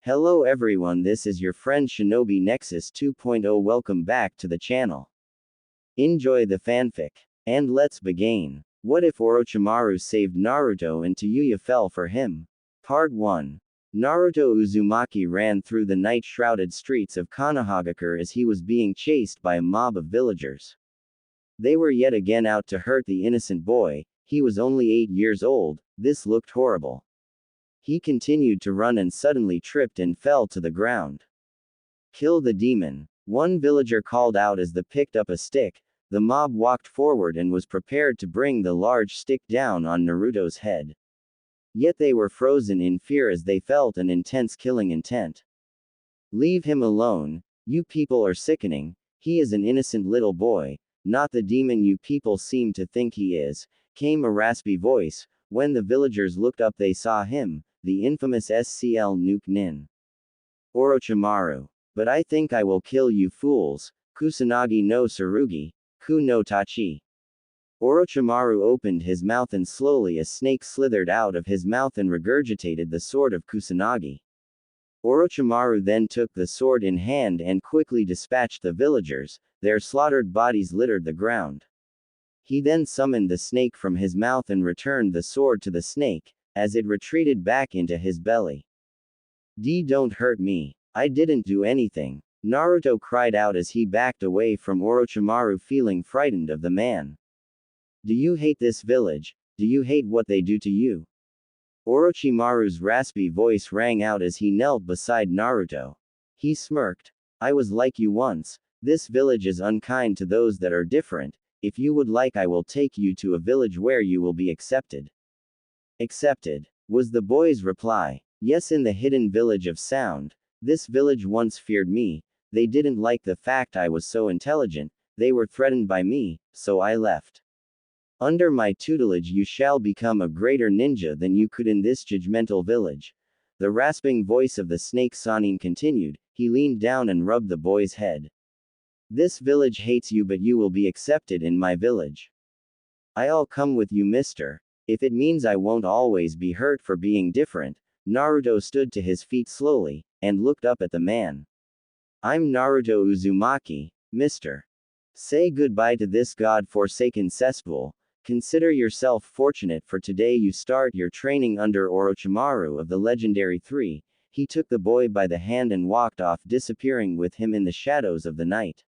Hello everyone, this is your friend Shinobi Nexus 2.0. Welcome back to the channel. Enjoy the fanfic. And let's begin. What if Orochimaru saved Naruto and Tayuya fell for him? Part 1. Naruto Uzumaki ran through the night-shrouded streets of Konohagakure as he was being chased by a mob of villagers. They were yet again out to hurt the innocent boy. He was only 8 years old. This looked horrible. He continued to run and suddenly tripped and fell to the ground. Kill the demon. One villager called out as they picked up a stick. The mob walked forward and was prepared to bring the large stick down on Naruto's head. Yet they were frozen in fear as they felt an intense killing intent. Leave him alone. You people are sickening. He is an innocent little boy, not the demon you people seem to think he is, came a raspy voice. When the villagers looked up they saw him, the infamous SCL Nuke Nin. Orochimaru. But I think I will kill you fools. Kusanagi no Tsurugi, Ku no Tachi. Orochimaru opened his mouth and slowly a snake slithered out of his mouth and regurgitated the sword of Kusanagi. Orochimaru then took the sword in hand and quickly dispatched the villagers. Their slaughtered bodies littered the ground. He then summoned the snake from his mouth and returned the sword to the snake, as it retreated back into his belly. Don't hurt me. I didn't do anything. Naruto cried out as he backed away from Orochimaru, feeling frightened of the man. Do you hate this village? Do you hate what they do to you? Orochimaru's raspy voice rang out as he knelt beside Naruto. He smirked. I was like you once. This village is unkind to those that are different. If you would like, I will take you to a village where you will be accepted. Accepted, was the boy's reply. Yes, in the hidden village of Sound. This village once feared me. They didn't like the fact I was so intelligent. They were threatened by me, so I left. Under my tutelage you shall become a greater ninja than you could in this judgmental village. The rasping voice of the snake Sanin continued. He leaned down and rubbed the boy's head. This village hates you, but you will be accepted in my village. I'll come with you, mister. If it means I won't always be hurt for being different. Naruto stood to his feet slowly, and looked up at the man. I'm Naruto Uzumaki, mister. Say goodbye to this god-forsaken cesspool. Consider yourself fortunate, for today you start your training under Orochimaru of the legendary 3. He took the boy by the hand and walked off, disappearing with him in the shadows of the night.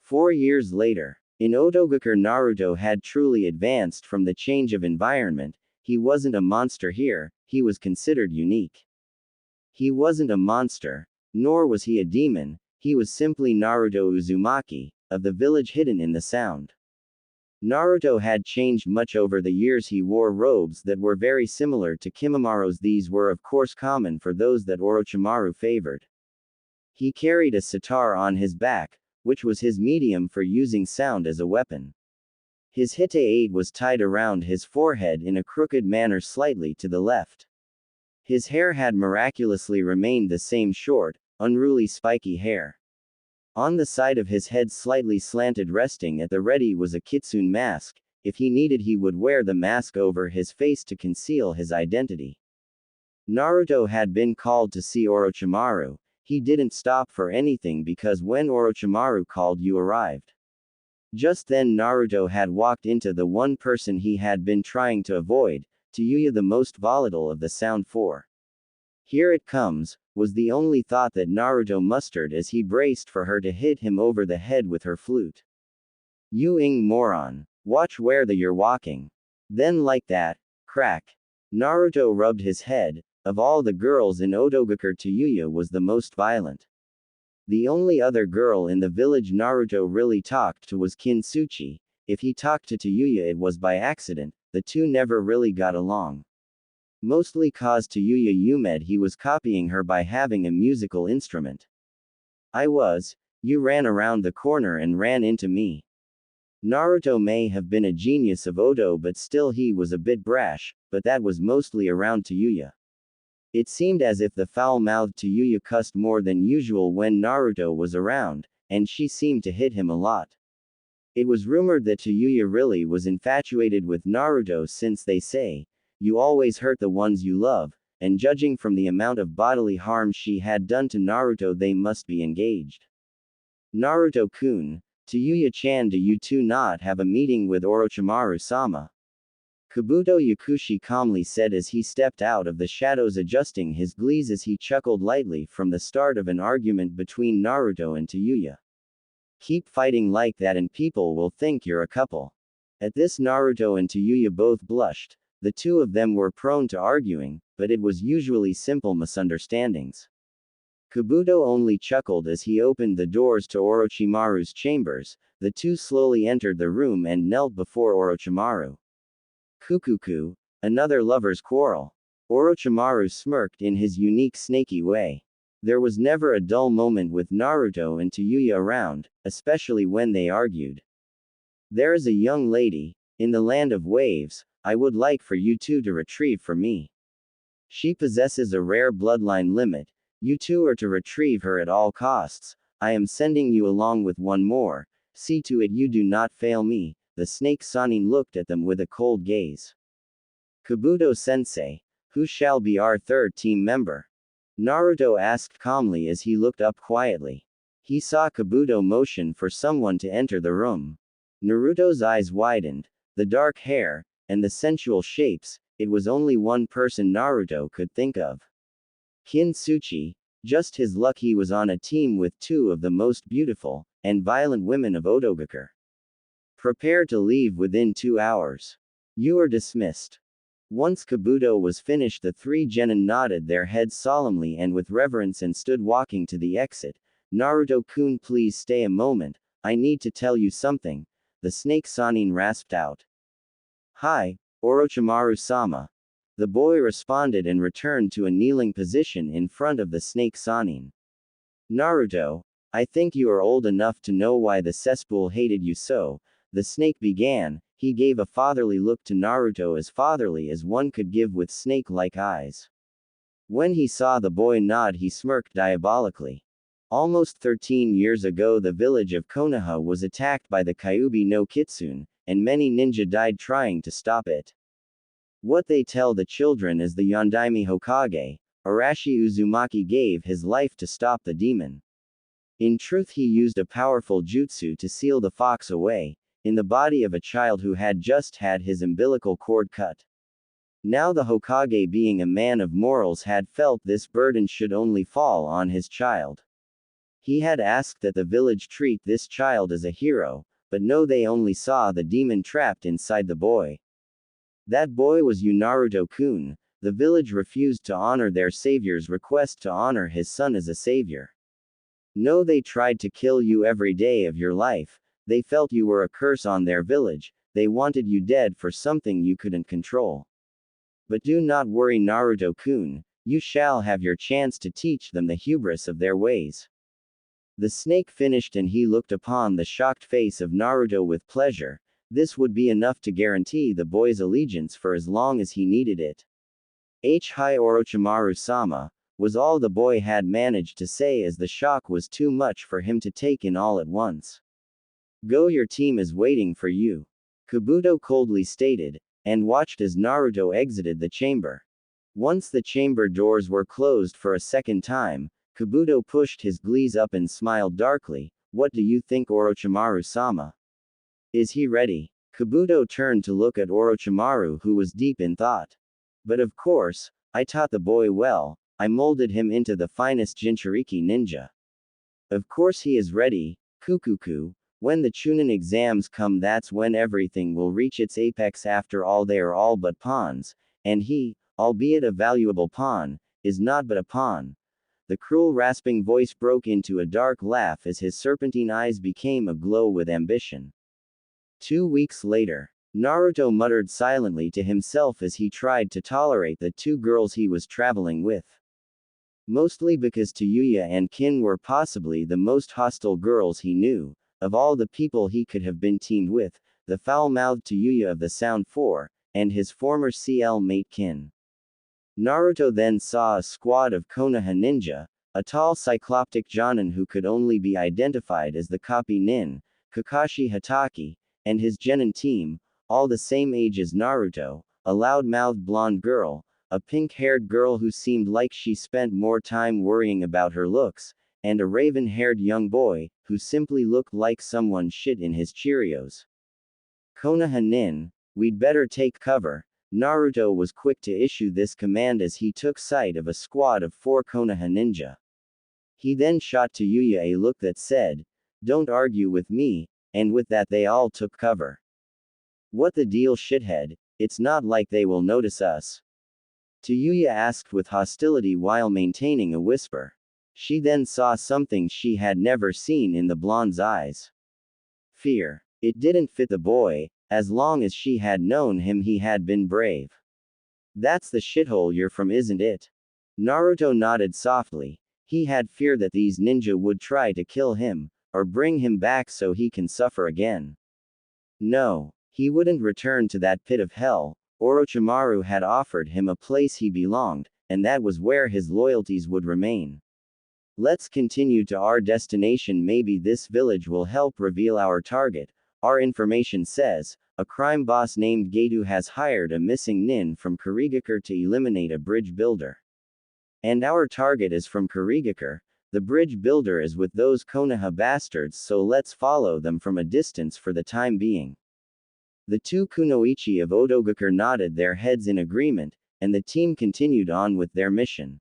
4 years later, in Otogakure, Naruto had truly advanced from the change of environment. He wasn't a monster here, he was considered unique. He wasn't a monster, nor was he a demon, he was simply Naruto Uzumaki, of the village hidden in the Sound. Naruto had changed much over the years. He wore robes that were very similar to Kimamaro's. These were of course common for those that Orochimaru favored. He carried a sitar on his back, which was his medium for using sound as a weapon. His hite was tied around his forehead in a crooked manner slightly to the left. His hair had miraculously remained the same, short, unruly spiky hair. On the side of his head, slightly slanted, resting at the ready, was a kitsune mask. If he needed, he would wear the mask over his face to conceal his identity. Naruto had been called to see Orochimaru. He didn't stop for anything because when Orochimaru called, you arrived. Just then Naruto had walked into the one person he had been trying to avoid, Tayuya, the most volatile of the Sound 4. Here it comes, was the only thought that Naruto mustered as he braced for her to hit him over the head with her flute. You moron. Watch where you're walking. Then like that, crack. Naruto rubbed his head. Of all the girls in Otogakure, Tayuya was the most violent. The only other girl in the village Naruto really talked to was Kintsuchi. If he talked to Tayuya, it was by accident. The two never really got along. Mostly cause Tayuya Umed he was copying her by having a musical instrument. You ran around the corner and ran into me. Naruto may have been a genius of Oto, but still he was a bit brash, but that was mostly around Tayuya. It seemed as if the foul-mouthed Tayuya cussed more than usual when Naruto was around, and she seemed to hit him a lot. It was rumored that Tayuya really was infatuated with Naruto, since they say, you always hurt the ones you love. and judging from the amount of bodily harm she had done to Naruto, they must be engaged. Naruto-kun, Tayuya-chan, do you two not have a meeting with Orochimaru-sama? Kabuto Yakushi calmly said as he stepped out of the shadows, adjusting his glees as he chuckled lightly from the start of an argument between Naruto and Tayuya. Keep fighting like that and people will think you're a couple. At this, Naruto and Tayuya both blushed. The two of them were prone to arguing, but it was usually simple misunderstandings. Kabuto only chuckled as he opened the doors to Orochimaru's chambers. The two slowly entered the room and knelt before Orochimaru. Kukuku, another lover's quarrel. Orochimaru smirked in his unique snaky way. There was never a dull moment with Naruto and Tayuya around, especially when they argued. There is a young lady, in the land of waves, I would like for you two to retrieve for me. She possesses a rare bloodline limit. You two are to retrieve her at all costs. I am sending you along with one more. See to it you do not fail me. The snake Sanin looked at them with a cold gaze. Kabuto-sensei, who shall be our third team member? Naruto asked calmly as he looked up quietly. He saw Kabuto motion for someone to enter the room. Naruto's eyes widened. The dark hair, and the sensual shapes, it was only one person Naruto could think of. Kintsuchi, just his luck he was on a team with two of the most beautiful, and violent women of Otogakure. Prepare to leave within 2 hours. You are dismissed. Once Kabuto was finished, the three genin nodded their heads solemnly and with reverence and stood walking to the exit. Naruto-kun, please stay a moment, I need to tell you something, the snake Sanin rasped out. Hi, Orochimaru-sama. The boy responded and returned to a kneeling position in front of the snake Sanin. Naruto, I think you are old enough to know why the cesspool hated you so, the snake began. He gave a fatherly look to Naruto, as fatherly as one could give with snake-like eyes. When he saw the boy nod, he smirked diabolically. Almost 13 years ago, the village of Konoha was attacked by the Kyuubi no Kitsune, and many ninja died trying to stop it. What they tell the children is the Yondaime Hokage, Arashi Uzumaki, gave his life to stop the demon. In truth, he used a powerful jutsu to seal the fox away, in the body of a child who had just had his umbilical cord cut. Now the Hokage, being a man of morals, had felt this burden should only fall on his child. He had asked that the village treat this child as a hero, but no, they only saw the demon trapped inside the boy. That boy was Naruto-kun. The village refused to honor their savior's request to honor his son as a savior. No, they tried to kill you every day of your life. They felt you were a curse on their village. They wanted you dead for something you couldn't control. But do not worry, Naruto-kun. You shall have your chance to teach them the hubris of their ways. The snake finished and he looked upon the shocked face of Naruto with pleasure. This would be enough to guarantee the boy's allegiance for as long as he needed it. Hi Orochimaru-sama, was all the boy had managed to say, as the shock was too much for him to take in all at once. Go, your team is waiting for you. Kabuto coldly stated, and watched as Naruto exited the chamber. Once the chamber doors were closed for a second time, Kabuto pushed his glees up and smiled darkly. What do you think, Orochimaru-sama? Is he ready? Kabuto turned to look at Orochimaru, who was deep in thought. But of course, I taught the boy well. I molded him into the finest Jinchuriki ninja. Of course he is ready, Kukuku. When the Chunin exams come, that's when everything will reach its apex. After all, they are all but pawns, and he, albeit a valuable pawn, is not but a pawn. The cruel rasping voice broke into a dark laugh as his serpentine eyes became aglow with ambition. 2 weeks later, Naruto muttered silently to himself as he tried to tolerate the two girls he was traveling with. Mostly because Tayuya and Kin were possibly the most hostile girls he knew. Of all the people he could have been teamed with, the foul-mouthed Tayuya of the Sound 4, and his former CL mate Kin. Naruto then saw a squad of Konoha ninja, a tall cycloptic Jonin who could only be identified as the copy nin, Kakashi Hatake, and his genin team, all the same age as Naruto, a loud-mouthed blonde girl, a pink-haired girl who seemed like she spent more time worrying about her looks, and a raven-haired young boy, who simply looked like someone shit in his Cheerios. Konoha Nin, we'd better take cover. Naruto was quick to issue this command as he took sight of a squad of 4 Konoha ninja. He then shot Tayuya a look that said, "Don't argue with me," and with that they all took cover. "What the deal, shithead? It's not like they will notice us?" Tayuya asked with hostility while maintaining a whisper. She then saw something she had never seen in the blonde's eyes. Fear. It didn't fit the boy. As long as she had known him, he had been brave. "That's the shithole you're from, isn't it?" Naruto nodded softly. He had fear that these ninja would try to kill him, or bring him back so he can suffer again. No, he wouldn't return to that pit of hell. Orochimaru had offered him a place he belonged, and that was where his loyalties would remain. Let's continue to our destination. Maybe this village will help reveal our target. Our information says, a crime boss named Getu has hired a missing nin from Kurigakure to eliminate a bridge builder. And our target is from Kurigakure. The bridge builder is with those Konoha bastards, so let's follow them from a distance for the time being. The 2 kunoichi of Odogakure nodded their heads in agreement, and the team continued on with their mission.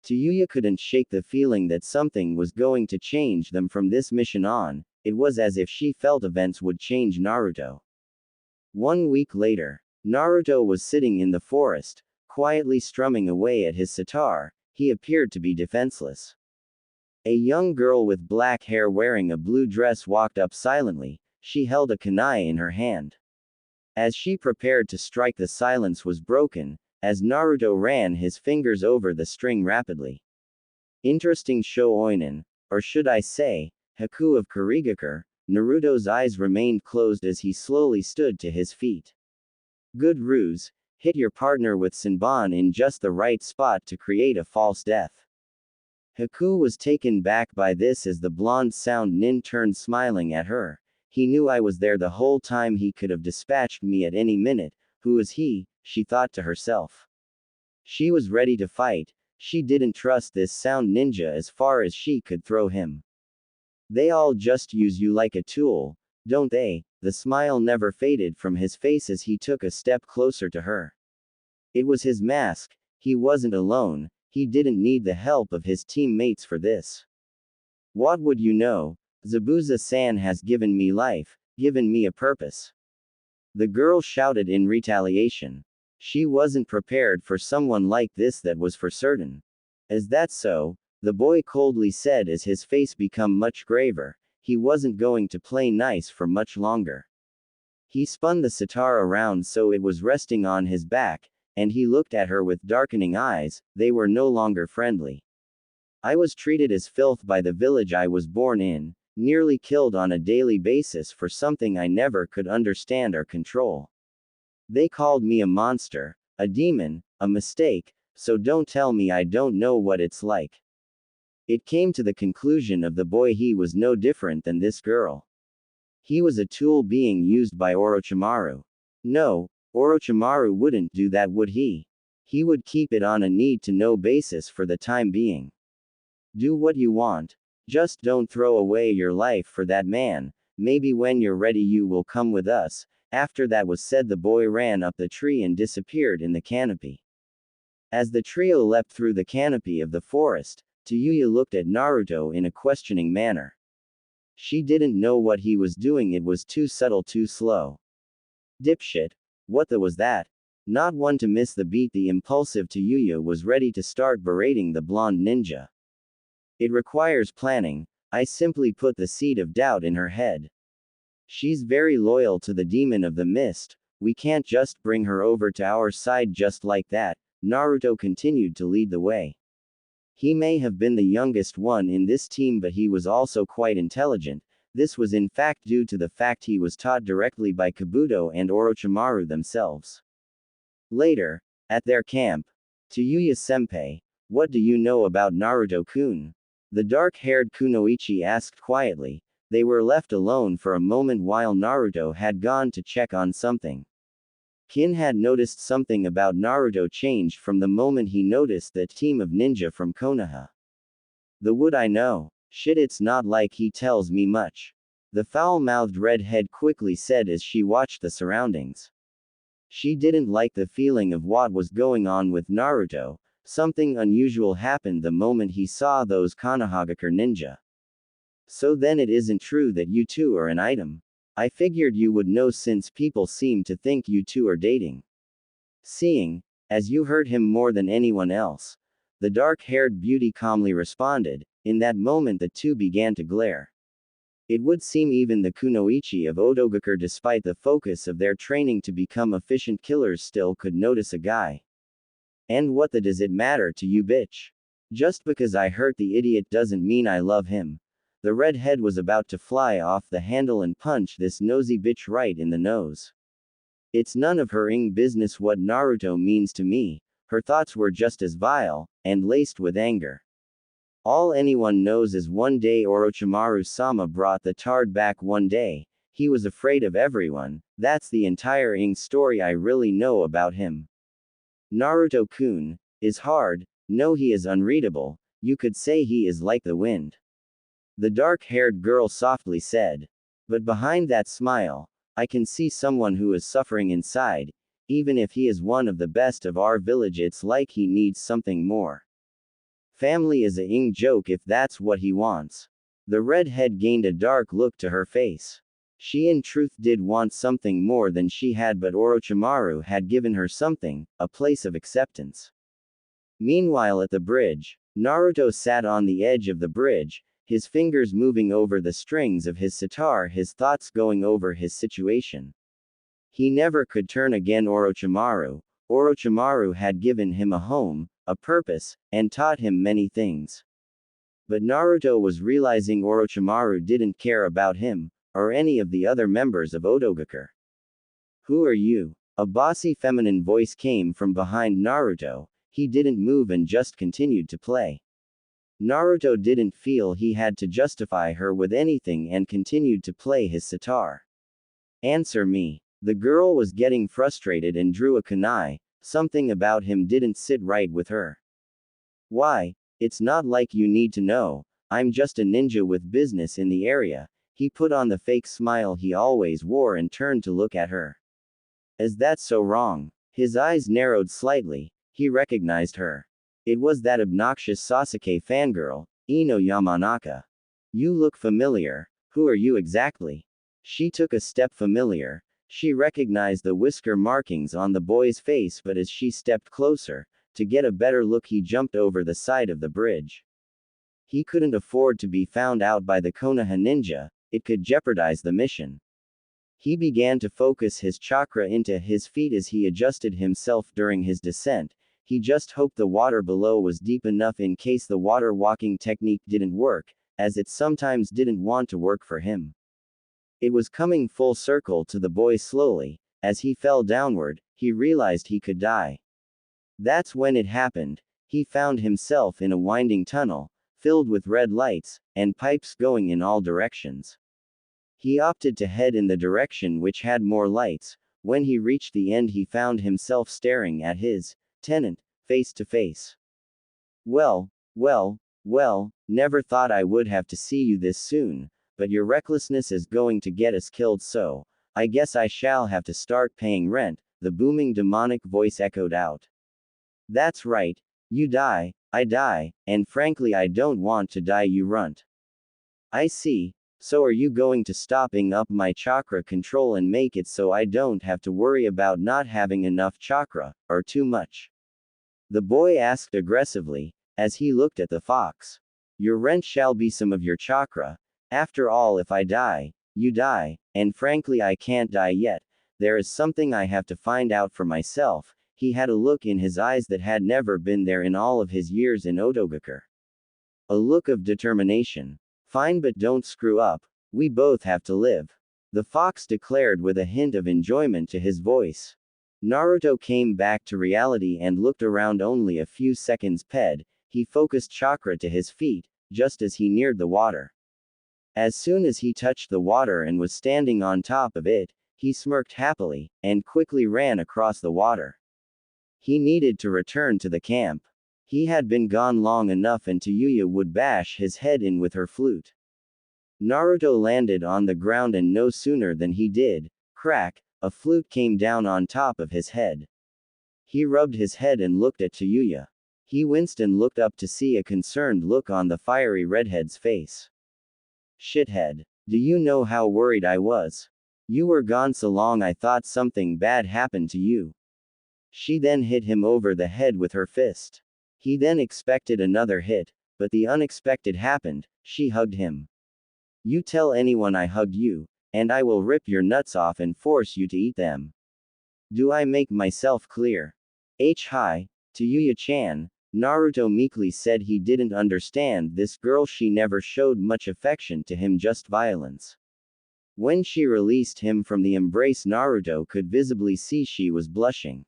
Tayuya couldn't shake the feeling that something was going to change them from this mission on. It was as if she felt events would change Naruto. 1 week later, Naruto was sitting in the forest, quietly strumming away at his sitar. He appeared to be defenseless. A young girl with black hair wearing a blue dress walked up silently. She held a kunai in her hand. As she prepared to strike, the silence was broken, as Naruto ran his fingers over the string rapidly. Interesting show oinen, or should I say, Haku of Kurigakure. Naruto's eyes remained closed as he slowly stood to his feet. Good ruse. Hit your partner with Senbon in just the right spot to create a false death. Haku was taken back by this as the blonde sound nin turned smiling at her. He knew I was there the whole time. He could have dispatched me at any minute. Who is he? She thought to herself. She was ready to fight. She didn't trust this sound ninja as far as she could throw him. They all just use you like a tool, don't they? The smile never faded from his face as he took a step closer to her. It was his mask. He wasn't alone. He didn't need the help of his teammates for this. What would you know? Zabuza-san has given me life, given me a purpose. The girl shouted in retaliation. She wasn't prepared for someone like this, that was for certain. Is that so? The boy coldly said as his face became much graver. He wasn't going to play nice for much longer. He spun the sitar around so it was resting on his back, and he looked at her with darkening eyes. They were no longer friendly. I was treated as filth by the village I was born in, nearly killed on a daily basis for something I never could understand or control. They called me a monster, a demon, a mistake, so don't tell me I don't know what it's like. It came to the conclusion of the boy he was no different than this girl. He was a tool being used by Orochimaru. No, Orochimaru wouldn't do that, would he? He would keep it on a need-to-know basis for the time being. Do what you want. Just don't throw away your life for that man. Maybe when you're ready you will come with us. After that was said, the boy ran up the tree and disappeared in the canopy. As the trio leapt through the canopy of the forest, Tayuya looked at Naruto in a questioning manner. She didn't know what he was doing. It was too subtle, too slow. Dipshit. What the was that? Not one to miss the beat, the impulsive Tayuya was ready to start berating the blonde ninja. It requires planning. I simply put the seed of doubt in her head. She's very loyal to the demon of the mist. We can't just bring her over to our side just like that. Naruto continued to lead the way. He may have been the youngest one in this team, but he was also quite intelligent. This was in fact due to the fact he was taught directly by Kabuto and Orochimaru themselves. Later, at their camp, Tayuya-senpai, what do you know about Naruto-kun? The dark-haired kunoichi asked quietly. They were left alone for a moment while Naruto had gone to check on something. Kin had noticed something about Naruto changed from the moment he noticed that team of ninja from Konoha. The would I know? Shit, it's not like he tells me much. The foul-mouthed redhead quickly said as she watched the surroundings. She didn't like the feeling of what was going on with Naruto. Something unusual happened the moment he saw those Konohagakure ninja. So then it isn't true that you two are an item. I figured you would know since people seem to think you two are dating. Seeing, as you hurt him more than anyone else, the dark-haired beauty calmly responded. In that moment the two began to glare. It would seem even the kunoichi of Odogakure, despite the focus of their training to become efficient killers, still could notice a guy. And what the does it matter to you, bitch? Just because I hurt the idiot doesn't mean I love him. The redhead was about to fly off the handle and punch this nosy bitch right in the nose. It's none of her business what Naruto means to me. Her thoughts were just as vile, and laced with anger. All anyone knows is one day Orochimaru-sama brought the tard back one day. He was afraid of everyone. That's the entire story I really know about him. Naruto-kun is hard. No, he is unreadable. You could say he is like the wind. The dark-haired girl softly said. But behind that smile, I can see someone who is suffering inside. Even if he is one of the best of our village, it's like he needs something more. Family is a joke if that's what he wants. The redhead gained a dark look to her face. She in truth did want something more than she had, but Orochimaru had given her something, a place of acceptance. Meanwhile at the bridge, Naruto sat on the edge of the bridge, his fingers moving over the strings of his sitar, his thoughts going over his situation. He never could turn again Orochimaru. Orochimaru had given him a home, a purpose, and taught him many things. But Naruto was realizing Orochimaru didn't care about him, or any of the other members of Odogakure. Who are you? A bossy feminine voice came from behind Naruto. He didn't move and just continued to play. Naruto didn't feel he had to justify her with anything and continued to play his sitar. Answer me. The girl was getting frustrated and drew a kunai. Something about him didn't sit right with her. Why? It's not like you need to know. I'm just a ninja with business in the area. He put on the fake smile he always wore and turned to look at her. Is that so wrong? His eyes narrowed slightly. He recognized her. It was that obnoxious Sasuke fangirl, Ino Yamanaka. You look familiar. Who are you exactly? She took a step familiar. She recognized the whisker markings on the boy's face, but as she stepped closer, to get a better look, he jumped over the side of the bridge. He couldn't afford to be found out by the Konoha ninja, it could jeopardize the mission. He began to focus his chakra into his feet as he adjusted himself during his descent. He just hoped the water below was deep enough in case the water walking technique didn't work, as it sometimes didn't want to work for him. It was coming full circle to the boy slowly. As he fell downward, he realized he could die. That's when it happened. He found himself in a winding tunnel, filled with red lights, and pipes going in all directions. He opted to head in the direction which had more lights. When he reached the end, he found himself staring at his tenant, face to face. Well, never thought I would have to see you this soon. But your recklessness is going to get us killed, so I guess I shall have to start paying rent, the booming demonic voice echoed out. That's right, you die, I die, and frankly I don't want to die, you runt. I see, so are you going to stopping up my chakra control and make it so I don't have to worry about not having enough chakra, or too much? The boy asked aggressively, as he looked at the fox. Your rent shall be some of your chakra. After all, if I die, you die, and frankly I can't die yet. There is something I have to find out for myself. He had a look in his eyes that had never been there in all of his years in Odogakure. A look of determination. Fine, but don't screw up. We both have to live. The fox declared with a hint of enjoyment to his voice. Naruto came back to reality and looked around only a few seconds. He focused chakra to his feet, just as he neared the water. As soon as he touched the water and was standing on top of it, he smirked happily, and quickly ran across the water. He needed to return to the camp. He had been gone long enough and Tayuya would bash his head in with her flute. Naruto landed on the ground and no sooner than he did, crack, a flute came down on top of his head. He rubbed his head and looked at Tayuya. He winced and looked up to see a concerned look on the fiery redhead's face. Shithead. Do you know how worried I was? You were gone so long I thought something bad happened to you. She then hit him over the head with her fist. He then expected another hit, but the unexpected happened, she hugged him. You tell anyone I hugged you, and I will rip your nuts off and force you to eat them. Do I make myself clear? Hi, Tayuya-chan, Naruto meekly said he didn't understand this girl. She never showed much affection to him, just violence. When she released him from the embrace, Naruto could visibly see she was blushing.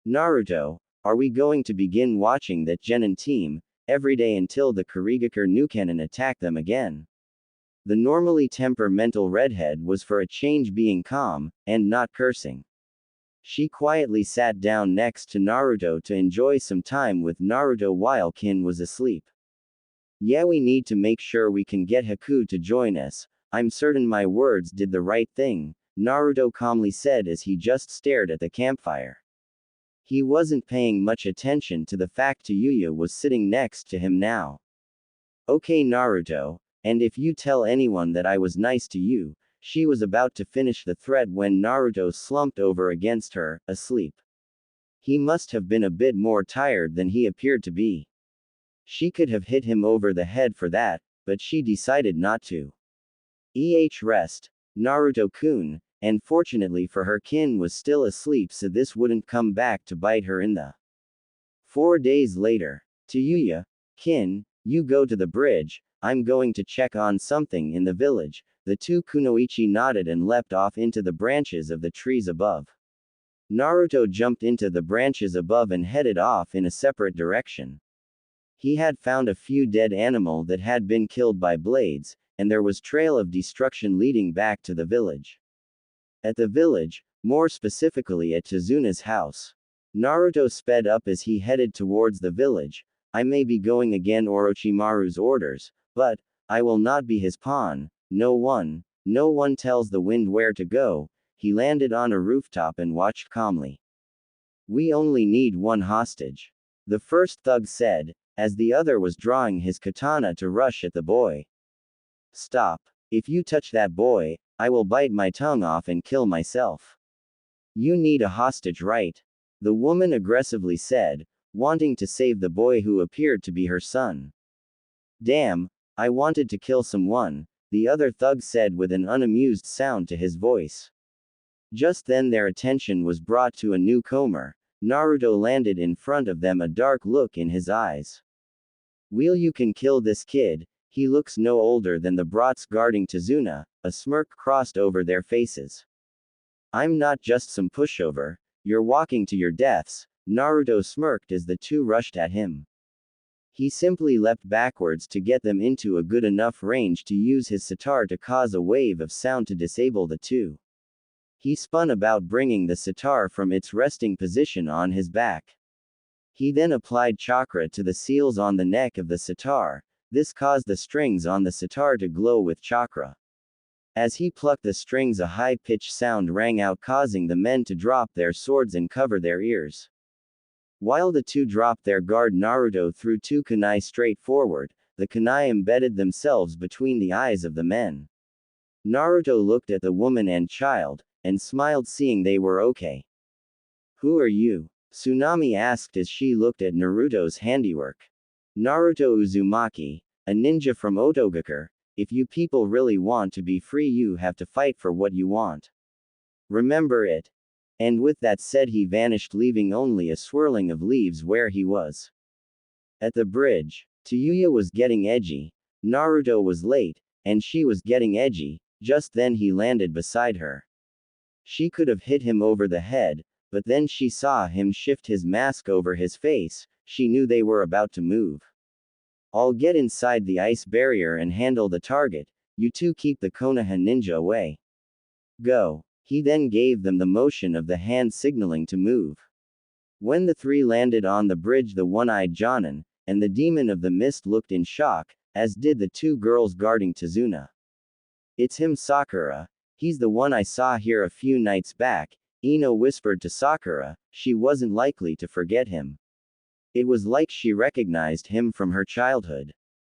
Naruto, are we going to begin watching that Genin team every day until the Kurigakure Nukenin attack them again? The normally temperamental redhead was for a change being calm, and not cursing. She quietly sat down next to Naruto to enjoy some time with Naruto while Kin was asleep. Yeah, we need to make sure we can get Haku to join us. I'm certain my words did the right thing, Naruto calmly said as he just stared at the campfire. He wasn't paying much attention to the fact Tayuya was sitting next to him now. Okay Naruto, and if you tell anyone that I was nice to you, she was about to finish the threat when Naruto slumped over against her, asleep. He must have been a bit more tired than he appeared to be. She could have hit him over the head for that, but she decided not to. Rest, Naruto-kun, and fortunately for her, Kin was still asleep, so this wouldn't come back to bite her in the. 4 days later. Tayuya, Kin, you go to the bridge, I'm going to check on something in the village. The two kunoichi nodded and leapt off into the branches of the trees above. Naruto jumped into the branches above and headed off in a separate direction. He had found a few dead animal that had been killed by blades, and there was trail of destruction leading back to the village. At the village, more specifically at Tazuna's house, Naruto sped up as he headed towards the village. I may be going again Orochimaru's orders, but I will not be his pawn. No one tells the wind where to go. He landed on a rooftop and watched calmly. We only need one hostage, the first thug said, as the other was drawing his katana to rush at the boy. Stop. If you touch that boy, I will bite my tongue off and kill myself. You need a hostage, right? The woman aggressively said, wanting to save the boy who appeared to be her son. Damn, I wanted to kill someone, the other thug said with an unamused sound to his voice. Just then their attention was brought to a newcomer. Naruto landed in front of them, a dark look in his eyes. Will you can kill this kid? He looks no older than the brats guarding Tazuna. A smirk crossed over their faces. I'm not just some pushover, you're walking to your deaths, Naruto smirked as the two rushed at him. He simply leapt backwards to get them into a good enough range to use his sitar to cause a wave of sound to disable the two. He spun about, bringing the sitar from its resting position on his back. He then applied chakra to the seals on the neck of the sitar. This caused the strings on the sitar to glow with chakra. As he plucked the strings, a high-pitched sound rang out, causing the men to drop their swords and cover their ears. While the two dropped their guard, Naruto threw two kunai straight forward. The kunai embedded themselves between the eyes of the men. Naruto looked at the woman and child, and smiled seeing they were okay. Who are you? Tsunami asked as she looked at Naruto's handiwork. Naruto Uzumaki, a ninja from Otogakure. If you people really want to be free, you have to fight for what you want. Remember it. And with that said, he vanished, leaving only a swirling of leaves where he was. At the bridge, Tayuya was getting edgy. Naruto was late, and she was getting edgy. Just then he landed beside her. She could have hit him over the head, but then she saw him shift his mask over his face. She knew they were about to move. I'll get inside the ice barrier and handle the target. You two keep the Konoha ninja away. Go. He then gave them the motion of the hand signaling to move. When the three landed on the bridge, the one-eyed Jonin and the demon of the mist looked in shock, as did the two girls guarding Tazuna. "It's him, Sakura. He's the one I saw here a few nights back," Ino whispered to Sakura. She wasn't likely to forget him. It was like she recognized him from her childhood.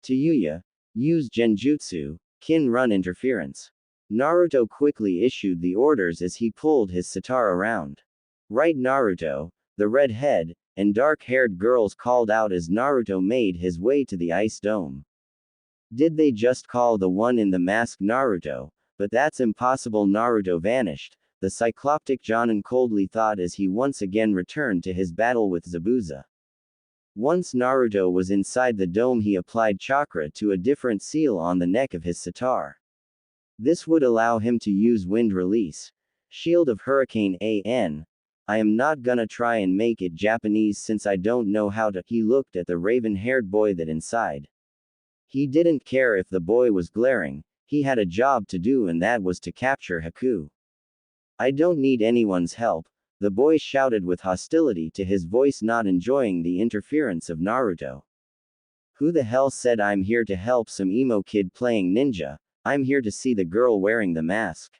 Tayuya, use genjutsu, kin run interference. Naruto quickly issued the orders as he pulled his sitar around. Right, Naruto, the red-head and dark-haired girls called out as Naruto made his way to the ice dome. Did they just call the one in the mask Naruto? But that's impossible. Naruto vanished, the cycloptic Jonin coldly thought as he once again returned to his battle with Zabuza. Once Naruto was inside the dome, he applied chakra to a different seal on the neck of his sitar. This would allow him to use wind release. Shield of Hurricane AN. I am not gonna try and make it Japanese since I don't know how to. He looked at the raven-haired boy that inside. He didn't care if the boy was glaring. He had a job to do, and that was to capture Haku. I don't need anyone's help, the boy shouted with hostility to his voice, not enjoying the interference of Naruto. Who the hell said I'm here to help some emo kid playing ninja? I'm here to see the girl wearing the mask.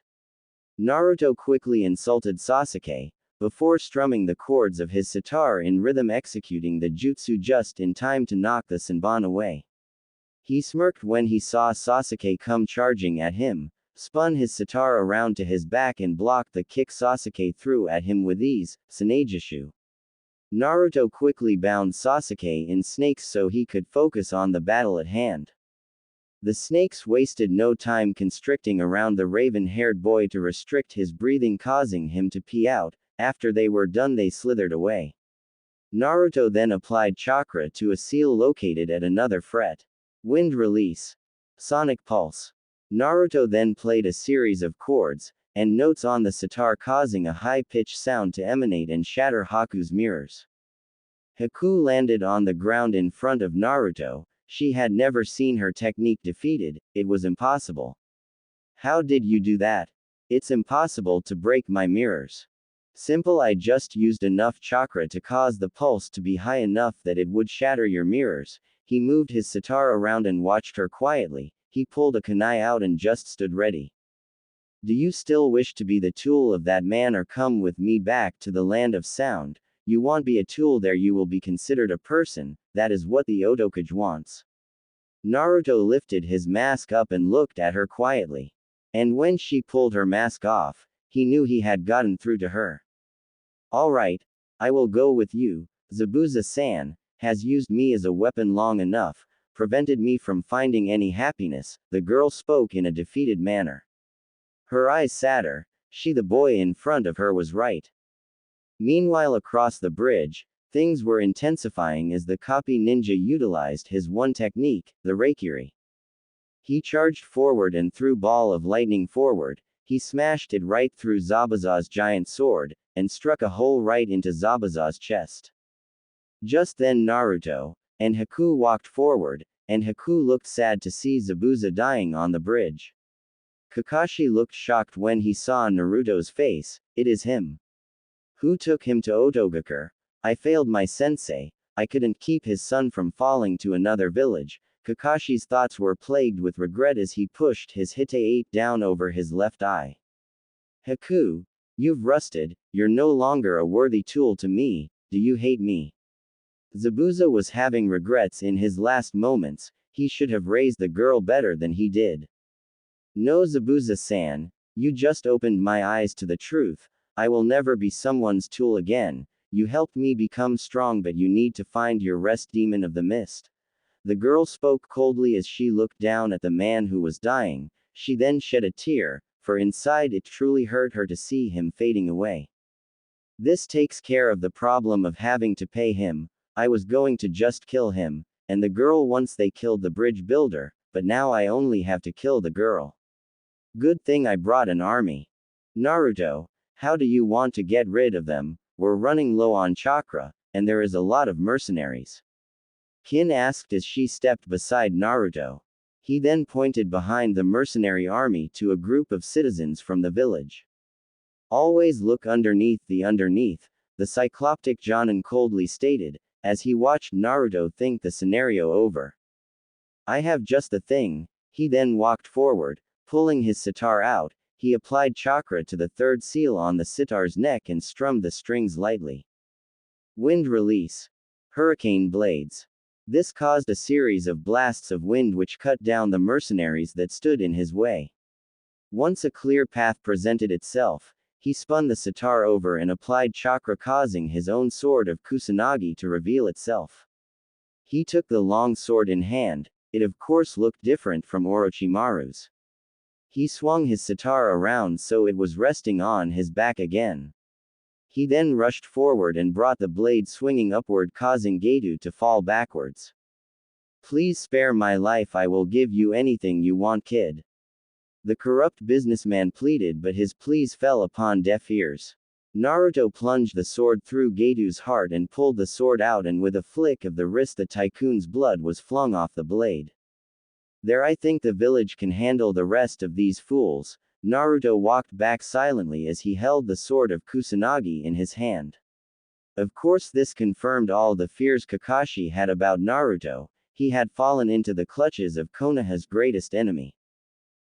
Naruto quickly insulted Sasuke, before strumming the chords of his sitar in rhythm, executing the jutsu just in time to knock the Senbon away. He smirked when he saw Sasuke come charging at him, spun his sitar around to his back and blocked the kick Sasuke threw at him with ease. Sanejishu. Naruto quickly bound Sasuke in snakes so he could focus on the battle at hand. The snakes wasted no time constricting around the raven-haired boy to restrict his breathing, causing him to pee out. After they were done, they slithered away. Naruto then applied chakra to a seal located at another fret. Wind release. Sonic pulse. Naruto then played a series of chords and notes on the sitar, causing a high-pitched sound to emanate and shatter Haku's mirrors. Haku landed on the ground in front of Naruto. She had never seen her technique defeated. It was impossible. How did you do that? It's impossible to break my mirrors. Simple, I just used enough chakra to cause the pulse to be high enough that it would shatter your mirrors. He moved his sitar around and watched her quietly. He pulled a kunai out and just stood ready. Do you still wish to be the tool of that man, or come with me back to the land of sound? You won't be a tool there, you will be considered a person. That is what the Otokage wants. Naruto lifted his mask up and looked at her quietly. And when she pulled her mask off, he knew he had gotten through to her. Alright, I will go with you. Zabuza-san has used me as a weapon long enough, prevented me from finding any happiness, the girl spoke in a defeated manner. Her eyes sadder. The boy in front of her was right. Meanwhile, across the bridge, things were intensifying as the copy ninja utilized his one technique, the Raikiri. He charged forward and threw ball of lightning forward. He smashed it right through Zabuza's giant sword, and struck a hole right into Zabuza's chest. Just then Naruto and Haku walked forward, and Haku looked sad to see Zabuza dying on the bridge. Kakashi looked shocked when he saw Naruto's face. It is him. Who took him to Otogakure? I failed my sensei. I couldn't keep his son from falling to another village. Kakashi's thoughts were plagued with regret as he pushed his Hite-8 down over his left eye. Haku, you've rusted. You're no longer a worthy tool to me. Do you hate me? Zabuza was having regrets in his last moments. He should have raised the girl better than he did. No, Zabuza-san, you just opened my eyes to the truth. I will never be someone's tool again. You helped me become strong, but you need to find your rest, demon of the mist. The girl spoke coldly as she looked down at the man who was dying. She then shed a tear, for inside it truly hurt her to see him fading away. This takes care of the problem of having to pay him. I was going to just kill him, and the girl once they killed the bridge builder, but now I only have to kill the girl. Good thing I brought an army. Naruto, how do you want to get rid of them? We're running low on chakra, and there is a lot of mercenaries. Kin asked as she stepped beside Naruto. He then pointed behind the mercenary army to a group of citizens from the village. Always look underneath, the cycloptic Jonin coldly stated, as he watched Naruto think the scenario over. I have just the thing. He then walked forward, pulling his sitar out. He applied chakra to the third seal on the sitar's neck and strummed the strings lightly. Wind release. Hurricane blades. This caused a series of blasts of wind which cut down the mercenaries that stood in his way. Once a clear path presented itself, he spun the sitar over and applied chakra, causing his own sword of Kusanagi to reveal itself. He took the long sword in hand. It of course looked different from Orochimaru's. He swung his sitar around so it was resting on his back again. He then rushed forward and brought the blade swinging upward, causing Getu to fall backwards. Please spare my life, I will give you anything you want, kid. The corrupt businessman pleaded, but his pleas fell upon deaf ears. Naruto plunged the sword through Getu's heart and pulled the sword out, and with a flick of the wrist the tycoon's blood was flung off the blade. There, I think the village can handle the rest of these fools. Naruto walked back silently as he held the sword of Kusanagi in his hand. Of course this confirmed all the fears Kakashi had about Naruto. He had fallen into the clutches of Konoha's greatest enemy.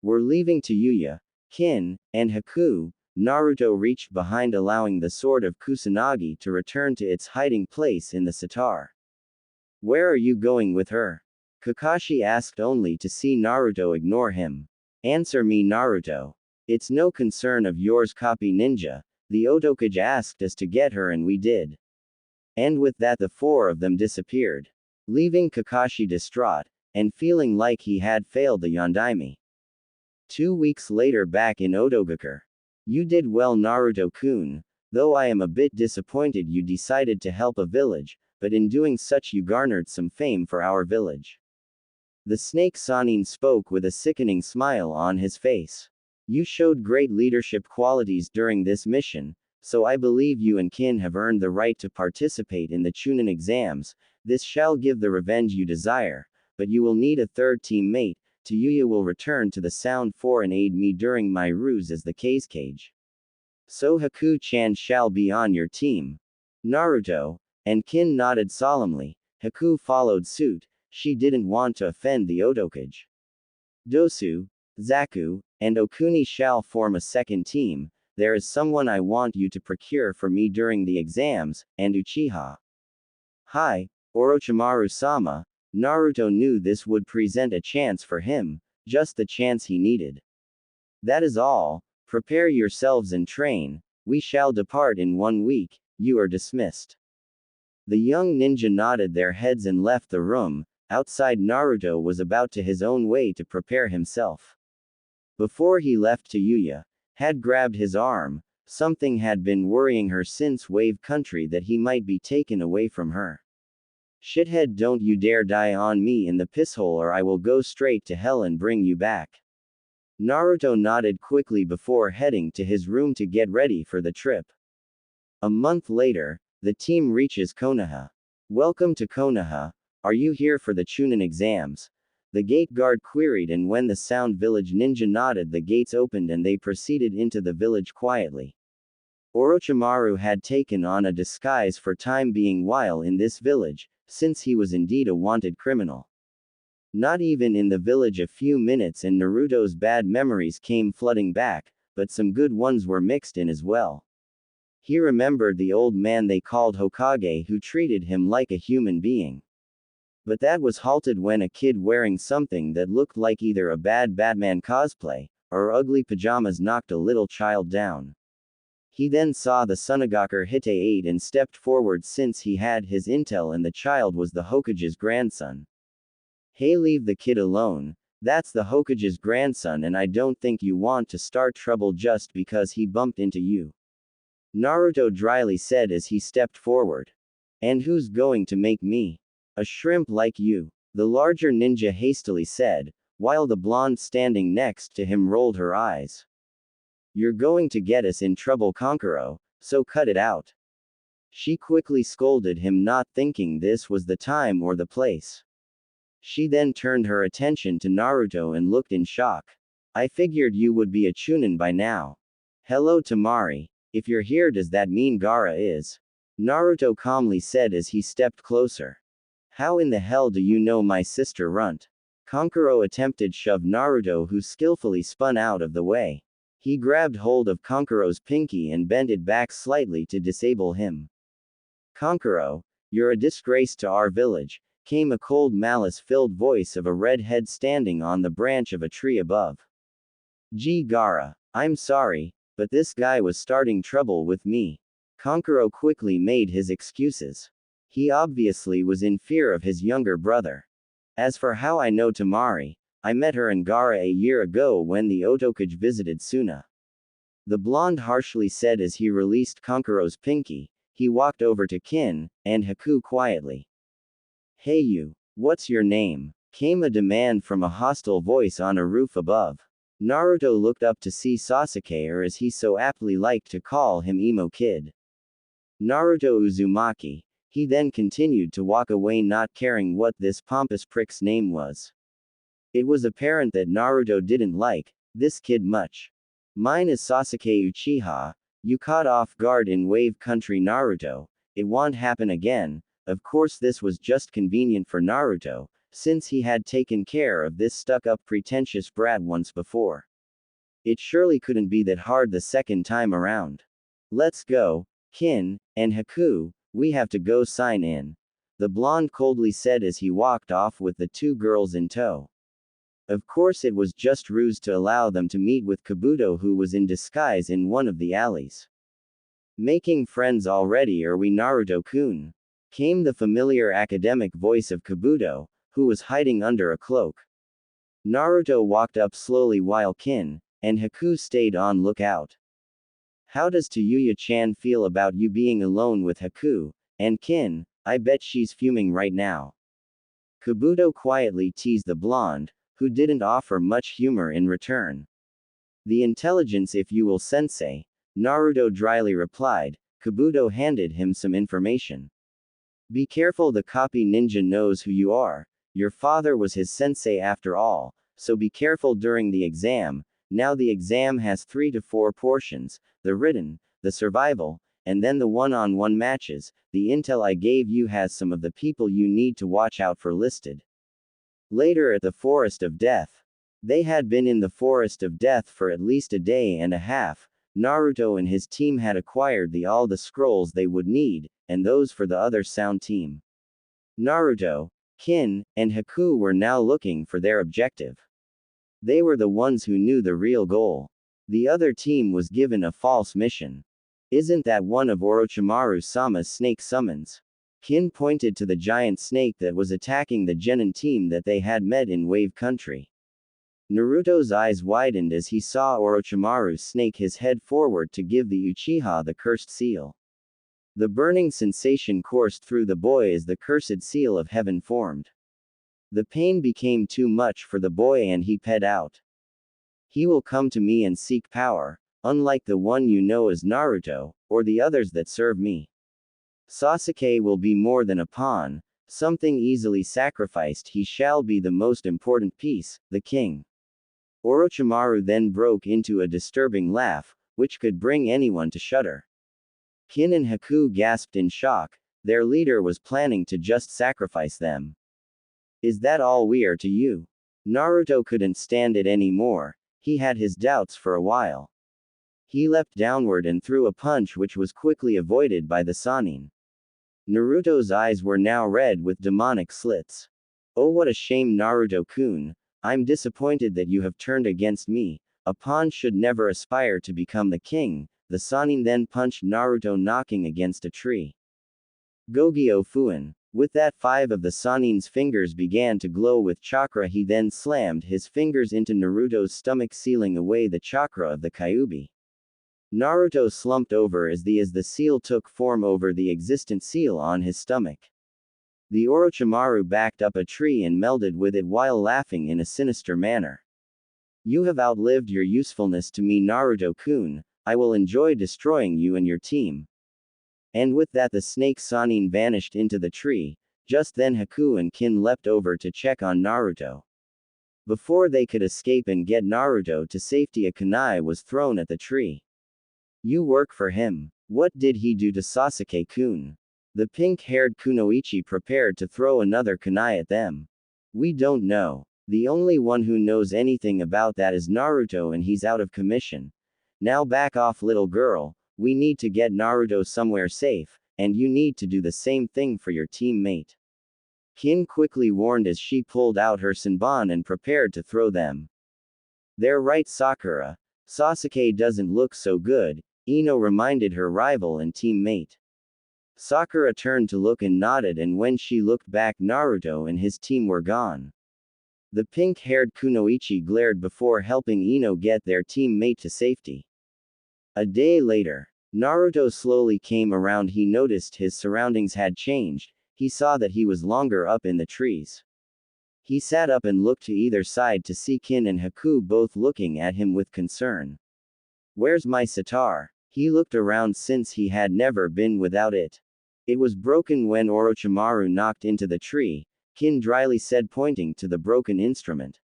We're leaving Tayuya, Kin, and Haku. Naruto reached behind, allowing the sword of Kusanagi to return to its hiding place in the sitar. Where are you going with her? Kakashi asked, only to see Naruto ignore him. Answer me, Naruto. It's no concern of yours, copy ninja. The Otokage asked us to get her and we did. And with that the four of them disappeared, leaving Kakashi distraught, and feeling like he had failed the Yondaime. 2 weeks later, back in Otogakure. You did well, Naruto-kun, though I am a bit disappointed you decided to help a village, but in doing such you garnered some fame for our village. The snake Sanin spoke with a sickening smile on his face. You showed great leadership qualities during this mission, so I believe you and Kin have earned the right to participate in the Chunin exams. This shall give the revenge you desire, but you will need a third teammate. Tayuya will return to the Sound 4 and aid me during my ruse as the Cage. So Haku-chan shall be on your team. Naruto and Kin nodded solemnly. Haku followed suit. She didn't want to offend the Otokage. Dosu, Zaku, and Okuni shall form a second team. There is someone I want you to procure for me during the exams, and Uchiha. Hi, Orochimaru-sama. Naruto knew this would present a chance for him, just the chance he needed. That is all. Prepare yourselves and train. We shall depart in 1 week. You are dismissed. The young ninja nodded their heads and left the room. Outside, Naruto was about to his own way to prepare himself. Before he left, Tayuya had grabbed his arm. Something had been worrying her since Wave Country, that he might be taken away from her. Shithead, don't you dare die on me in the pisshole or I will go straight to hell and bring you back. Naruto nodded quickly before heading to his room to get ready for the trip. A month later, the team reaches Konoha. Welcome to Konoha. Are you here for the Chunin exams? The gate guard queried, and when the Sound Village ninja nodded, the gates opened and they proceeded into the village quietly. Orochimaru had taken on a disguise for time being while in this village, since he was indeed a wanted criminal. Not even in the village a few minutes and Naruto's bad memories came flooding back, but some good ones were mixed in as well. He remembered the old man they called Hokage who treated him like a human being. But that was halted when a kid wearing something that looked like either a bad Batman cosplay, or ugly pajamas knocked a little child down. He then saw the Sunagakure Hite aide and stepped forward since he had his intel and the child was the Hokage's grandson. Hey, leave the kid alone. That's the Hokage's grandson and I don't think you want to start trouble just because he bumped into you. Naruto dryly said as he stepped forward. And who's going to make me a shrimp like you? The larger ninja hastily said, while the blonde standing next to him rolled her eyes. You're going to get us in trouble, Kankuro, so cut it out. She quickly scolded him, not thinking this was the time or the place. She then turned her attention to Naruto and looked in shock. I figured you would be a Chunin by now. Hello Tamari. If you're here, does that mean Gaara is? Naruto calmly said as he stepped closer. How in the hell do you know my sister Runt? Kankuro attempted shove Naruto, who skillfully spun out of the way. He grabbed hold of Kankuro's pinky and bent it back slightly to disable him. Kankuro, you're a disgrace to our village, came a cold malice-filled voice of a red head standing on the branch of a tree above. Gee Gaara, I'm sorry, but this guy was starting trouble with me. Kankuro quickly made his excuses. He obviously was in fear of his younger brother. As for how I know Tamari, I met her and Gaara a year ago when the Otokage visited Suna. The blonde harshly said as he released Kankuro's pinky. He walked over to Kin and Haku quietly. Hey you, what's your name? Came a demand from a hostile voice on a roof above. Naruto looked up to see Sasuke, or as he so aptly liked to call him, Emo Kid. Naruto Uzumaki. He then continued to walk away, not caring what this pompous prick's name was. It was apparent that Naruto didn't like this kid much. Mine is Sasuke Uchiha. You caught off guard in Wave Country, Naruto. It won't happen again. Of course, this was just convenient for Naruto, since he had taken care of this stuck-up pretentious brat once before. It surely couldn't be that hard the second time around. Let's go, Kin and Haku, we have to go sign in. The blonde coldly said as he walked off with the two girls in tow. Of course, it was just ruse to allow them to meet with Kabuto, who was in disguise in one of the alleys. Making friends already, are we, Naruto-kun? Came the familiar academic voice of Kabuto, who was hiding under a cloak. Naruto walked up slowly while Kin and Haku stayed on lookout. How does Tayuya-chan feel about you being alone with Haku and Kin? I bet she's fuming right now. Kabuto quietly teased the blonde, who didn't offer much humor in return. The intelligence, if you will, sensei, Naruto dryly replied. Kabuto handed him some information. Be careful, the copy ninja knows who you are. Your father was his sensei after all, so be careful during the exam. Now the exam has 3 to 4 portions, the written, the survival, and then the one-on-one matches. The intel I gave you has some of the people you need to watch out for listed. Later at the Forest of Death. They had been in the Forest of Death for at least a day and a half. Naruto and his team had acquired all the scrolls they would need, and those for the other sound team. Naruto, Kin, and Haku were now looking for their objective. They were the ones who knew the real goal. The other team was given a false mission. Isn't that one of Orochimaru-sama's snake summons? Kin pointed to the giant snake that was attacking the genin team that they had met in Wave Country. Naruto's eyes widened as he saw Orochimaru snake his head forward to give the Uchiha the cursed seal. The burning sensation coursed through the boy as the cursed seal of heaven formed. The pain became too much for the boy and he ped out. He will come to me and seek power, unlike the one you know as Naruto, or the others that serve me. Sasuke will be more than a pawn, something easily sacrificed. He shall be the most important piece, the king. Orochimaru then broke into a disturbing laugh, which could bring anyone to shudder. Kin and Haku gasped in shock. Their leader was planning to just sacrifice them. Is that all we are to you? Naruto couldn't stand it anymore. He had his doubts for a while. He leapt downward and threw a punch which was quickly avoided by the Sannin. Naruto's eyes were now red with demonic slits. Oh, what a shame, Naruto-kun. I'm disappointed that you have turned against me. A pawn should never aspire to become the king. The Sannin then punched Naruto, knocking against a tree. Gogyo Fuin. With that, 5 of the Sannin's fingers began to glow with chakra. He then slammed his fingers into Naruto's stomach, sealing away the chakra of the Kyuubi. Naruto slumped over as the seal took form over the existent seal on his stomach. The Orochimaru backed up a tree and melded with it while laughing in a sinister manner. You have outlived your usefulness to me, Naruto-kun. I will enjoy destroying you and your team. And with that, the snake Sannin vanished into the tree. Just then Haku and Kin leapt over to check on Naruto. Before they could escape and get Naruto to safety, a kunai was thrown at the tree. You work for him. What did he do to Sasuke-kun? The pink-haired kunoichi prepared to throw another kunai at them. We don't know. The only one who knows anything about that is Naruto, and he's out of commission. Now back off, little girl. We need to get Naruto somewhere safe, and you need to do the same thing for your teammate. Kin quickly warned as she pulled out her senbon and prepared to throw them. They're right, Sakura. Sasuke doesn't look so good, Ino reminded her rival and teammate. Sakura turned to look and nodded, and when she looked back, Naruto and his team were gone. The pink-haired kunoichi glared before helping Ino get their teammate to safety. A day later, Naruto slowly came around. He noticed his surroundings had changed. He saw that he was longer up in the trees. He sat up and looked to either side to see Kin and Haku both looking at him with concern. Where's my sitar? He looked around since he had never been without it. It was broken when Orochimaru knocked into the tree, Kin dryly said, pointing to the broken instrument.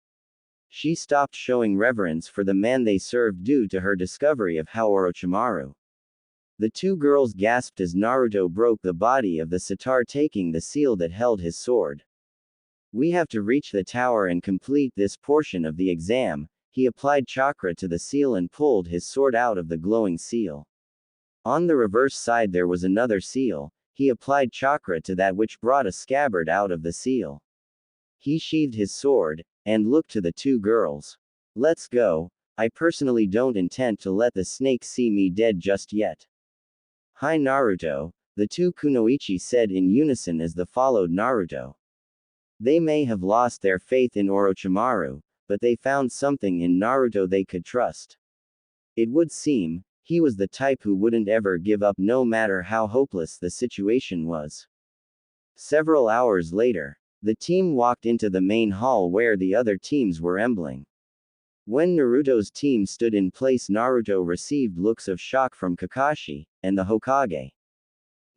She stopped showing reverence for the man they served due to her discovery of how Orochimaru. The two girls gasped as Naruto broke the body of the sitar, taking the seal that held his sword. We have to reach the tower and complete this portion of the exam. He applied chakra to the seal and pulled his sword out of the glowing seal. On the reverse side there was another seal. He applied chakra to that, which brought a scabbard out of the seal. He sheathed his sword, and looked to the two girls. Let's go. I personally don't intend to let the snake see me dead just yet. Hi Naruto, the two kunoichi said in unison as they followed Naruto. They may have lost their faith in Orochimaru, but they found something in Naruto they could trust. It would seem, he was the type who wouldn't ever give up no matter how hopeless the situation was. Several hours later, the team walked into the main hall where the other teams were embling. When Naruto's team stood in place, Naruto received looks of shock from Kakashi and the Hokage.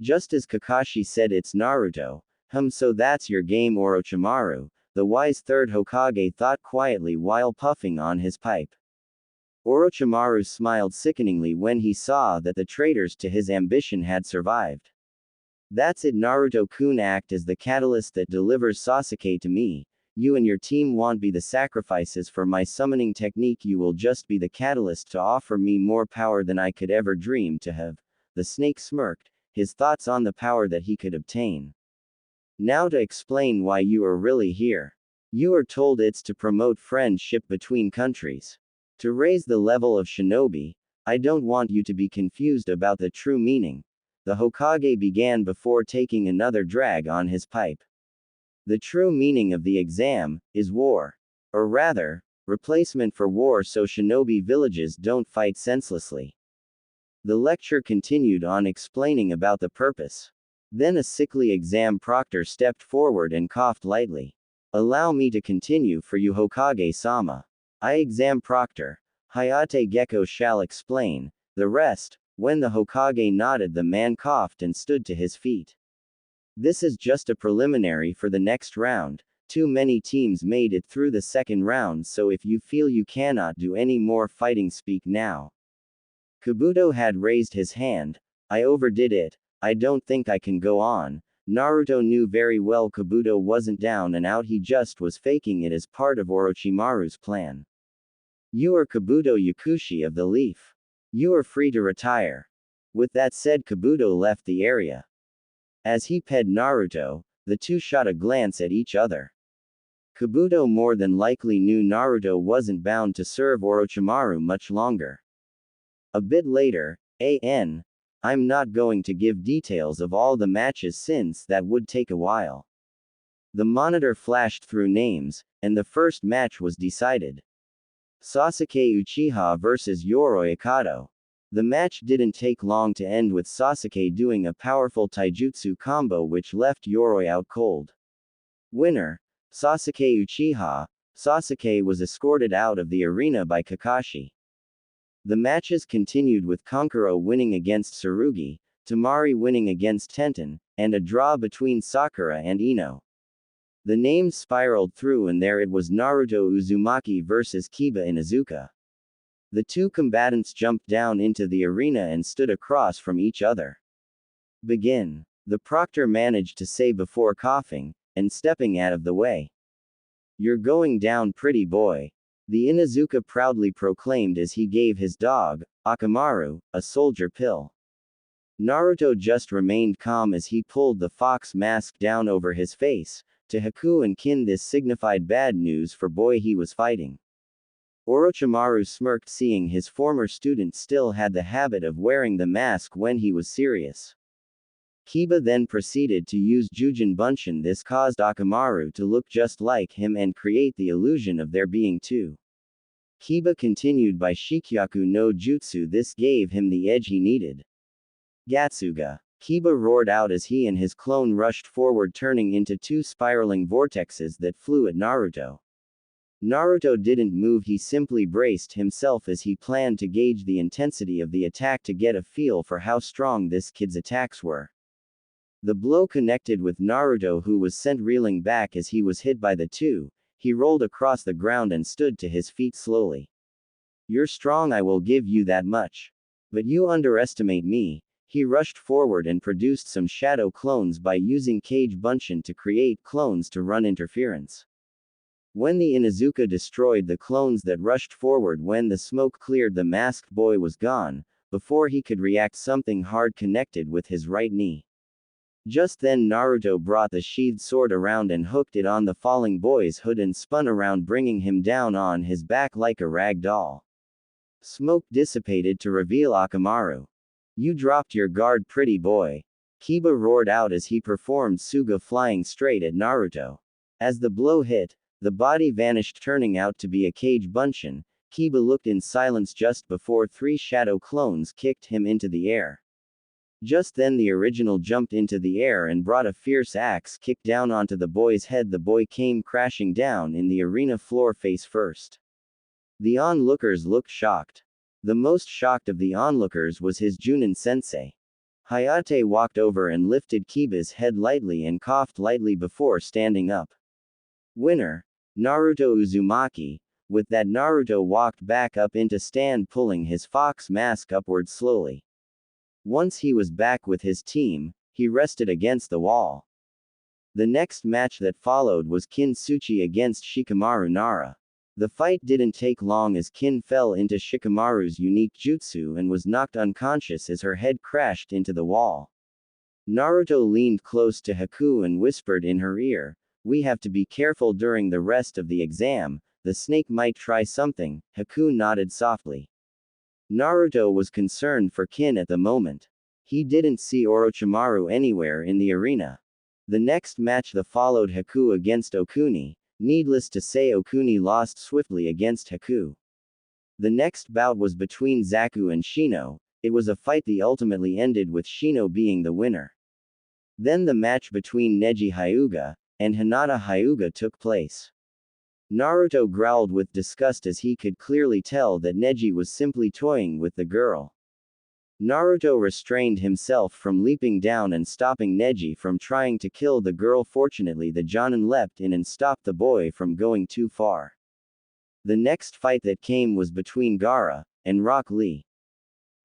Just as Kakashi said, "It's Naruto, so that's your game, Orochimaru," the wise third Hokage thought quietly while puffing on his pipe. Orochimaru smiled sickeningly when he saw that the traitors to his ambition had survived. That's it, Naruto-kun, act as the catalyst that delivers Sasuke to me. You and your team won't be the sacrifices for my summoning technique, you will just be the catalyst to offer me more power than I could ever dream to have. The snake smirked, his thoughts on the power that he could obtain. Now to explain why you are really here. You are told it's to promote friendship between countries. To raise the level of shinobi. I don't want you to be confused about the true meaning. The Hokage began before taking another drag on his pipe. The true meaning of the exam is war. Or rather, replacement for war, so shinobi villages don't fight senselessly. The lecture continued on, explaining about the purpose. Then a sickly exam proctor stepped forward and coughed lightly. Allow me to continue for you, Hokage-sama. I, exam proctor Hayate Gecko, shall explain the rest. When the Hokage nodded, the man coughed and stood to his feet. This is just a preliminary for the next round. Too many teams made it through the second round, so if you feel you cannot do any more fighting, speak now. Kabuto had raised his hand. I overdid it. I don't think I can go on. Naruto knew very well Kabuto wasn't down and out, he just was faking it as part of Orochimaru's plan. You are Kabuto Yakushi of the Leaf. You are free to retire. With that said, Kabuto left the area. As he ped Naruto, the two shot a glance at each other. Kabuto more than likely knew Naruto wasn't bound to serve Orochimaru much longer. A bit later, I'm not going to give details of all the matches since that would take a while. The monitor flashed through names, and the first match was decided. Sasuke Uchiha vs Yoroi Akato. The match didn't take long to end, with Sasuke doing a powerful taijutsu combo which left Yoroi out cold. Winner, Sasuke Uchiha. Sasuke was escorted out of the arena by Kakashi. The matches continued with Kankuro winning against Tsurugi, Temari winning against Tenten, and a draw between Sakura and Ino. The names spiraled through, and there it was: Naruto Uzumaki vs Kiba Inuzuka. The two combatants jumped down into the arena and stood across from each other. Begin. The proctor managed to say before coughing, and stepping out of the way. You're going down, pretty boy. The Inuzuka proudly proclaimed as he gave his dog, Akamaru, a soldier pill. Naruto just remained calm as he pulled the fox mask down over his face. To Haku and Kin this signified bad news for boy he was fighting. Orochimaru smirked seeing his former student still had the habit of wearing the mask when he was serious. Kiba then proceeded to use Jujin Bunshin. This caused Akamaru to look just like him and create the illusion of there being two. Kiba continued by Shikyaku no Jutsu. This gave him the edge he needed. Gatsuga. Kiba roared out as he and his clone rushed forward, turning into two spiraling vortexes that flew at Naruto. Naruto didn't move, he simply braced himself as he planned to gauge the intensity of the attack to get a feel for how strong this kid's attacks were. The blow connected with Naruto, who was sent reeling back as he was hit by the two. He rolled across the ground and stood to his feet slowly. You're strong, I will give you that much. But you underestimate me. He rushed forward and produced some shadow clones by using Kage Bunshin to create clones to run interference. When the Inuzuka destroyed the clones that rushed forward, when the smoke cleared, the masked boy was gone. Before he could react, something hard connected with his right knee. Just then Naruto brought the sheathed sword around and hooked it on the falling boy's hood and spun around, bringing him down on his back like a rag doll. Smoke dissipated to reveal Akamaru. You dropped your guard, pretty boy. Kiba roared out as he performed Suga, flying straight at Naruto. As the blow hit, the body vanished, turning out to be a Kage Bunshin. Kiba looked in silence just before three shadow clones kicked him into the air. Just then the original jumped into the air and brought a fierce axe kick down onto the boy's head. The boy came crashing down in the arena floor face first. The onlookers looked shocked. The most shocked of the onlookers was his Junin sensei. Hayate walked over and lifted Kiba's head lightly and coughed lightly before standing up. Winner. Naruto Uzumaki. With that, Naruto walked back up into stand, pulling his fox mask upward slowly. Once he was back with his team, he rested against the wall. The next match that followed was Kin Suchi against Shikamaru Nara. The fight didn't take long as Kin fell into Shikamaru's unique jutsu and was knocked unconscious as her head crashed into the wall. Naruto leaned close to Haku and whispered in her ear, "We have to be careful during the rest of the exam, the snake might try something." Haku nodded softly. Naruto was concerned for Kin at the moment. He didn't see Orochimaru anywhere in the arena. The next match that followed Haku against Okuni. Needless to say, Okuni lost swiftly against Haku. The next bout was between Zaku and Shino. It was a fight that ultimately ended with Shino being the winner. Then the match between Neji Hyuga and Hinata Hyuga took place. Naruto growled with disgust as he could clearly tell that Neji was simply toying with the girl. Naruto restrained himself from leaping down and stopping Neji from trying to kill the girl. Fortunately, the Jonin leapt in and stopped the boy from going too far. The next fight that came was between Gaara and Rock Lee.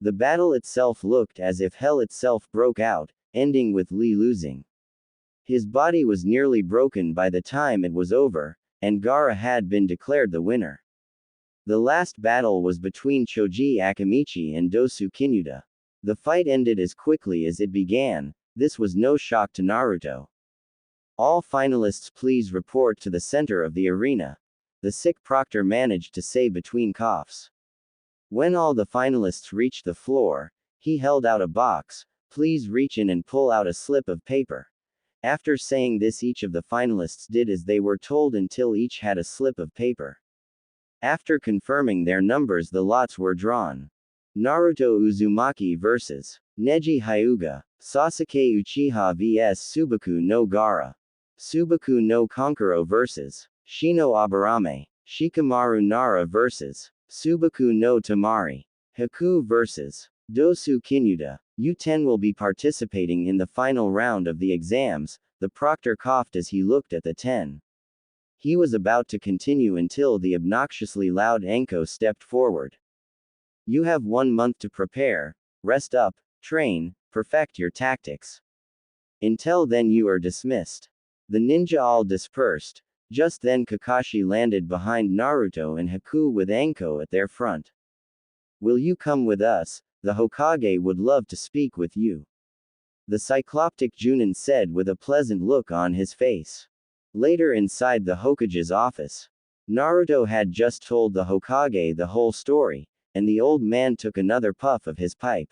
The battle itself looked as if hell itself broke out, ending with Lee losing. His body was nearly broken by the time it was over, and Gaara had been declared the winner. The last battle was between Choji Akamichi and Dosu Kinuta. The fight ended as quickly as it began. This was no shock to Naruto. All finalists please report to the center of the arena. The sick proctor managed to say between coughs. When all the finalists reached the floor, he held out a box. Please reach in and pull out a slip of paper. After saying this, each of the finalists did as they were told until each had a slip of paper. After confirming their numbers, the lots were drawn. Naruto Uzumaki vs. Neji Hyuga, Sasuke Uchiha vs Subaku no Gaara. Subaku no Kankuro vs. Shino Aburame. Shikamaru Nara vs. Subaku no Tamari. Haku vs. Dosu Kinuta. U10 will be participating in the final round of the exams. The proctor coughed as he looked at the 10. He was about to continue until the obnoxiously loud Anko stepped forward. You have 1 month to prepare, rest up, train, perfect your tactics. Until then you are dismissed. The ninja all dispersed. Just then Kakashi landed behind Naruto and Haku with Anko at their front. Will you come with us? The Hokage would love to speak with you. The Cycloptic Junin said with a pleasant look on his face. Later inside the Hokage's office, Naruto had just told the Hokage the whole story, and the old man took another puff of his pipe.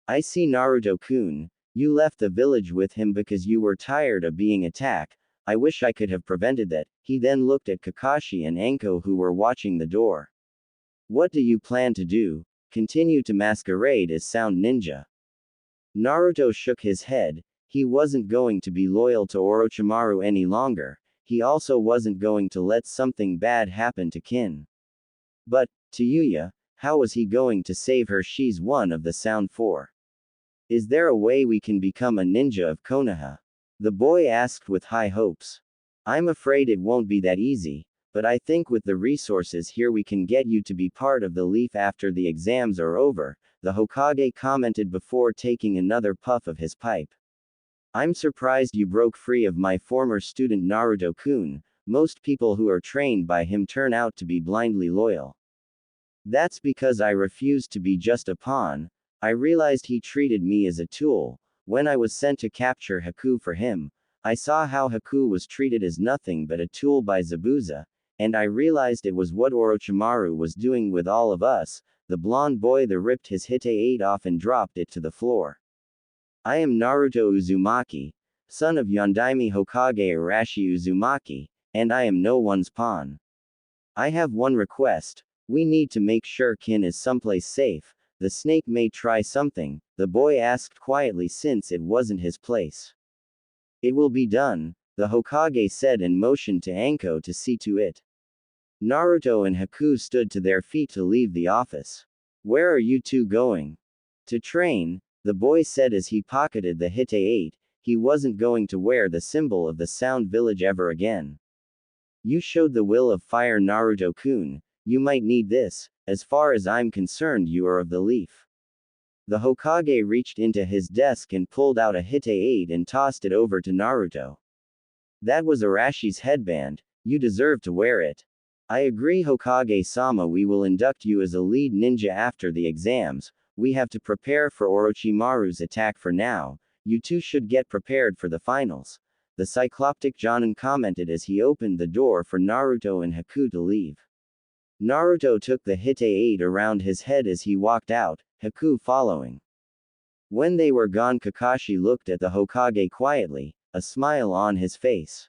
I see Naruto-kun, you left the village with him because you were tired of being attacked. I wish I could have prevented that. He then looked at Kakashi and Anko who were watching the door. What do you plan to do? Continue to masquerade as Sound Ninja? Naruto shook his head. He wasn't going to be loyal to Orochimaru any longer. He also wasn't going to let something bad happen to Kin. But, Tayuya, how was he going to save her? She's one of the Sound Four. Is there a way we can become a ninja of Konoha? The boy asked with high hopes. I'm afraid it won't be that easy, but I think with the resources here we can get you to be part of the Leaf after the exams are over, the Hokage commented before taking another puff of his pipe. I'm surprised you broke free of my former student Naruto-kun. Most people who are trained by him turn out to be blindly loyal. That's because I refused to be just a pawn. I realized he treated me as a tool. When I was sent to capture Haku for him, I saw how Haku was treated as nothing but a tool by Zabuza, and I realized it was what Orochimaru was doing with all of us. The blonde boy that ripped his Hite-8 off and dropped it to the floor. I am Naruto Uzumaki, son of Yondaime Hokage Arashi Uzumaki, and I am no one's pawn. I have one request. We need to make sure Kin is someplace safe. The snake may try something, the boy asked quietly since it wasn't his place. It will be done, the Hokage said and motioned to Anko to see to it. Naruto and Haku stood to their feet to leave the office. Where are you two going? To train, the boy said as he pocketed the Hite-8. He wasn't going to wear the symbol of the Sound Village ever again. You showed the will of fire, Naruto-kun. You might need this. As far as I'm concerned, you are of the Leaf. The Hokage reached into his desk and pulled out a Hite-8 and tossed it over to Naruto. That was Arashi's headband. You deserve to wear it. I agree, Hokage-sama. We will induct you as a lead ninja after the exams. We have to prepare for Orochimaru's attack for now. You two should get prepared for the finals. The Cycloptic Jonin commented as he opened the door for Naruto and Haku to leave. Naruto took the Hite-8 around his head as he walked out, Haku following. When they were gone, Kakashi looked at the Hokage quietly, a smile on his face.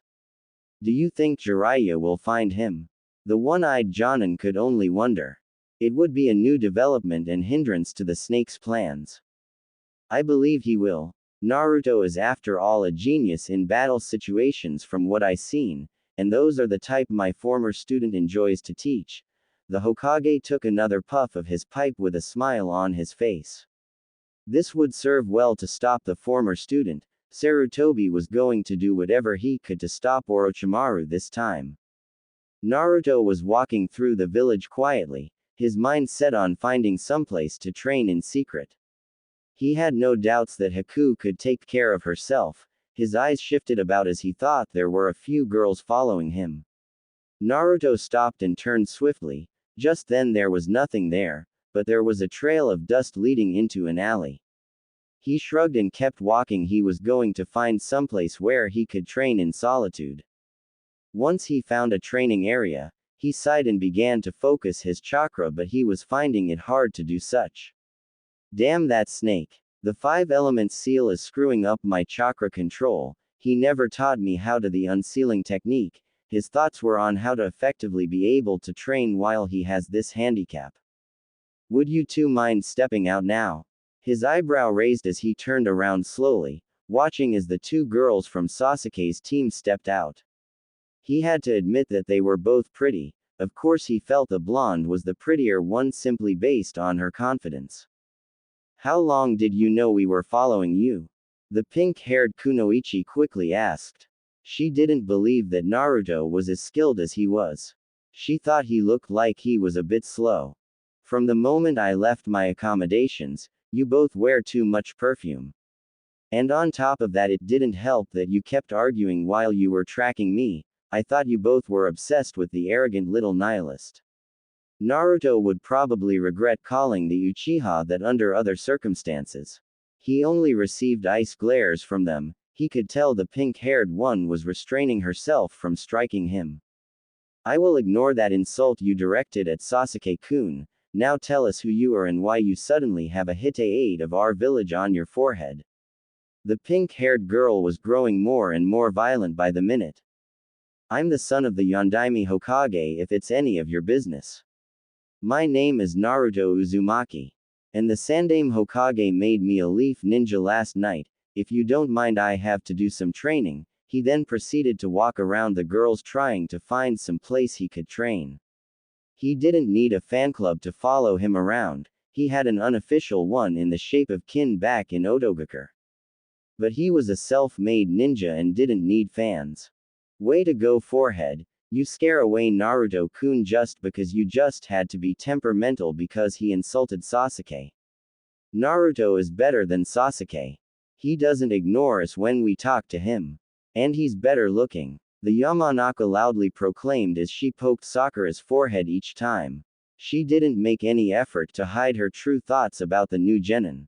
Do you think Jiraiya will find him? The one-eyed Jonin could only wonder. It would be a new development and hindrance to the snake's plans. I believe he will. Naruto is after all a genius in battle situations from what I've seen, and those are the type my former student enjoys to teach. The Hokage took another puff of his pipe with a smile on his face. This would serve well to stop the former student. Sarutobi was going to do whatever he could to stop Orochimaru this time. Naruto was walking through the village quietly, his mind set on finding someplace to train in secret. He had no doubts that Haku could take care of herself. His eyes shifted about as he thought there were a few girls following him. Naruto stopped and turned swiftly. Just then there was nothing there, but there was a trail of dust leading into an alley. He shrugged and kept walking. He was going to find someplace where he could train in solitude. Once he found a training area, he sighed and began to focus his chakra, but he was finding it hard to do such. Damn that snake. The 5 elements seal is screwing up my chakra control. He never taught me how to the unsealing technique. His thoughts were on how to effectively be able to train while he has this handicap. Would you two mind stepping out now? His eyebrow raised as he turned around slowly, watching as the 2 girls from Sasuke's team stepped out. He had to admit that they were both pretty. Of course he felt the blonde was the prettier one simply based on her confidence. How long did you know we were following you? The pink-haired Kunoichi quickly asked. She didn't believe that Naruto was as skilled as he was. She thought he looked like he was a bit slow. From the moment I left my accommodations, you both wear too much perfume. And on top of that, it didn't help that you kept arguing while you were tracking me. I thought you both were obsessed with the arrogant little nihilist. Naruto would probably regret calling the Uchiha that under other circumstances. He only received ice glares from them. He could tell the pink-haired one was restraining herself from striking him. I will ignore that insult you directed at Sasuke-kun. Now tell us who you are and why you suddenly have a Hittite of our village on your forehead. The pink-haired girl was growing more and more violent by the minute. I'm the son of the Yondaime Hokage if it's any of your business. My name is Naruto Uzumaki. And the Sandaime Hokage made me a leaf ninja last night. If you don't mind, I have to do some training. He then proceeded to walk around the girls trying to find some place he could train. He didn't need a fan club to follow him around. He had an unofficial one in the shape of Kin back in Otogakure. But he was a self-made ninja and didn't need fans. Way to go, forehead. You scare away Naruto-kun just because you just had to be temperamental because he insulted Sasuke. Naruto is better than Sasuke. He doesn't ignore us when we talk to him. And he's better looking. The Yamanaka loudly proclaimed as she poked Sakura's forehead each time. She didn't make any effort to hide her true thoughts about the new genin.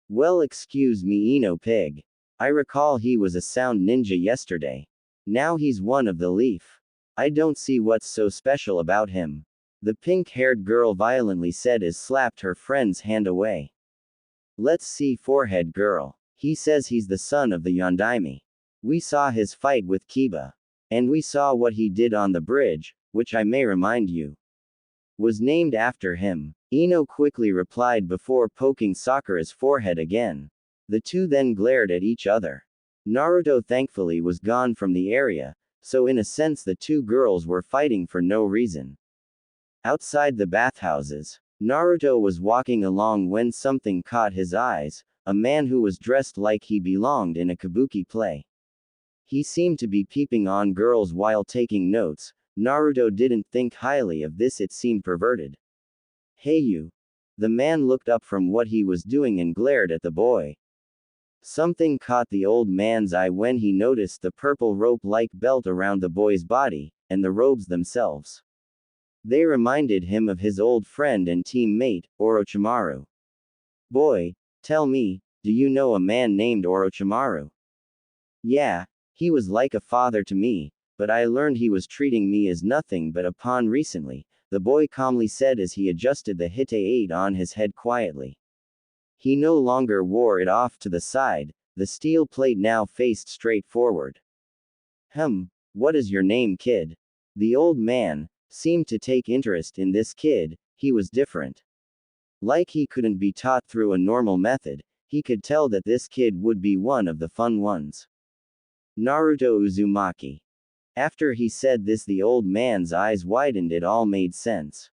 Well, excuse me, Ino Pig. I recall he was a sound ninja yesterday. Now he's one of the leaf. I don't see what's so special about him. The pink-haired girl violently said as slapped her friend's hand away. Let's see, forehead girl. He says he's the son of the Yondaime. We saw his fight with Kiba. And we saw what he did on the bridge, which I may remind you was named after him. Ino quickly replied before poking Sakura's forehead again. The two then glared at each other. Naruto thankfully was gone from the area, so in a sense the two girls were fighting for no reason. Outside the bathhouses, Naruto was walking along when something caught his eyes, a man who was dressed like he belonged in a kabuki play. He seemed to be peeping on girls while taking notes. Naruto didn't think highly of this, it seemed perverted. Hey you. The man looked up from what he was doing and glared at the boy. Something caught the old man's eye when he noticed the purple rope-like belt around the boy's body, and the robes themselves. They reminded him of his old friend and teammate, Orochimaru. Boy, tell me, do you know a man named Orochimaru? Yeah, he was like a father to me, but I learned he was treating me as nothing but a pawn recently, the boy calmly said as he adjusted the Hittite on his head quietly. He no longer wore it off to the side, the steel plate now faced straight forward. What is your name, kid? The old man seemed to take interest in this kid. He was different. Like he couldn't be taught through a normal method, he could tell that this kid would be one of the fun ones. Naruto Uzumaki. After he said this, the old man's eyes widened. It all made sense.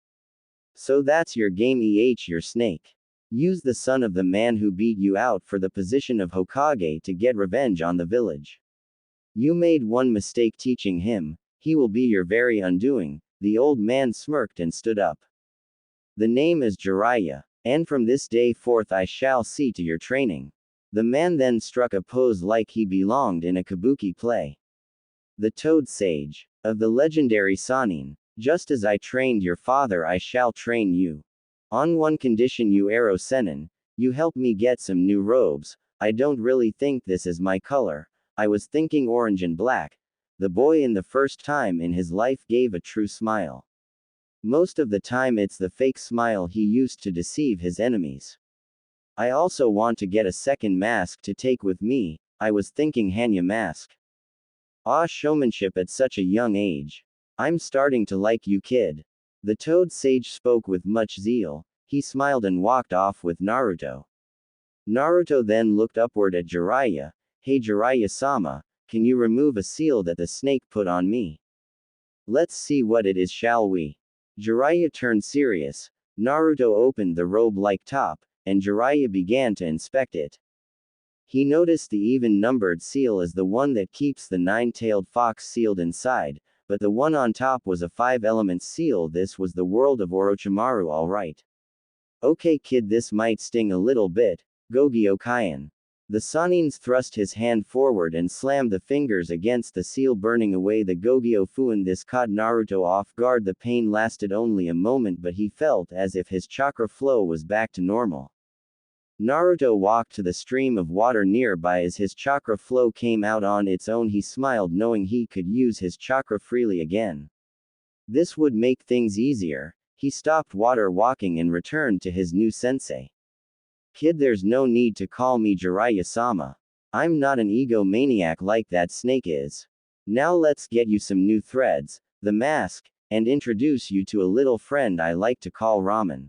So that's your game, your snake. Use the son of the man who beat you out for the position of Hokage to get revenge on the village. You made one mistake teaching him, he will be your very undoing. The old man smirked and stood up. The name is Jiraiya, and from this day forth I shall see to your training. The man then struck a pose like he belonged in a kabuki play. The Toad Sage of the legendary Sannin. Just as I trained your father, I shall train you. On one condition, you Ero Sennin, you help me get some new robes. I don't really think this is my color. I was thinking orange and black. The boy in the first time in his life gave a true smile. Most of the time it's the fake smile he used to deceive his enemies. I also want to get a second mask to take with me. I was thinking Hanya mask. Showmanship at such a young age. I'm starting to like you, kid. The Toad Sage spoke with much zeal. He smiled and walked off with Naruto. Naruto then looked upward at Jiraiya. Hey Jiraiya-sama, can you remove a seal that the snake put on me? Let's see what it is, shall we? Jiraiya turned serious. Naruto opened the robe-like top, and Jiraiya began to inspect it. He noticed the even-numbered seal as the one that keeps the nine-tailed fox sealed inside, but the one on top was a 5-element seal. This was the world of Orochimaru, alright. Okay kid, this might sting a little bit. Gogyo Kaian. The Sanins thrust his hand forward and slammed the fingers against the seal, burning away the Gogyo Fuin. This caught Naruto off guard. The pain lasted only a moment, but he felt as if his chakra flow was back to normal. Naruto walked to the stream of water nearby. As his chakra flow came out on its own, he smiled, knowing he could use his chakra freely again. This would make things easier. He stopped water walking and returned to his new sensei. Kid, there's no need to call me Jiraiya-sama. I'm not an egomaniac like that snake is. Now let's get you some new threads, the mask, and introduce you to a little friend I like to call Ramen.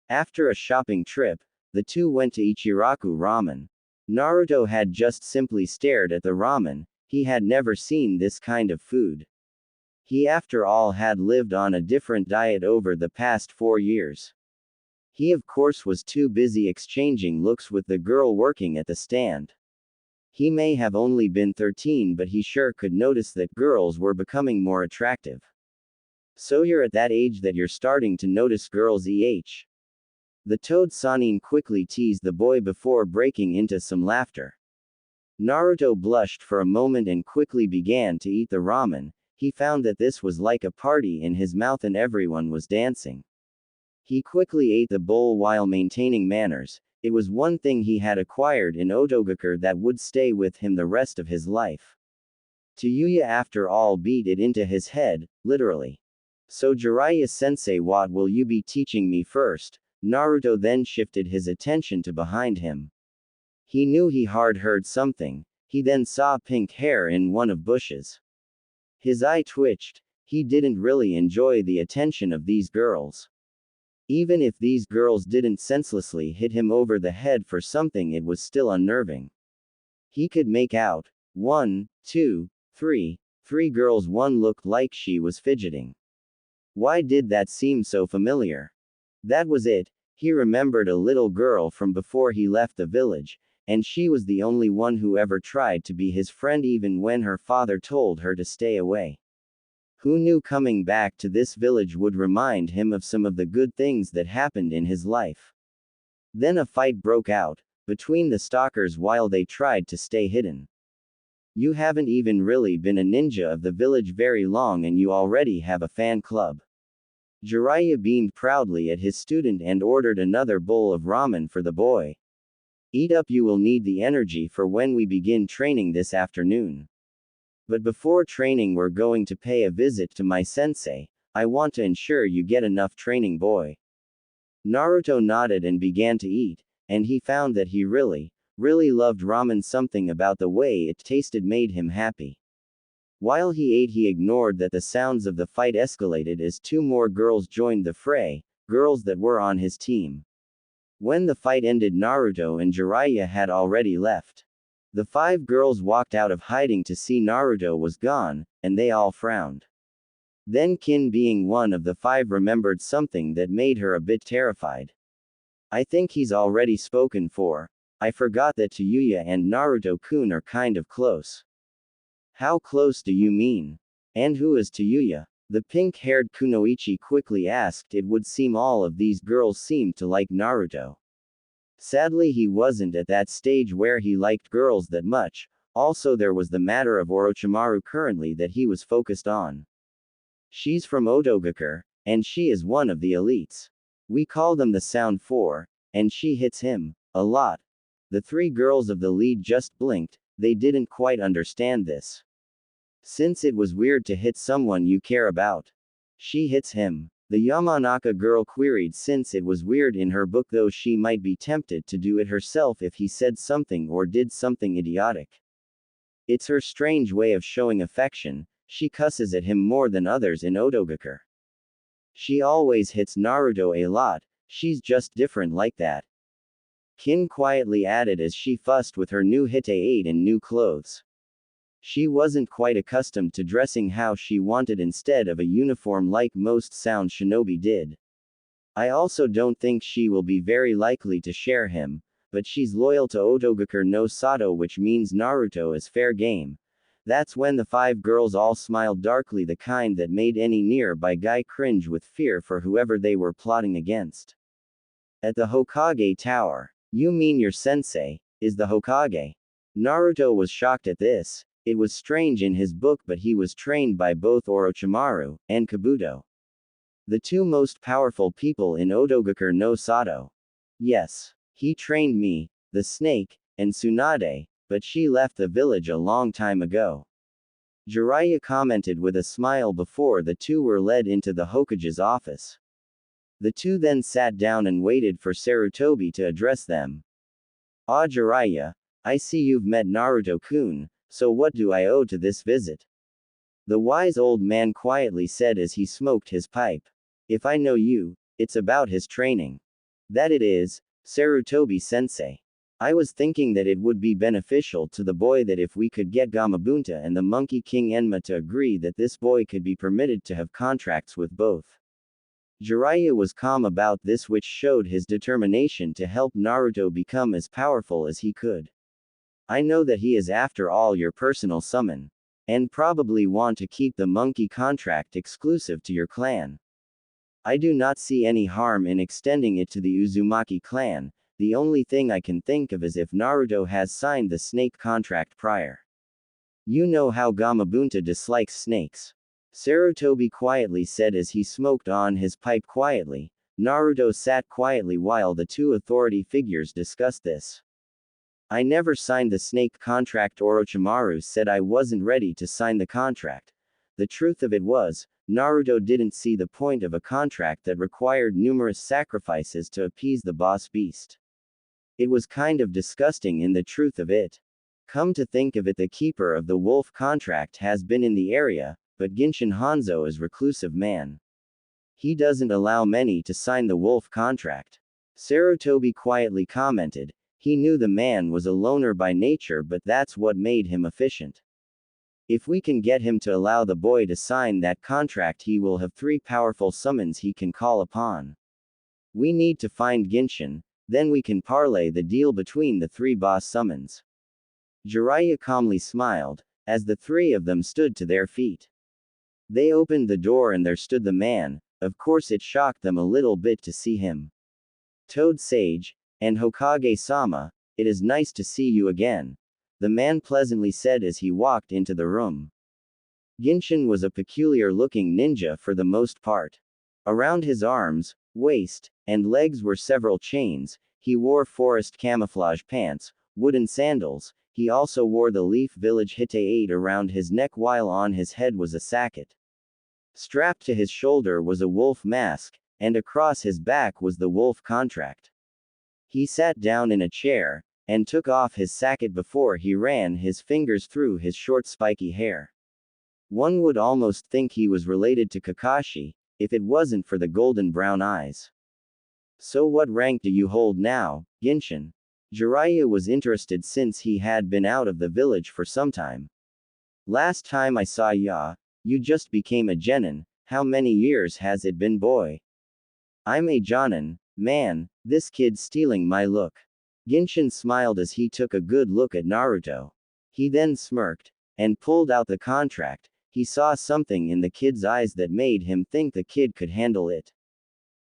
After a shopping trip, the two went to Ichiraku Ramen. Naruto had just simply stared at the ramen. He had never seen this kind of food. He, after all, had lived on a different diet over the past 4 years. He, of course, was too busy exchanging looks with the girl working at the stand. He may have only been 13, but he sure could notice that girls were becoming more attractive. So you're at that age that you're starting to notice girls, The Toad Sanin quickly teased the boy before breaking into some laughter. Naruto blushed for a moment and quickly began to eat the ramen. He found that this was like a party in his mouth and everyone was dancing. He quickly ate the bowl while maintaining manners. It was one thing he had acquired in Otogakur that would stay with him the rest of his life. Tayuya, after all, beat it into his head, literally. So Jiraiya-sensei, what will you be teaching me first? Naruto then shifted his attention to behind him. He knew he hard heard something. He then saw pink hair in one of bushes. His eye twitched. He didn't really enjoy the attention of these girls. Even if these girls didn't senselessly hit him over the head for something, it was still unnerving. He could make out 1, 2, 3 girls. One looked like she was fidgeting. Why did that seem so familiar? That was it. He remembered a little girl from before he left the village, and she was the only one who ever tried to be his friend even when her father told her to stay away. Who knew coming back to this village would remind him of some of the good things that happened in his life. Then a fight broke out between the stalkers while they tried to stay hidden. You haven't even really been a ninja of the village very long and you already have a fan club. Jiraiya beamed proudly at his student and ordered another bowl of ramen for the boy. Eat up, you will need the energy for when we begin training this afternoon. But before training, we're going to pay a visit to my sensei. I want to ensure you get enough training, boy. Naruto nodded and began to eat, and he found that he really loved ramen. Something about the way it tasted made him happy. While he ate, he ignored that the sounds of the fight escalated as 2 more girls joined the fray, girls that were on his team. When the fight ended, Naruto and Jiraiya had already left. The 5 girls walked out of hiding to see Naruto was gone, and they all frowned. Then Kin, being one of the 5, remembered something that made her a bit terrified. I think he's already spoken for. I forgot that Tayuya and Naruto-kun are kind of close. How close do you mean? And who is Tayuya? The pink-haired Kunoichi quickly asked. It would seem all of these girls seemed to like Naruto. Sadly, he wasn't at that stage where he liked girls that much. Also, there was the matter of Orochimaru currently that he was focused on. She's from Otogakur, and she is one of the elites. We call them the Sound 4, and she hits him a lot. The 3 girls of the lead just blinked. They didn't quite understand this. Since it was weird to hit someone you care about. She hits him. The Yamanaka girl queried, since it was weird in her book, though she might be tempted to do it herself if he said something or did something idiotic. It's her strange way of showing affection. She cusses at him more than others in Otogakur. She always hits Naruto a lot. She's just different like that. Kin quietly added as she fussed with her new Hite-8 and new clothes. She wasn't quite accustomed to dressing how she wanted instead of a uniform like most Sound Shinobi did. I also don't think she will be very likely to share him, but she's loyal to Otogakur no Sato, which means Naruto is fair game. That's when the 5 girls all smiled darkly, the kind that made any nearby guy cringe with fear for whoever they were plotting against. At the Hokage Tower. You mean your sensei is the Hokage? Naruto was shocked at this. It was strange in his book, but he was trained by both Orochimaru and Kabuto, the two most powerful people in Odogakure no Sato. Yes. He trained me, the snake, and Tsunade, but she left the village a long time ago. Jiraiya commented with a smile before the two were led into the Hokage's office. The two then sat down and waited for Sarutobi to address them. Ah, Jiraiya, I see you've met Naruto-kun, so what do I owe to this visit? The wise old man quietly said as he smoked his pipe. If I know you, it's about his training. That it is, Sarutobi-sensei. I was thinking that it would be beneficial to the boy that if we could get Gamabunta and the Monkey King Enma to agree that this boy could be permitted to have contracts with both. Jiraiya was calm about this, which showed his determination to help Naruto become as powerful as he could. I know that he is after all your personal summon, and probably want to keep the monkey contract exclusive to your clan. I do not see any harm in extending it to the Uzumaki clan. The only thing I can think of is if Naruto has signed the snake contract prior. You know how Gamabunta dislikes snakes. Sarutobi quietly said as he smoked on his pipe quietly. Naruto sat quietly while the two authority figures discussed this. I never signed the snake contract. Orochimaru said I wasn't ready to sign the contract. The truth of it was, Naruto didn't see the point of a contract that required numerous sacrifices to appease the boss beast. It was kind of disgusting in the truth of it. Come to think of it, the keeper of the wolf contract has been in the area, but Genshin Hanzo is reclusive man. He doesn't allow many to sign the wolf contract. Sarutobi quietly commented. He knew the man was a loner by nature, but that's what made him efficient. If we can get him to allow the boy to sign that contract, he will have 3 powerful summons he can call upon. We need to find Genshin, then we can parlay the deal between the 3 boss summons. Jiraiya calmly smiled, as the 3 of them stood to their feet. They opened the door and there stood the man. Of course it shocked them a little bit to see him. Toad Sage, and Hokage-sama, it is nice to see you again, the man pleasantly said as he walked into the room. Genshin was a peculiar-looking ninja for the most part. Around his arms, waist, and legs were several chains. He wore forest camouflage pants, wooden sandals. He also wore the Leaf Village Hite-8 around his neck, while on his head was a sacket. Strapped to his shoulder was a wolf mask, and across his back was the wolf contract. He sat down in a chair, and took off his sacket before he ran his fingers through his short spiky hair. One would almost think he was related to Kakashi, if it wasn't for the golden brown eyes. So what rank do you hold now, Genshin? Jiraiya was interested since he had been out of the village for some time. Last time I saw ya, you just became a genin. How many years has it been, boy? I'm a jonin, man. This kid's stealing my look. Genshin smiled as he took a good look at Naruto. He then smirked, and pulled out the contract. He saw something in the kid's eyes that made him think the kid could handle it.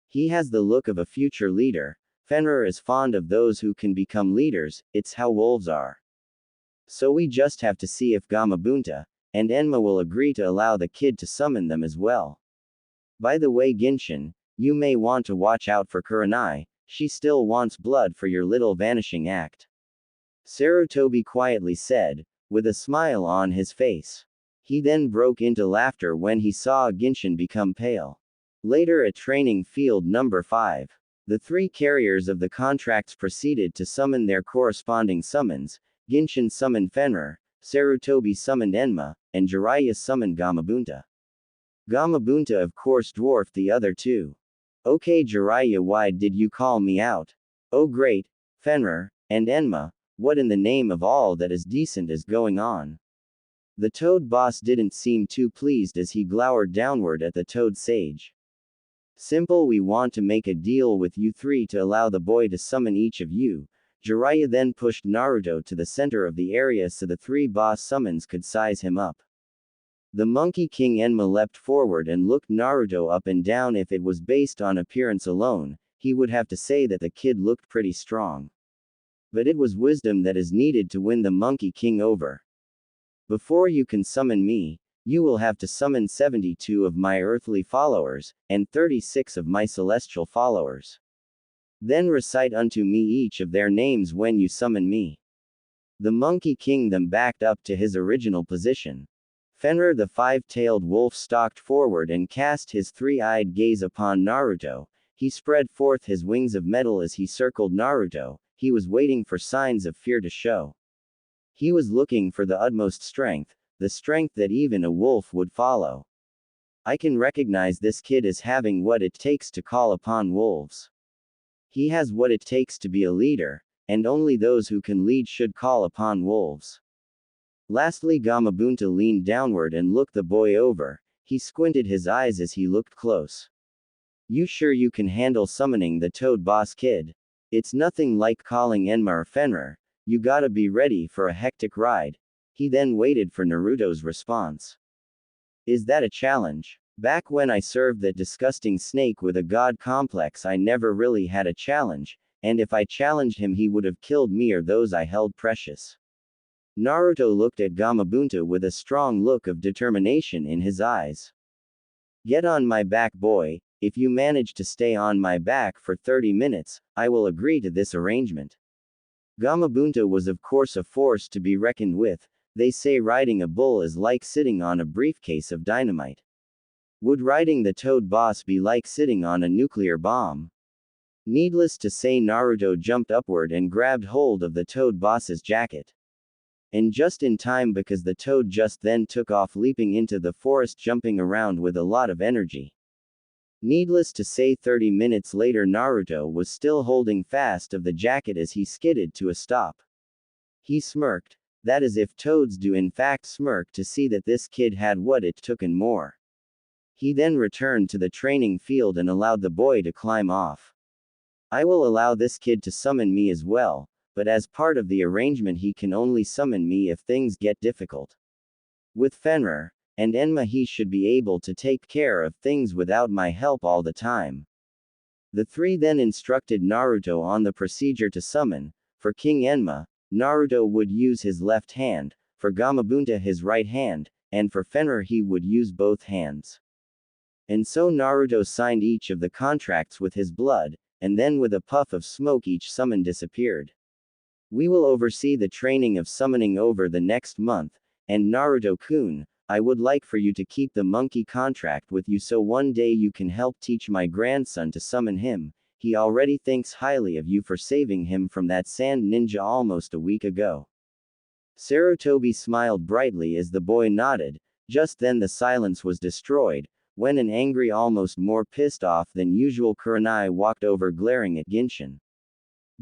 He has the look of a future leader. Fenrir is fond of those who can become leaders, it's how wolves are. So we just have to see if Gamabunta and Enma will agree to allow the kid to summon them as well. By the way, Genshin, you may want to watch out for Kurenai, she still wants blood for your little vanishing act. Sarutobi quietly said, with a smile on his face. He then broke into laughter when he saw Genshin become pale. Later at training field number 5. The 3 carriers of the contracts proceeded to summon their corresponding summons. Genshin summoned Fenrir, Sarutobi summoned Enma, and Jiraiya summoned Gamabunta. Gamabunta of course dwarfed the other 2. Okay Jiraiya, why did you call me out? Oh great, Fenrir, and Enma, what in the name of all that is decent is going on? The Toad boss didn't seem too pleased as he glowered downward at the Toad Sage. Simple, we want to make a deal with you 3 to allow the boy to summon each of you. Jiraiya then pushed Naruto to the center of the area so the three boss summons could size him up. The Monkey King Enma leapt forward and looked Naruto up and down. If it was based on appearance alone, he would have to say that the kid looked pretty strong. But it was wisdom that is needed to win the Monkey King over. Before you can summon me, you will have to summon 72 of my earthly followers, and 36 of my celestial followers. Then recite unto me each of their names when you summon me. The Monkey King then backed up to his original position. Fenrir the five-tailed wolf stalked forward and cast his three-eyed gaze upon Naruto. He spread forth his wings of metal as he circled Naruto. He was waiting for signs of fear to show. He was looking for the utmost strength, the strength that even a wolf would follow. I can recognize this kid as having what it takes to call upon wolves. He has what it takes to be a leader, and only those who can lead should call upon wolves. Lastly, Gamabunta leaned downward and looked the boy over. He squinted his eyes as he looked close. You sure you can handle summoning the Toad Boss kid? It's nothing like calling Enma or Fenrir. You gotta be ready for a hectic ride. He then waited for Naruto's response. Is that a challenge? Back when I served that disgusting snake with a god complex, I never really had a challenge, and if I challenged him he would have killed me or those I held precious. Naruto looked at Gamabunta with a strong look of determination in his eyes. Get on my back, boy. If you manage to stay on my back for 30 minutes, I will agree to this arrangement. Gamabunta was of course a force to be reckoned with. They say riding a bull is like sitting on a briefcase of dynamite. Would riding the Toad Boss be like sitting on a nuclear bomb? Needless to say, Naruto jumped upward and grabbed hold of the Toad Boss's jacket. And just in time, because the toad just then took off leaping into the forest, jumping around with a lot of energy. Needless to say, 30 minutes later Naruto was still holding fast of the jacket as he skidded to a stop. He smirked. That is, if toads do in fact smirk to see that this kid had what it took and more. He then returned to the training field and allowed the boy to climb off. I will allow this kid to summon me as well, but as part of the arrangement he can only summon me if things get difficult. With Fenrir and Enma he should be able to take care of things without my help all the time. The three then instructed Naruto on the procedure to summon. For King Enma, Naruto would use his left hand, for Gamabunta his right hand, and for Fenrir he would use both hands. And so Naruto signed each of the contracts with his blood, and then with a puff of smoke each summon disappeared. We will oversee the training of summoning over the next month, and Naruto-kun, I would like for you to keep the monkey contract with you so one day you can help teach my grandson to summon him. He already thinks highly of you for saving him from that sand ninja almost a week ago. Sarutobi smiled brightly as the boy nodded. Just then the silence was destroyed, when an angry, almost more pissed off than usual Kurenai walked over glaring at Genshin.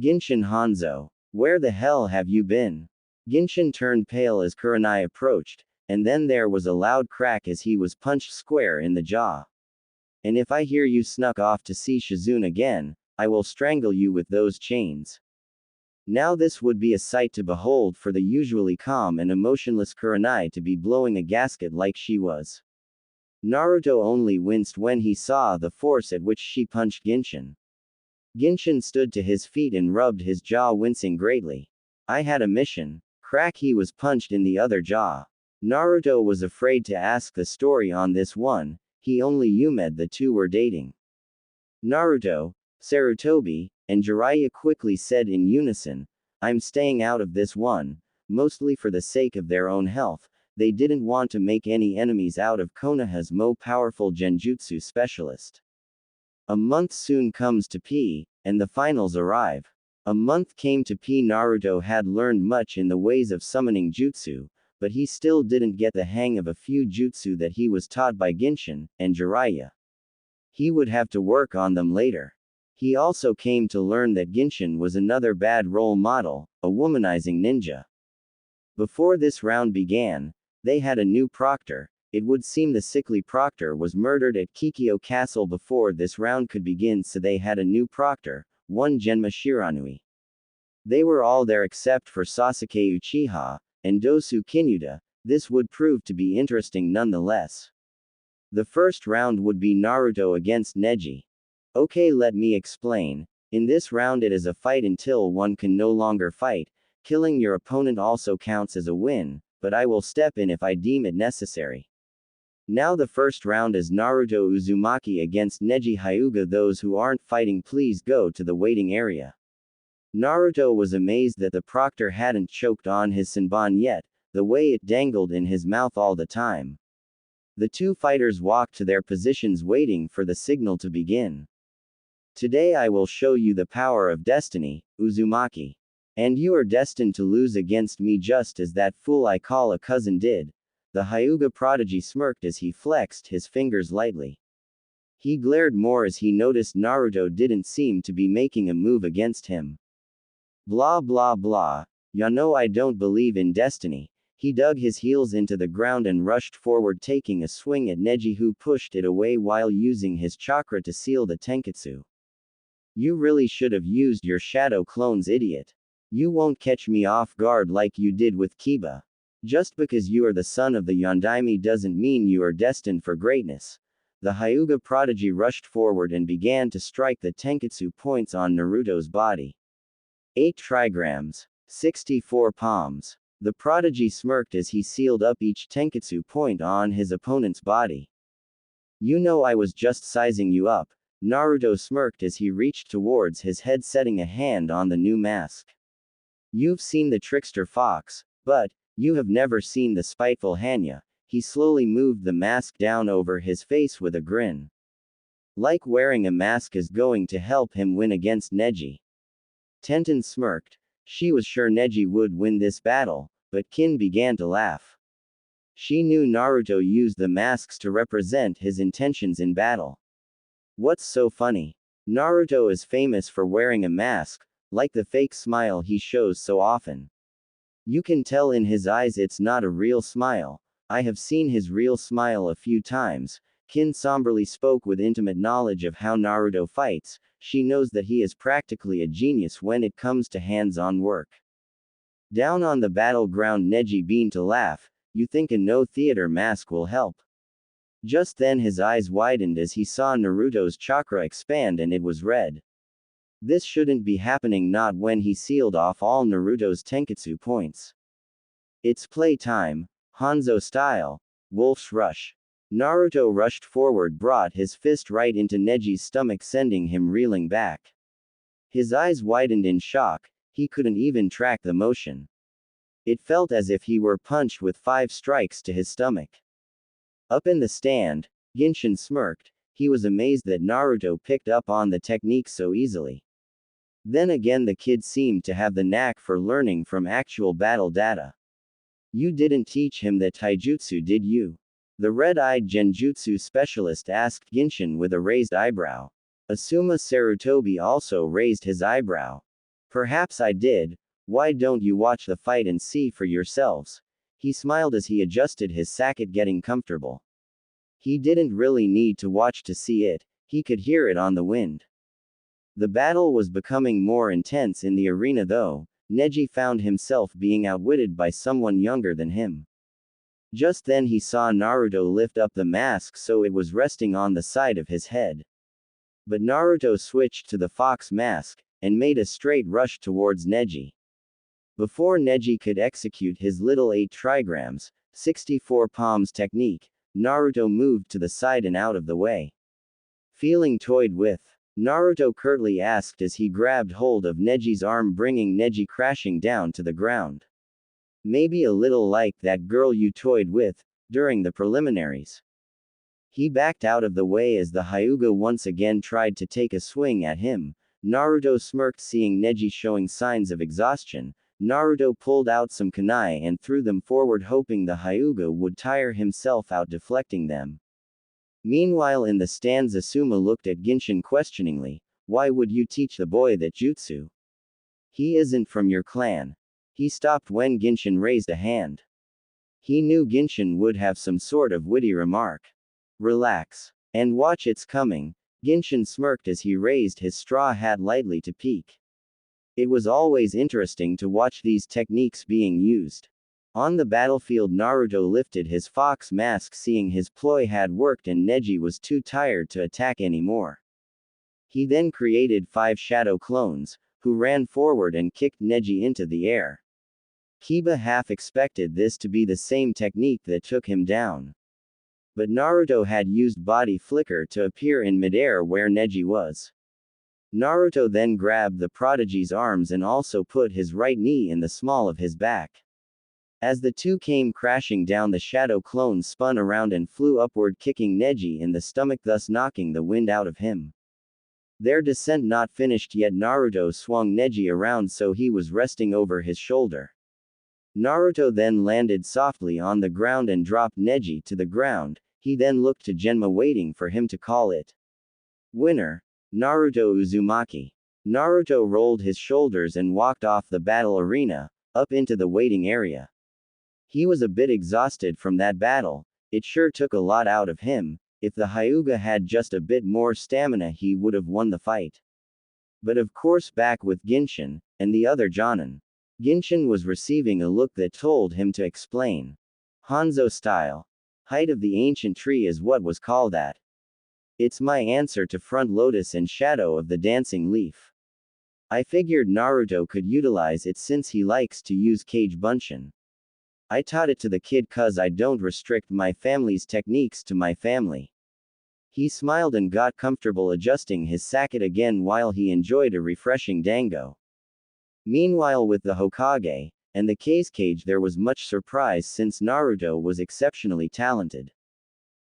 Genshin Hanzo. Where the hell have you been? Genshin turned pale as Kurenai approached, and then there was a loud crack as he was punched square in the jaw. And if I hear you snuck off to see Shizune again, I will strangle you with those chains. Now this would be a sight to behold for the usually calm and emotionless Kurenai to be blowing a gasket like she was. Naruto only winced when he saw the force at which she punched Genshin. Genshin stood to his feet and rubbed his jaw, wincing greatly. I had a mission. Crack, he was punched in the other jaw. Naruto was afraid to ask the story on this one. He only Yumed the two were dating. Naruto, Sarutobi, and Jiraiya quickly said in unison, I'm staying out of this one, mostly for the sake of their own health. They didn't want to make any enemies out of Konoha's most powerful genjutsu specialist. A month soon comes to P, and the finals arrive. A month came to P. Naruto had learned much in the ways of summoning jutsu, but he still didn't get the hang of a few jutsu that he was taught by Genshin and Jiraiya. He would have to work on them later. He also came to learn that Genshin was another bad role model, a womanizing ninja. Before this round began, they had a new proctor. It would seem the sickly proctor was murdered at Kikyo Castle before this round could begin, so they had a new proctor, one Genma Shiranui. They were all there except for Sasuke Uchiha and Dosu Kinuta. This would prove to be interesting nonetheless. The first round would be Naruto against Neji. Okay, let me explain. In this round it is a fight until one can no longer fight. Killing your opponent also counts as a win, but I will step in if I deem it necessary. Now the first round is Naruto Uzumaki against Neji Hyuga. Those who aren't fighting please go to the waiting area. Naruto was amazed that the proctor hadn't choked on his Senbon yet, the way it dangled in his mouth all the time. The two fighters walked to their positions waiting for the signal to begin. Today I will show you the power of destiny, Uzumaki. And you are destined to lose against me just as that fool I call a cousin did. The Hyuga prodigy smirked as he flexed his fingers lightly. He glared more as he noticed Naruto didn't seem to be making a move against him. Blah blah blah. Ya know I don't believe in destiny. He dug his heels into the ground and rushed forward, taking a swing at Neji, who pushed it away while using his chakra to seal the tenketsu. You really should have used your shadow clones, idiot. You won't catch me off guard like you did with Kiba. Just because you are the son of the Yondaime doesn't mean you are destined for greatness. The Hyuga prodigy rushed forward and began to strike the tenketsu points on Naruto's body. 8 trigrams. 64 palms. The prodigy smirked as he sealed up each tenketsu point on his opponent's body. You know I was just sizing you up. Naruto smirked as he reached towards his head, setting a hand on the new mask. You've seen the trickster fox, but you have never seen the spiteful Hanya. He slowly moved the mask down over his face with a grin. Like wearing a mask is going to help him win against Neji. Tenten smirked. She was sure Neji would win this battle, but Kin began to laugh. She knew Naruto used the masks to represent his intentions in battle. What's so funny? Naruto is famous for wearing a mask, like the fake smile he shows so often. You can tell in his eyes it's not a real smile. I have seen his real smile a few times. Kin somberly spoke with intimate knowledge of how Naruto fights. She knows that he is practically a genius when it comes to hands-on work. Down on the battleground, Neji began to laugh. You think a no theater mask will help? Just then his eyes widened as he saw Naruto's chakra expand, and it was red. This shouldn't be happening, not when he sealed off all Naruto's tenketsu points. It's playtime, Hanzo style. Wolf's rush. Naruto rushed forward, brought his fist right into Neji's stomach, sending him reeling back. His eyes widened in shock. He couldn't even track the motion. It felt as if he were punched with 5 strikes to his stomach. Up in the stand, Genshin smirked. He was amazed that Naruto picked up on the technique so easily. Then again, the kid seemed to have the knack for learning from actual battle data. You didn't teach him that taijutsu, did you? The red-eyed genjutsu specialist asked Genshin with a raised eyebrow. Asuma Sarutobi also raised his eyebrow. Perhaps I did. Why don't you watch the fight and see for yourselves? He smiled as he adjusted his sacket, getting comfortable. He didn't really need to watch to see it. He could hear it on the wind. The battle was becoming more intense in the arena, though. Neji found himself being outwitted by someone younger than him. Just then he saw Naruto lift up the mask so it was resting on the side of his head. But Naruto switched to the fox mask, and made a straight rush towards Neji. Before Neji could execute his little 8 trigrams, 64 palms technique, Naruto moved to the side and out of the way. Feeling toyed with? Naruto curtly asked as he grabbed hold of Neji's arm, bringing Neji crashing down to the ground. Maybe a little like that girl you toyed with during the preliminaries. He backed out of the way as the Hyuga once again tried to take a swing at him. Naruto smirked, seeing Neji showing signs of exhaustion. Naruto pulled out some kunai and threw them forward, hoping the Hyuga would tire himself out deflecting them. Meanwhile, in the stands, Asuma looked at Genshin questioningly. Why would you teach the boy that jutsu? He isn't from your clan. He stopped when Genshin raised a hand. He knew Genshin would have some sort of witty remark. Relax. And watch, it's coming. Genshin smirked as he raised his straw hat lightly to peek. It was always interesting to watch these techniques being used. On the battlefield, Naruto lifted his fox mask, seeing his ploy had worked and Neji was too tired to attack anymore. He then created 5 shadow clones, who ran forward and kicked Neji into the air. Kiba half expected this to be the same technique that took him down. But Naruto had used body flicker to appear in midair where Neji was. Naruto then grabbed the prodigy's arms and also put his right knee in the small of his back. As the two came crashing down, the shadow clone spun around and flew upward, kicking Neji in the stomach, thus knocking the wind out of him. Their descent not finished yet, Naruto swung Neji around so he was resting over his shoulder. Naruto then landed softly on the ground and dropped Neji to the ground. He then looked to Genma, waiting for him to call it. Winner, Naruto Uzumaki. Naruto rolled his shoulders and walked off the battle arena, up into the waiting area. He was a bit exhausted from that battle. It sure took a lot out of him. If the Hyuga had just a bit more stamina, he would have won the fight. But of course, back with Genshin, and the other Jonin. Genshin was receiving a look that told him to explain. Hanzo style. Height of the ancient tree is what was called that. It's my answer to Front Lotus and Shadow of the Dancing Leaf. I figured Naruto could utilize it since he likes to use Kage Bunshin. I taught it to the kid cause I don't restrict my family's techniques to my family. He smiled and got comfortable adjusting his sacket again while he enjoyed a refreshing dango. Meanwhile, with the Hokage and the Kage, there was much surprise since Naruto was exceptionally talented.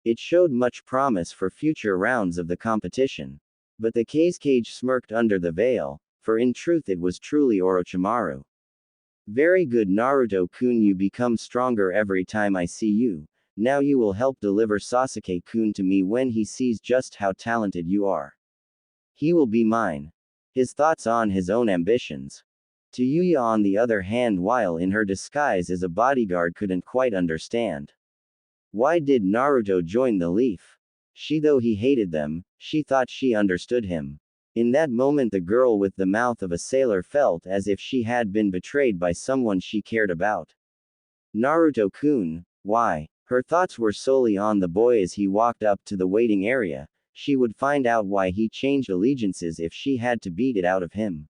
It showed much promise for future rounds of the competition. But the Kage smirked under the veil, for in truth it was truly Orochimaru. Very good, Naruto-kun, you become stronger every time I see you. Now you will help deliver Sasuke-kun to me when he sees just how talented you are. He will be mine. His thoughts on his own ambitions. Tayuya, on the other hand, while in her disguise as a bodyguard, couldn't quite understand. Why did Naruto join the Leaf? Though he hated them, she thought she understood him. In that moment, the girl with the mouth of a sailor felt as if she had been betrayed by someone she cared about. Naruto-kun, why? Her thoughts were solely on the boy. As he walked up to the waiting area, she would find out why he changed allegiances if she had to beat it out of him.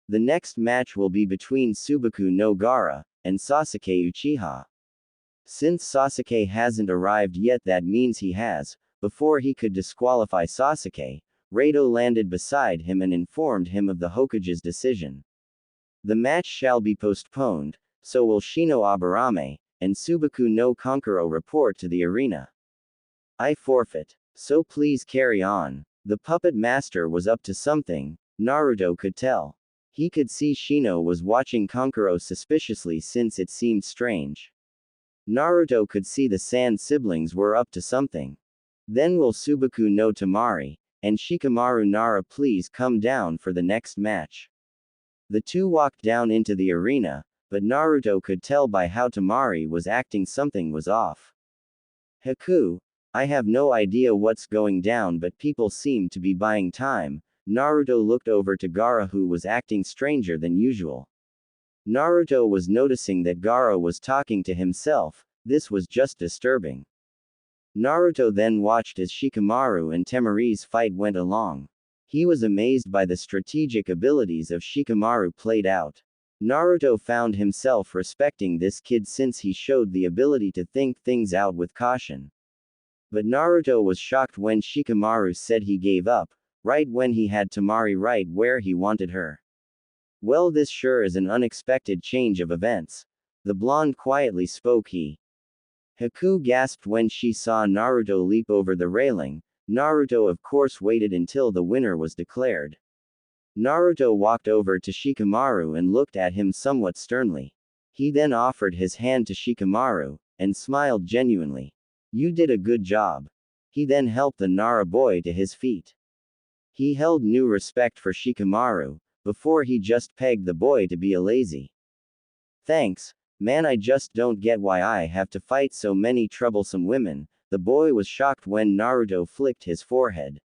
The next match will be between Subaku no Gaara and Sasuke Uchiha. Since Sasuke hasn't arrived yet, that means he has. Before he could disqualify Sasuke, Rado landed beside him and informed him of the Hokage's decision. The match shall be postponed, so will Shino Aburame and Subaku no Kankuro report to the arena. I forfeit. So please carry on. The puppet master was up to something, Naruto could tell. He could see Shino was watching Kankuro suspiciously since it seemed strange. Naruto could see the Sand siblings were up to something. Then will Subaku no Tamari and Shikamaru Nara please come down for the next match? The two walked down into the arena, but Naruto could tell by how Tamari was acting something was off. Haku, I have no idea what's going down, but people seem to be buying time. Naruto looked over to Gaara, who was acting stranger than usual. Naruto was noticing that Gaara was talking to himself. This was just disturbing. Naruto then watched as Shikamaru and Temari's fight went along. He was amazed by the strategic abilities of Shikamaru played out. Naruto found himself respecting this kid since he showed the ability to think things out with caution. But Naruto was shocked when Shikamaru said he gave up, right when he had Tamari right where he wanted her. Well, this sure is an unexpected change of events. The blonde quietly spoke. Haku gasped when she saw Naruto leap over the railing. Naruto of course waited until the winner was declared. Naruto walked over to Shikamaru and looked at him somewhat sternly. He then offered his hand to Shikamaru, and smiled genuinely. You did a good job. He then helped the Nara boy to his feet. He held new respect for Shikamaru, before he just pegged the boy to be a lazy. Thanks, man, I just don't get why I have to fight so many troublesome women. The boy was shocked when Naruto flicked his forehead.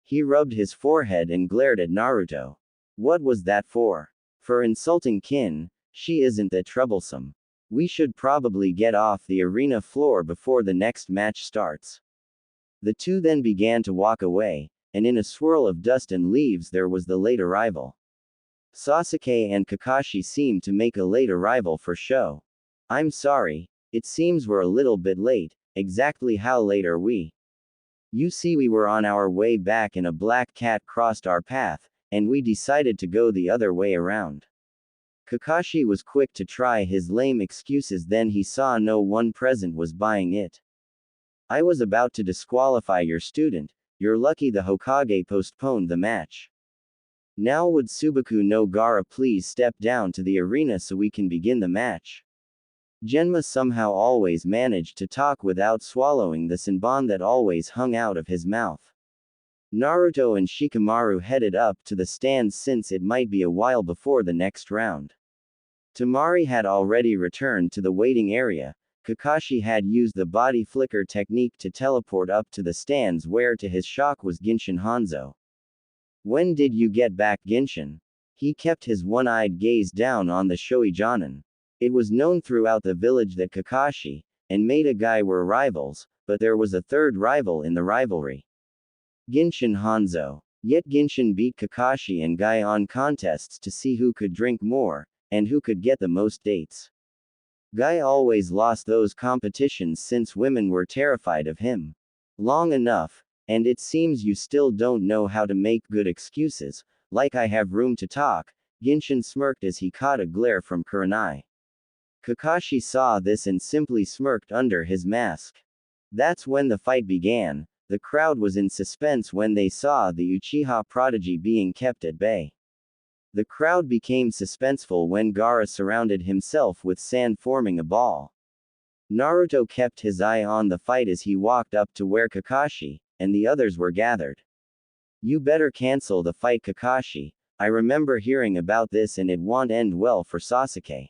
He rubbed his forehead and glared at Naruto. What was that for? For insulting kin, she isn't that troublesome. We should probably get off the arena floor before the next match starts. The two then began to walk away, and in a swirl of dust and leaves there was the late arrival. Sasuke and Kakashi seemed to make a late arrival for show. I'm sorry, it seems we're a little bit late. Exactly how late are we? You see, we were on our way back and a black cat crossed our path, and we decided to go the other way around. Kakashi was quick to try his lame excuses, then he saw no one present was buying it. I was about to disqualify your student. You're lucky the Hokage postponed the match. Now would Subaku no Gaara please step down to the arena so we can begin the match? Genma somehow always managed to talk without swallowing the senbon that always hung out of his mouth. Naruto and Shikamaru headed up to the stands since it might be a while before the next round. Tamari had already returned to the waiting area. Kakashi had used the body flicker technique to teleport up to the stands where to his shock was Genshin Hanzo. When did you get back, Genshin? He kept his one-eyed gaze down on the Shoijonin. It was known throughout the village that Kakashi and Maida Guy were rivals, but there was a third rival in the rivalry. Genshin Hanzo. Yet Genshin beat Kakashi and Guy on contests to see who could drink more, and who could get the most dates. Guy always lost those competitions since women were terrified of him. Long enough, and it seems you still don't know how to make good excuses, like I have room to talk. Genshin smirked as he caught a glare from Kurenai. Kakashi saw this and simply smirked under his mask. That's when the fight began. The crowd was in suspense when they saw the Uchiha prodigy being kept at bay. The crowd became suspenseful when Gaara surrounded himself with sand forming a ball. Naruto kept his eye on the fight as he walked up to where Kakashi and the others were gathered. You better cancel the fight, Kakashi. I remember hearing about this and it won't end well for Sasuke.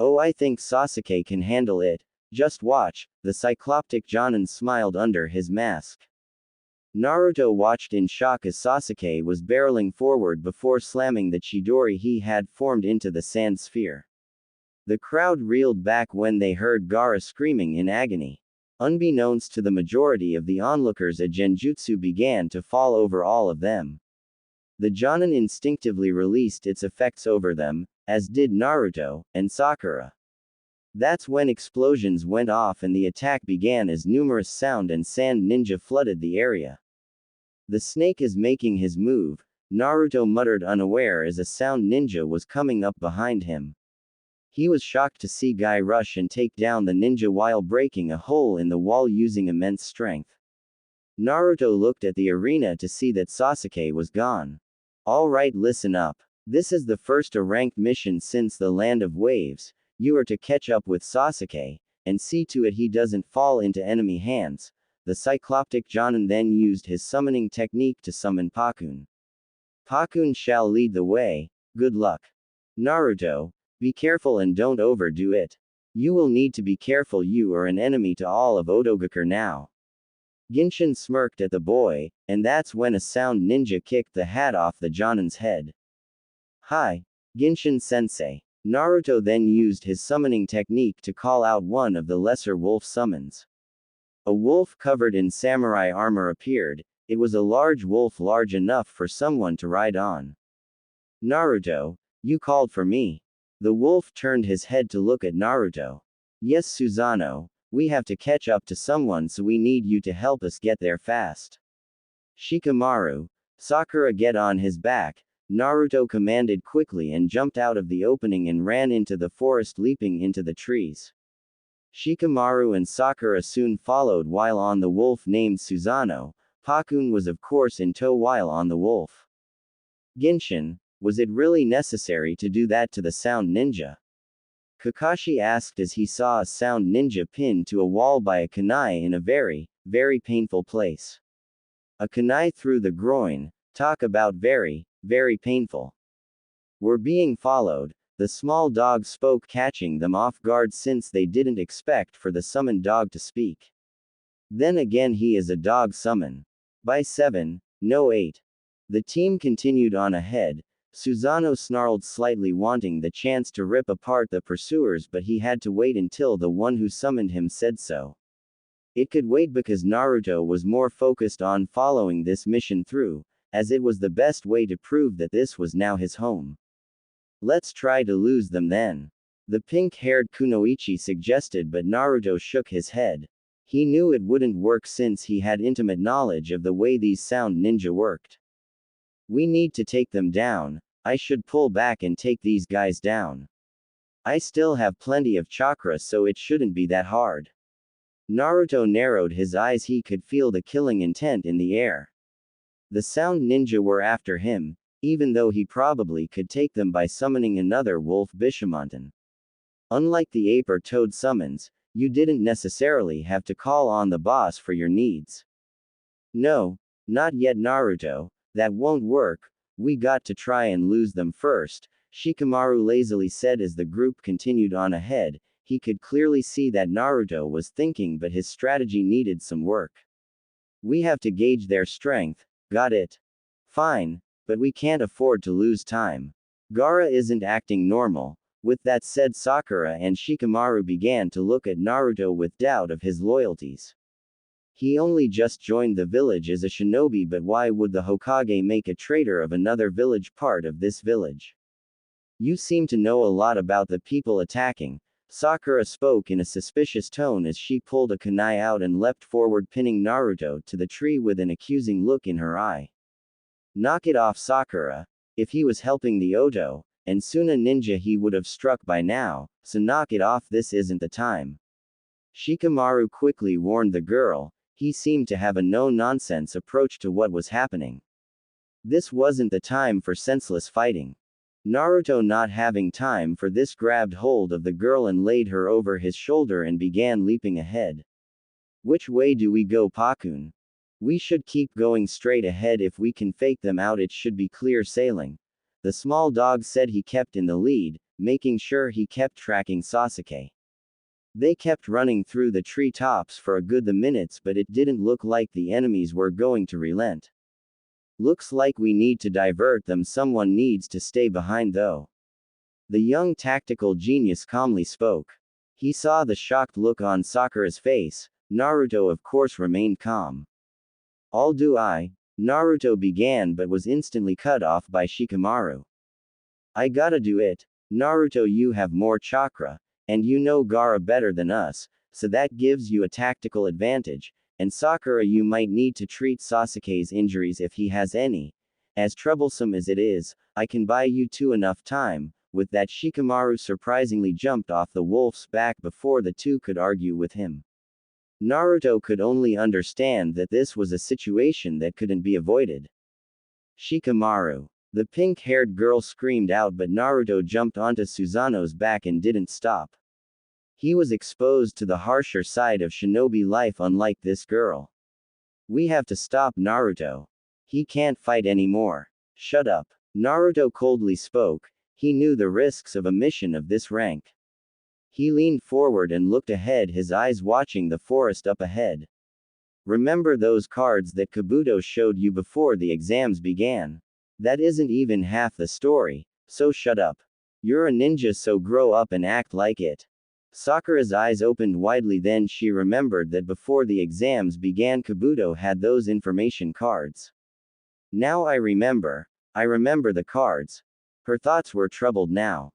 Oh, I think Sasuke can handle it. Just watch. The cycloptic Jonin smiled under his mask. Naruto watched in shock as Sasuke was barreling forward before slamming the Chidori he had formed into the sand sphere. The crowd reeled back when they heard Gaara screaming in agony. Unbeknownst to the majority of the onlookers, a genjutsu began to fall over all of them. The Jonin instinctively released its effects over them, as did Naruto and Sakura. That's when explosions went off and the attack began as numerous sound and sand ninja flooded the area. The snake is making his move, Naruto muttered, unaware as a sound ninja was coming up behind him. He was shocked to see Guy rush and take down the ninja while breaking a hole in the wall using immense strength. Naruto looked at the arena to see that Sasuke was gone. Alright, listen up. This is the first ranked mission since the Land of Waves. You are to catch up with Sasuke, and see to it he doesn't fall into enemy hands. The cycloptic Jonin then used his summoning technique to summon Pakun. Pakun shall lead the way. Good luck. Naruto, be careful and don't overdo it. You will need to be careful, you are an enemy to all of Otogakur now. Genshin smirked at the boy, and that's when a sound ninja kicked the hat off the Jonin's head. Hi, Genshin sensei. Naruto then used his summoning technique to call out one of the lesser wolf summons. A wolf covered in samurai armor appeared. It was a large wolf, large enough for someone to ride on. Naruto, you called for me. The wolf turned his head to look at Naruto. Yes, Susanoo, we have to catch up to someone, so we need you to help us get there fast. Shikamaru, Sakura, get on his back. Naruto commanded quickly and jumped out of the opening and ran into the forest, leaping into the trees. Shikamaru and Sakura soon followed while on the wolf named Susanoo. Pakun was of course in tow while on the wolf. Genshin, was it really necessary to do that to the sound ninja? Kakashi asked as he saw a sound ninja pinned to a wall by a kunai in a very, very painful place. A kunai through the groin, talk about very, very painful. We're being followed, the small dog spoke, catching them off guard since they didn't expect for the summoned dog to speak. Then again, he is a dog summon. By 7, no 8. The team continued on ahead. Susanoo snarled slightly, wanting the chance to rip apart the pursuers, but he had to wait until the one who summoned him said so. It could wait because Naruto was more focused on following this mission through, as it was the best way to prove that this was now his home. Let's try to lose them then. The pink-haired Kunoichi suggested, but Naruto shook his head. He knew it wouldn't work since he had intimate knowledge of the way these sound ninja worked. We need to take them down. I should pull back and take these guys down. I still have plenty of chakra, so it shouldn't be that hard. Naruto narrowed his eyes. He could feel the killing intent in the air. The sound ninja were after him, even though he probably could take them by summoning another wolf Bishamontan. Unlike the ape or toad summons, you didn't necessarily have to call on the boss for your needs. No, not yet, Naruto, that won't work. We got to try and lose them first, Shikamaru lazily said as the group continued on ahead. He could clearly see that Naruto was thinking, but his strategy needed some work. We have to gauge their strength. Got it? Fine, but we can't afford to lose time. Gaara isn't acting normal. With that said, Sakura and Shikamaru began to look at Naruto with doubt of his loyalties. He only just joined the village as a shinobi, but why would the Hokage make a traitor of another village part of this village? You seem to know a lot about the people attacking. Sakura spoke in a suspicious tone as she pulled a kunai out and leapt forward, pinning Naruto to the tree with an accusing look in her eye. Knock it off, Sakura. If he was helping the Oto and Suna ninja, he would have struck by now, so knock it off, this isn't the time. Shikamaru quickly warned the girl. He seemed to have a no-nonsense approach to what was happening. This wasn't the time for senseless fighting. Naruto, not having time for this, grabbed hold of the girl and laid her over his shoulder and began leaping ahead. Which way do we go, Pakun? We should keep going straight ahead. If we can fake them out, it should be clear sailing. The small dog said. He kept in the lead, making sure he kept tracking Sasuke. They kept running through the treetops for a good minutes, but it didn't look like the enemies were going to relent. Looks like we need to divert them. Someone needs to stay behind though. The young tactical genius calmly spoke. He saw the shocked look on Sakura's face. Naruto of course remained calm. I'll do I. Naruto began but was instantly cut off by Shikamaru. I gotta do it. Naruto, you have more chakra, and you know Gaara better than us, so that gives you a tactical advantage. And Sakura, you might need to treat Sasuke's injuries if he has any. As troublesome as it is, I can buy you two enough time. With that, Shikamaru surprisingly jumped off the wolf's back before the two could argue with him. Naruto could only understand that this was a situation that couldn't be avoided. Shikamaru! The pink-haired girl screamed out, but Naruto jumped onto Susanoo's back and didn't stop. He was exposed to the harsher side of shinobi life, unlike this girl. We have to stop Naruto. He can't fight anymore. Shut up. Naruto coldly spoke. He knew the risks of a mission of this rank. He leaned forward and looked ahead, his eyes watching the forest up ahead. Remember those cards that Kabuto showed you before the exams began? That isn't even half the story, so shut up. You're a ninja, so grow up and act like it. Sakura's eyes opened widely, then she remembered that before the exams began Kabuto had those information cards. Now I remember the cards. Her thoughts were troubled now.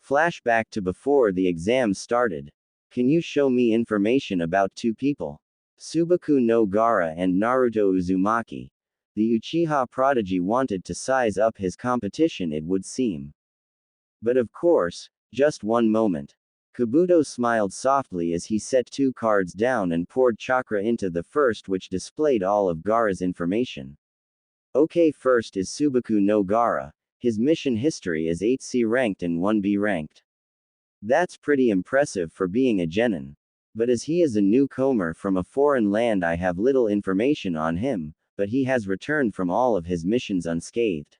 Flashback to before the exams started. Can you show me information about two people? Subaku no Gaara and Naruto Uzumaki. The Uchiha prodigy wanted to size up his competition, it would seem. But of course, just one moment. Kabuto smiled softly as he set two cards down and poured chakra into the first, which displayed all of Gaara's information. Okay, first is Subaku no Gaara. His mission history is 8C ranked and 1B ranked. That's pretty impressive for being a genin. But as he is a newcomer from a foreign land, I have little information on him, but he has returned from all of his missions unscathed.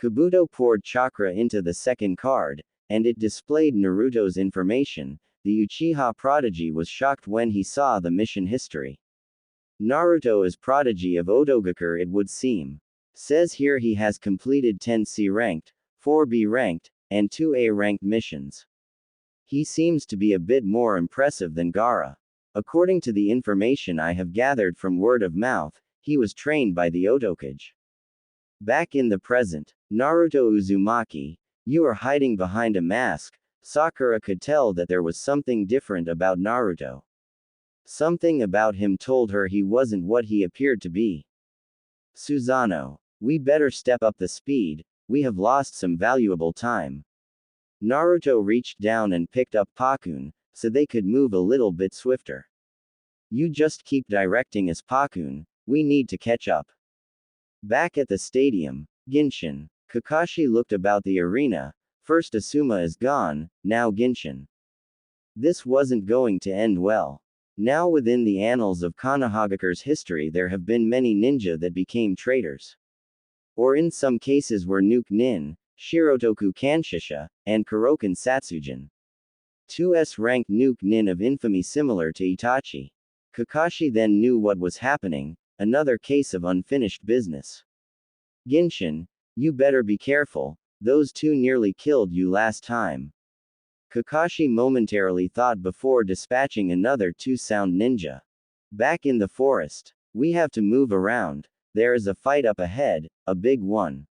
Kabuto poured chakra into the second card, and it displayed Naruto's information. The Uchiha prodigy was shocked when he saw the mission history. Naruto is prodigy of Otogakure, it would seem. Says here he has completed 10 C ranked, 4 B ranked, and 2 A ranked missions. He seems to be a bit more impressive than Gaara. According to the information I have gathered from word of mouth, he was trained by the Otokage. Back in the present, Naruto Uzumaki, you are hiding behind a mask. Sakura could tell that there was something different about Naruto. Something about him told her he wasn't what he appeared to be. Susanoo, we better step up the speed, we have lost some valuable time. Naruto reached down and picked up Pakun, so they could move a little bit swifter. You just keep directing us, Pakun, we need to catch up. Back at the stadium, Genshin, Kakashi looked about the arena. First Asuma is gone, now Genshin. This wasn't going to end well. Now within the annals of Konohagakure's history there have been many ninja that became traitors. Or in some cases were Nuke Nin, Shirotoku Kanshisha, and Kuroken Satsujin. 2S ranked Nuke Nin of infamy similar to Itachi. Kakashi then knew what was happening, another case of unfinished business. Genshin, you better be careful, those two nearly killed you last time. Kakashi momentarily thought before dispatching another two-sound ninja. Back in the forest, we have to move around, there is a fight up ahead, a big one.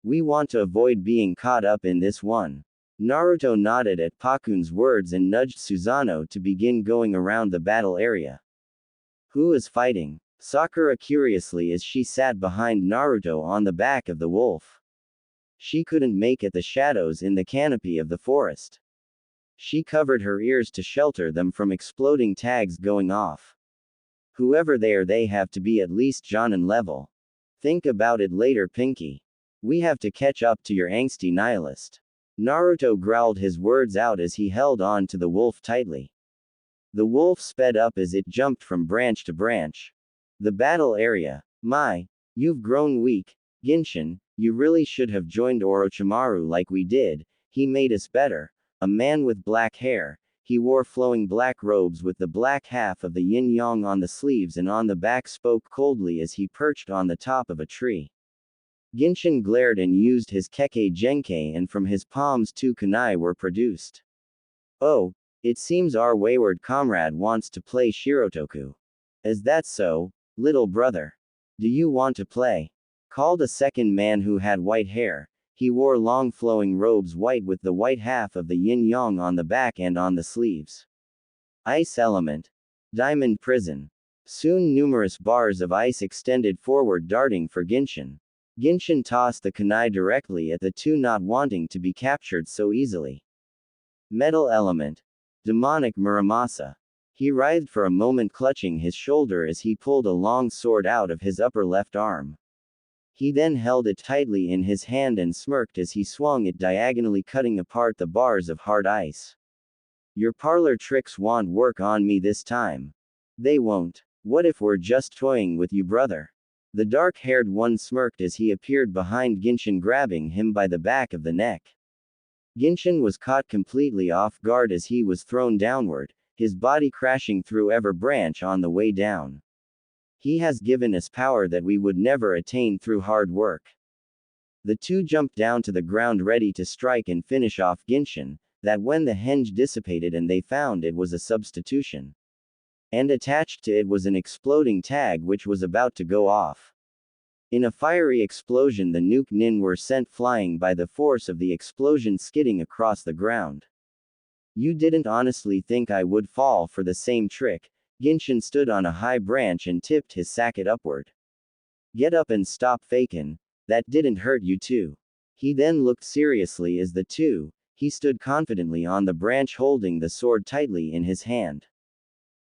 We want to avoid being caught up in this one. Naruto nodded at Pakun's words and nudged Susanoo to begin going around the battle area. Who is fighting? Sakura curiously as she sat behind Naruto on the back of the wolf. She couldn't make out the shadows in the canopy of the forest. She covered her ears to shelter them from exploding tags going off. Whoever they have to be at least Jonin level. Think about it later, Pinky. We have to catch up to your angsty nihilist. Naruto growled his words out as he held on to the wolf tightly. The wolf sped up as it jumped from branch to branch. The battle area. My, you've grown weak, Genshin, you really should have joined Orochimaru like we did, he made us better. A man with black hair, he wore flowing black robes with the black half of the yin-yang on the sleeves and on the back spoke coldly as he perched on the top of a tree. Genshin glared and used his Kekkei Genkei and from his palms 2 kunai were produced. Oh, it seems our wayward comrade wants to play Shirotoku. Is that so, little brother? Do you want to play? Called a second man who had white hair. He wore long flowing robes white with the white half of the yin-yang on the back and on the sleeves. Ice element. Diamond prison. Soon numerous bars of ice extended forward darting for Genshin. Genshin tossed the kunai directly at the two not wanting to be captured so easily. Metal element. Demonic Muramasa. He writhed for a moment clutching his shoulder as he pulled a long sword out of his upper left arm. He then held it tightly in his hand and smirked as he swung it diagonally cutting apart the bars of hard ice. Your parlor tricks won't work on me this time. They won't. What if we're just toying with you, brother? The dark-haired one smirked as he appeared behind Genshin grabbing him by the back of the neck. Genshin was caught completely off guard as he was thrown downward, his body crashing through every branch on the way down. He has given us power that we would never attain through hard work. The two jumped down to the ground ready to strike and finish off Genshin, that when the henge dissipated and they found it was a substitution. And attached to it was an exploding tag which was about to go off. In a fiery explosion the Nuke Nin were sent flying by the force of the explosion skidding across the ground. You didn't honestly think I would fall for the same trick? Genshin stood on a high branch and tipped his sacket upward. Get up and stop fakin', that didn't hurt you too. He then looked seriously as he stood confidently on the branch holding the sword tightly in his hand.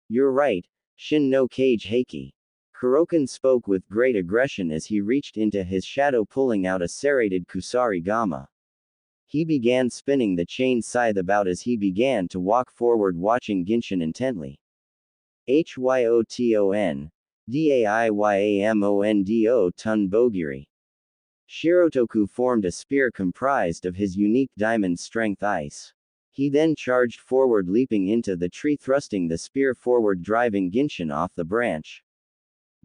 You're right, Shin no Kage Heiki. Kuroken spoke with great aggression as he reached into his shadow pulling out a serrated Kusari Gama. He began spinning the chain scythe about as he began to walk forward watching Genshin intently. Hyoton. Daiyamondo Tun Bogiri. Shirotoku formed a spear comprised of his unique diamond strength ice. He then charged forward leaping into the tree thrusting the spear forward driving Genshin off the branch.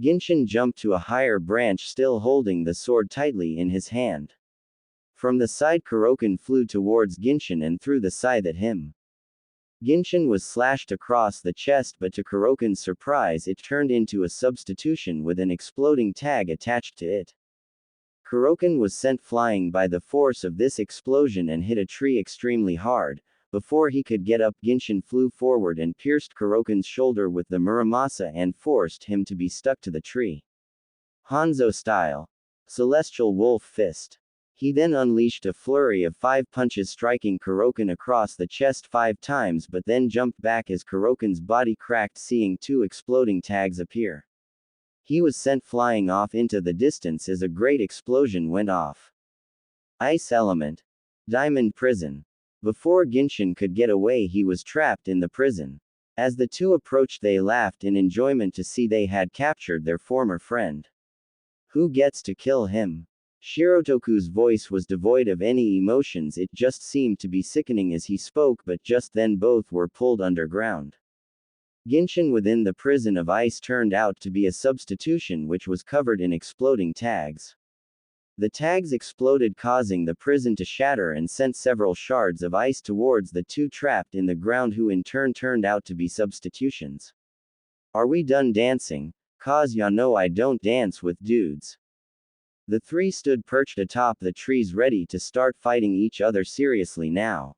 Genshin jumped to a higher branch, still holding the sword tightly in his hand. From the side, Kurokan flew towards Genshin and threw the scythe at him. Genshin was slashed across the chest, but to Kurokan's surprise it turned into a substitution with an exploding tag attached to it. Kurokan was sent flying by the force of this explosion and hit a tree extremely hard. Before he could get up, Genshin flew forward and pierced Kurokan's shoulder with the Muramasa and forced him to be stuck to the tree. Hanzo style. Celestial Wolf Fist. He then unleashed a flurry of 5 punches, striking Kurokan across the chest 5 times, but then jumped back as Kurokan's body cracked, seeing 2 exploding tags appear. He was sent flying off into the distance as a great explosion went off. Ice Element. Diamond Prison. Before Genshin could get away, he was trapped in the prison. As the two approached, they laughed in enjoyment to see they had captured their former friend. Who gets to kill him? Shirotoku's voice was devoid of any emotions, it just seemed to be sickening as he spoke, but just then both were pulled underground. Genshin within the prison of ice turned out to be a substitution which was covered in exploding tags. The tags exploded, causing the prison to shatter and sent several shards of ice towards the two trapped in the ground, who in turn turned out to be substitutions. Are we done dancing? 'Cause ya know I don't dance with dudes. The three stood perched atop the trees ready to start fighting each other seriously now.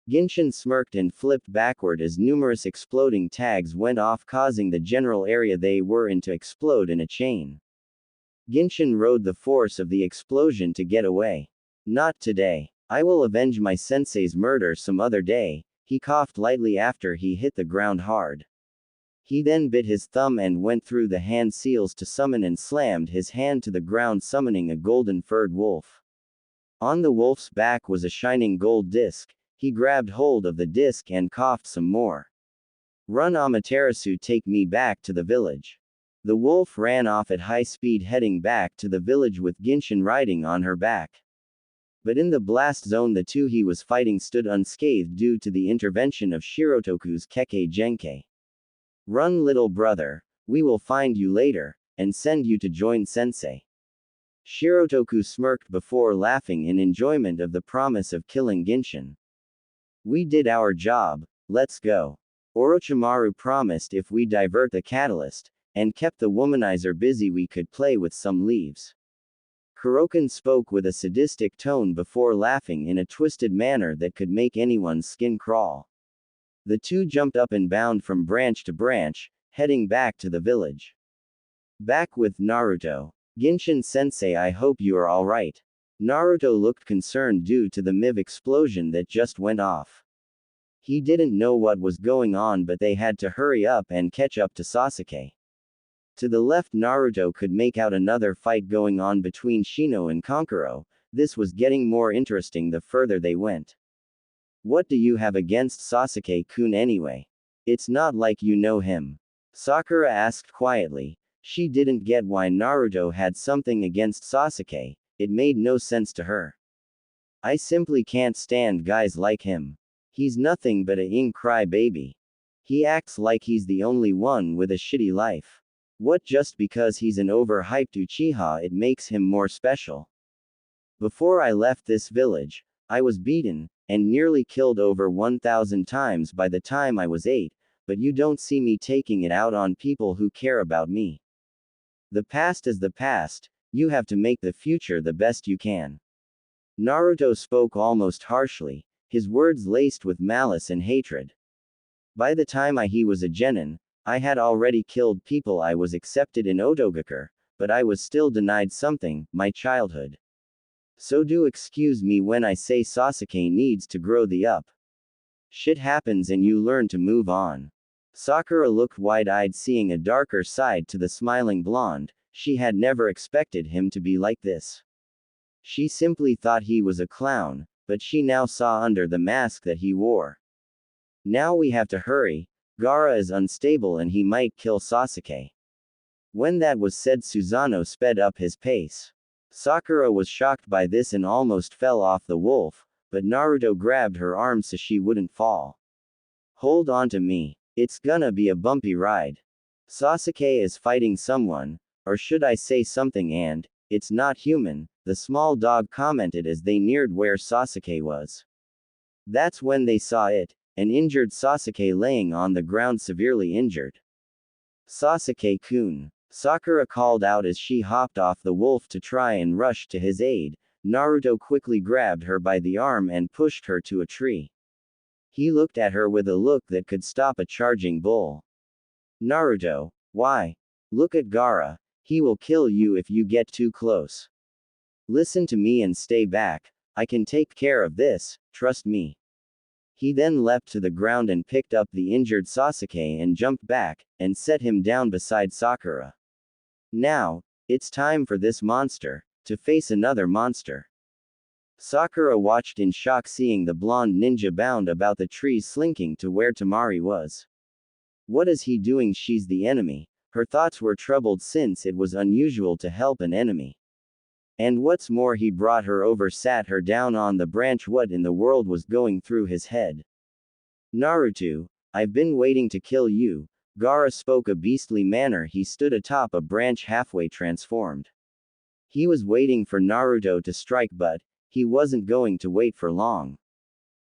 Genshin smirked and flipped backward as numerous exploding tags went off, causing the general area they were in to explode in a chain. Genshin rode the force of the explosion to get away. Not today. I will avenge my sensei's murder some other day. He coughed lightly after he hit the ground hard. He then bit his thumb and went through the hand seals to summon and slammed his hand to the ground, summoning a golden-furred wolf. On the wolf's back was a shining gold disc. He grabbed hold of the disc and coughed some more. Run, Amaterasu, take me back to the village. The wolf ran off at high speed, heading back to the village with Genshin riding on her back. But in the blast zone, the two he was fighting stood unscathed due to the intervention of Shirotoku's Kekkei Genkai. Run, little brother, we will find you later, and send you to join sensei. Shirotoku smirked before laughing in enjoyment of the promise of killing Genshin. We did our job, let's go. Orochimaru promised if we divert the catalyst, and kept the womanizer busy, we could play with some leaves. Kurokan spoke with a sadistic tone before laughing in a twisted manner that could make anyone's skin crawl. The two jumped up and bound from branch to branch, heading back to the village. Back with Naruto. Genshin sensei, I hope you are alright. Naruto looked concerned due to the MIV explosion that just went off. He didn't know what was going on, but they had to hurry up and catch up to Sasuke. To the left, Naruto could make out another fight going on between Shino and Kankuro. This was getting more interesting the further they went. What do you have against Sasuke-kun anyway? It's not like you know him. Sakura asked quietly. She didn't get why Naruto had something against Sasuke, it made no sense to her. I simply can't stand guys like him. He's nothing but a young cry-baby. He acts like he's the only one with a shitty life. What, just because he's an overhyped Uchiha it makes him more special? Before I left this village, I was beaten, and nearly killed over 1,000 times by the time I was 8, but you don't see me taking it out on people who care about me. The past is the past, you have to make the future the best you can. Naruto spoke almost harshly, his words laced with malice and hatred. By the time he was a genin, I had already killed people. I was accepted in Otogakure, but I was still denied something, my childhood. So do excuse me when I say Sasuke needs to grow the up. Shit happens and you learn to move on. Sakura looked wide-eyed, seeing a darker side to the smiling blonde. She had never expected him to be like this. She simply thought he was a clown, but she now saw under the mask that he wore. Now we have to hurry. Gaara is unstable and he might kill Sasuke. When that was said, Susanoo sped up his pace. Sakura was shocked by this and almost fell off the wolf, but Naruto grabbed her arm so she wouldn't fall. Hold on to me. It's gonna be a bumpy ride. Sasuke is fighting someone, or should I say something, and it's not human, the small dog commented as they neared where Sasuke was. That's when they saw it, an injured Sasuke laying on the ground severely injured. Sasuke-kun, Sakura called out as she hopped off the wolf to try and rush to his aid. Naruto quickly grabbed her by the arm and pushed her to a tree. He looked at her with a look that could stop a charging bull. Naruto, why? Look at Gaara, he will kill you if you get too close. Listen to me and stay back, I can take care of this, trust me. He then leapt to the ground and picked up the injured Sasuke and jumped back, and set him down beside Sakura. Now, it's time for this monster to face another monster. Sakura watched in shock seeing the blonde ninja bound about the trees slinking to where Temari was. What is he doing? She's the enemy. Her thoughts were troubled since it was unusual to help an enemy. And what's more, he brought her over, sat her down on the branch. What in the world was going through his head? Naruto, I've been waiting to kill you. Gaara spoke a beastly manner. He stood atop a branch halfway transformed. He was waiting for Naruto to strike, but he wasn't going to wait for long.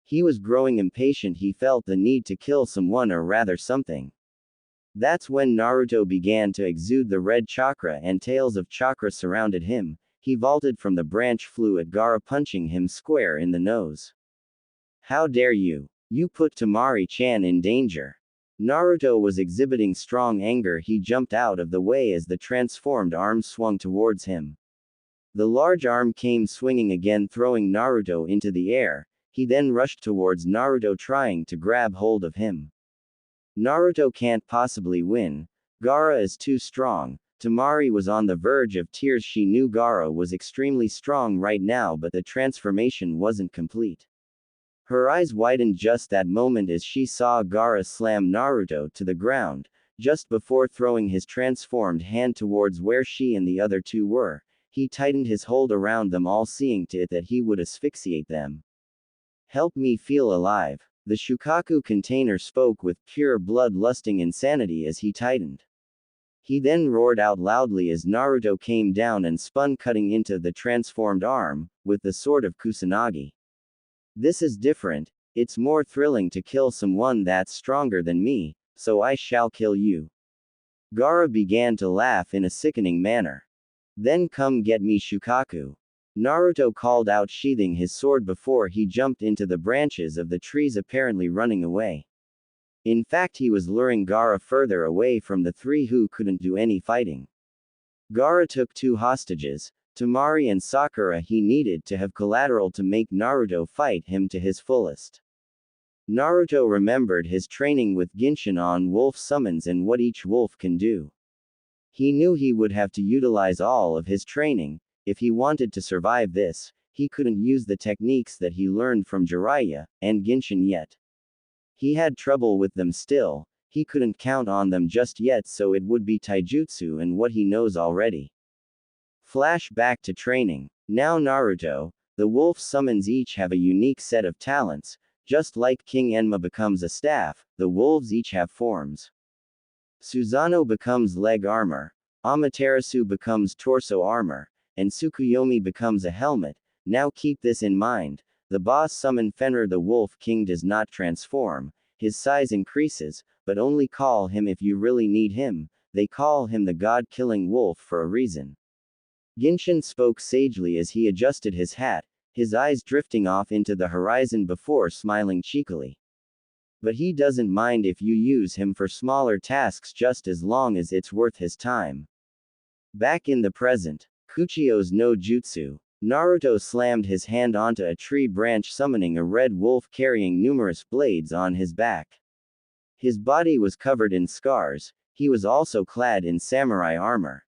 He was growing impatient. He felt the need to kill someone, or rather something. That's when Naruto began to exude the red chakra, and tails of chakra surrounded him. He vaulted from the branch, flew at Gaara, punching him square in the nose. How dare you! You put Temari-chan in danger. Naruto was exhibiting strong anger. He jumped out of the way as the transformed arm swung towards him. The large arm came swinging again, throwing Naruto into the air. He then rushed towards Naruto, trying to grab hold of him. Naruto can't possibly win. Gaara is too strong. Temari was on the verge of tears. She knew Gaara was extremely strong right now, but the transformation wasn't complete. Her eyes widened just that moment as she saw Gaara slam Naruto to the ground, just before throwing his transformed hand towards where she and the other two were. He tightened his hold around them all, seeing to it that he would asphyxiate them. Help me feel alive. The Shukaku container spoke with pure blood-lusting insanity as he tightened. He then roared out loudly as Naruto came down and spun, cutting into the transformed arm with the sword of Kusanagi. This is different. It's more thrilling to kill someone that's stronger than me, so I shall kill you. Gaara began to laugh in a sickening manner. Then come get me, Shukaku. Naruto called out, sheathing his sword before he jumped into the branches of the trees, apparently running away. In fact, he was luring Gaara further away from the three who couldn't do any fighting. Gaara took two hostages, Temari and Sakura. He needed to have collateral to make Naruto fight him to his fullest. Naruto remembered his training with Genshin on wolf summons and what each wolf can do. He knew he would have to utilize all of his training. If he wanted to survive this, he couldn't use the techniques that he learned from Jiraiya and Genshin yet. He had trouble with them still. He couldn't count on them just yet, so it would be taijutsu and what he knows already. Flash back to training. Now Naruto, the wolf summons each have a unique set of talents. Just like King Enma becomes a staff, the wolves each have forms. Susanoo becomes leg armor, Amaterasu becomes torso armor, and Tsukuyomi becomes a helmet. Now keep this in mind. The boss summon Fenrir the Wolf King does not transform. His size increases, but only call him if you really need him. They call him the god-killing wolf for a reason. Genshin spoke sagely as he adjusted his hat, his eyes drifting off into the horizon before smiling cheekily. But he doesn't mind if you use him for smaller tasks just as long as it's worth his time. Back in the present, Kuchio's no jutsu, Naruto slammed his hand onto a tree branch, summoning a red wolf carrying numerous blades on his back. His body was covered in scars. He was also clad in samurai armor.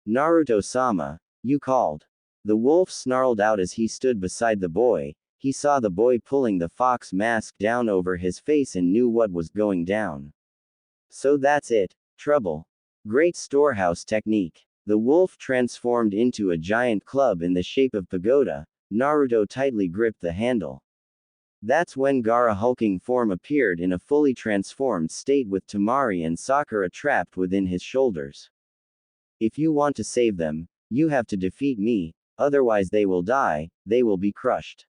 Naruto-sama, you called. The wolf snarled out as he stood beside the boy. He saw the boy pulling the fox mask down over his face and knew what was going down. So that's it. Trouble. Great storehouse technique. The wolf transformed into a giant club in the shape of pagoda. Naruto tightly gripped the handle. That's when Gaara hulking form appeared in a fully transformed state with Temari and Sakura trapped within his shoulders. If you want to save them, you have to defeat me, otherwise they will die, they will be crushed.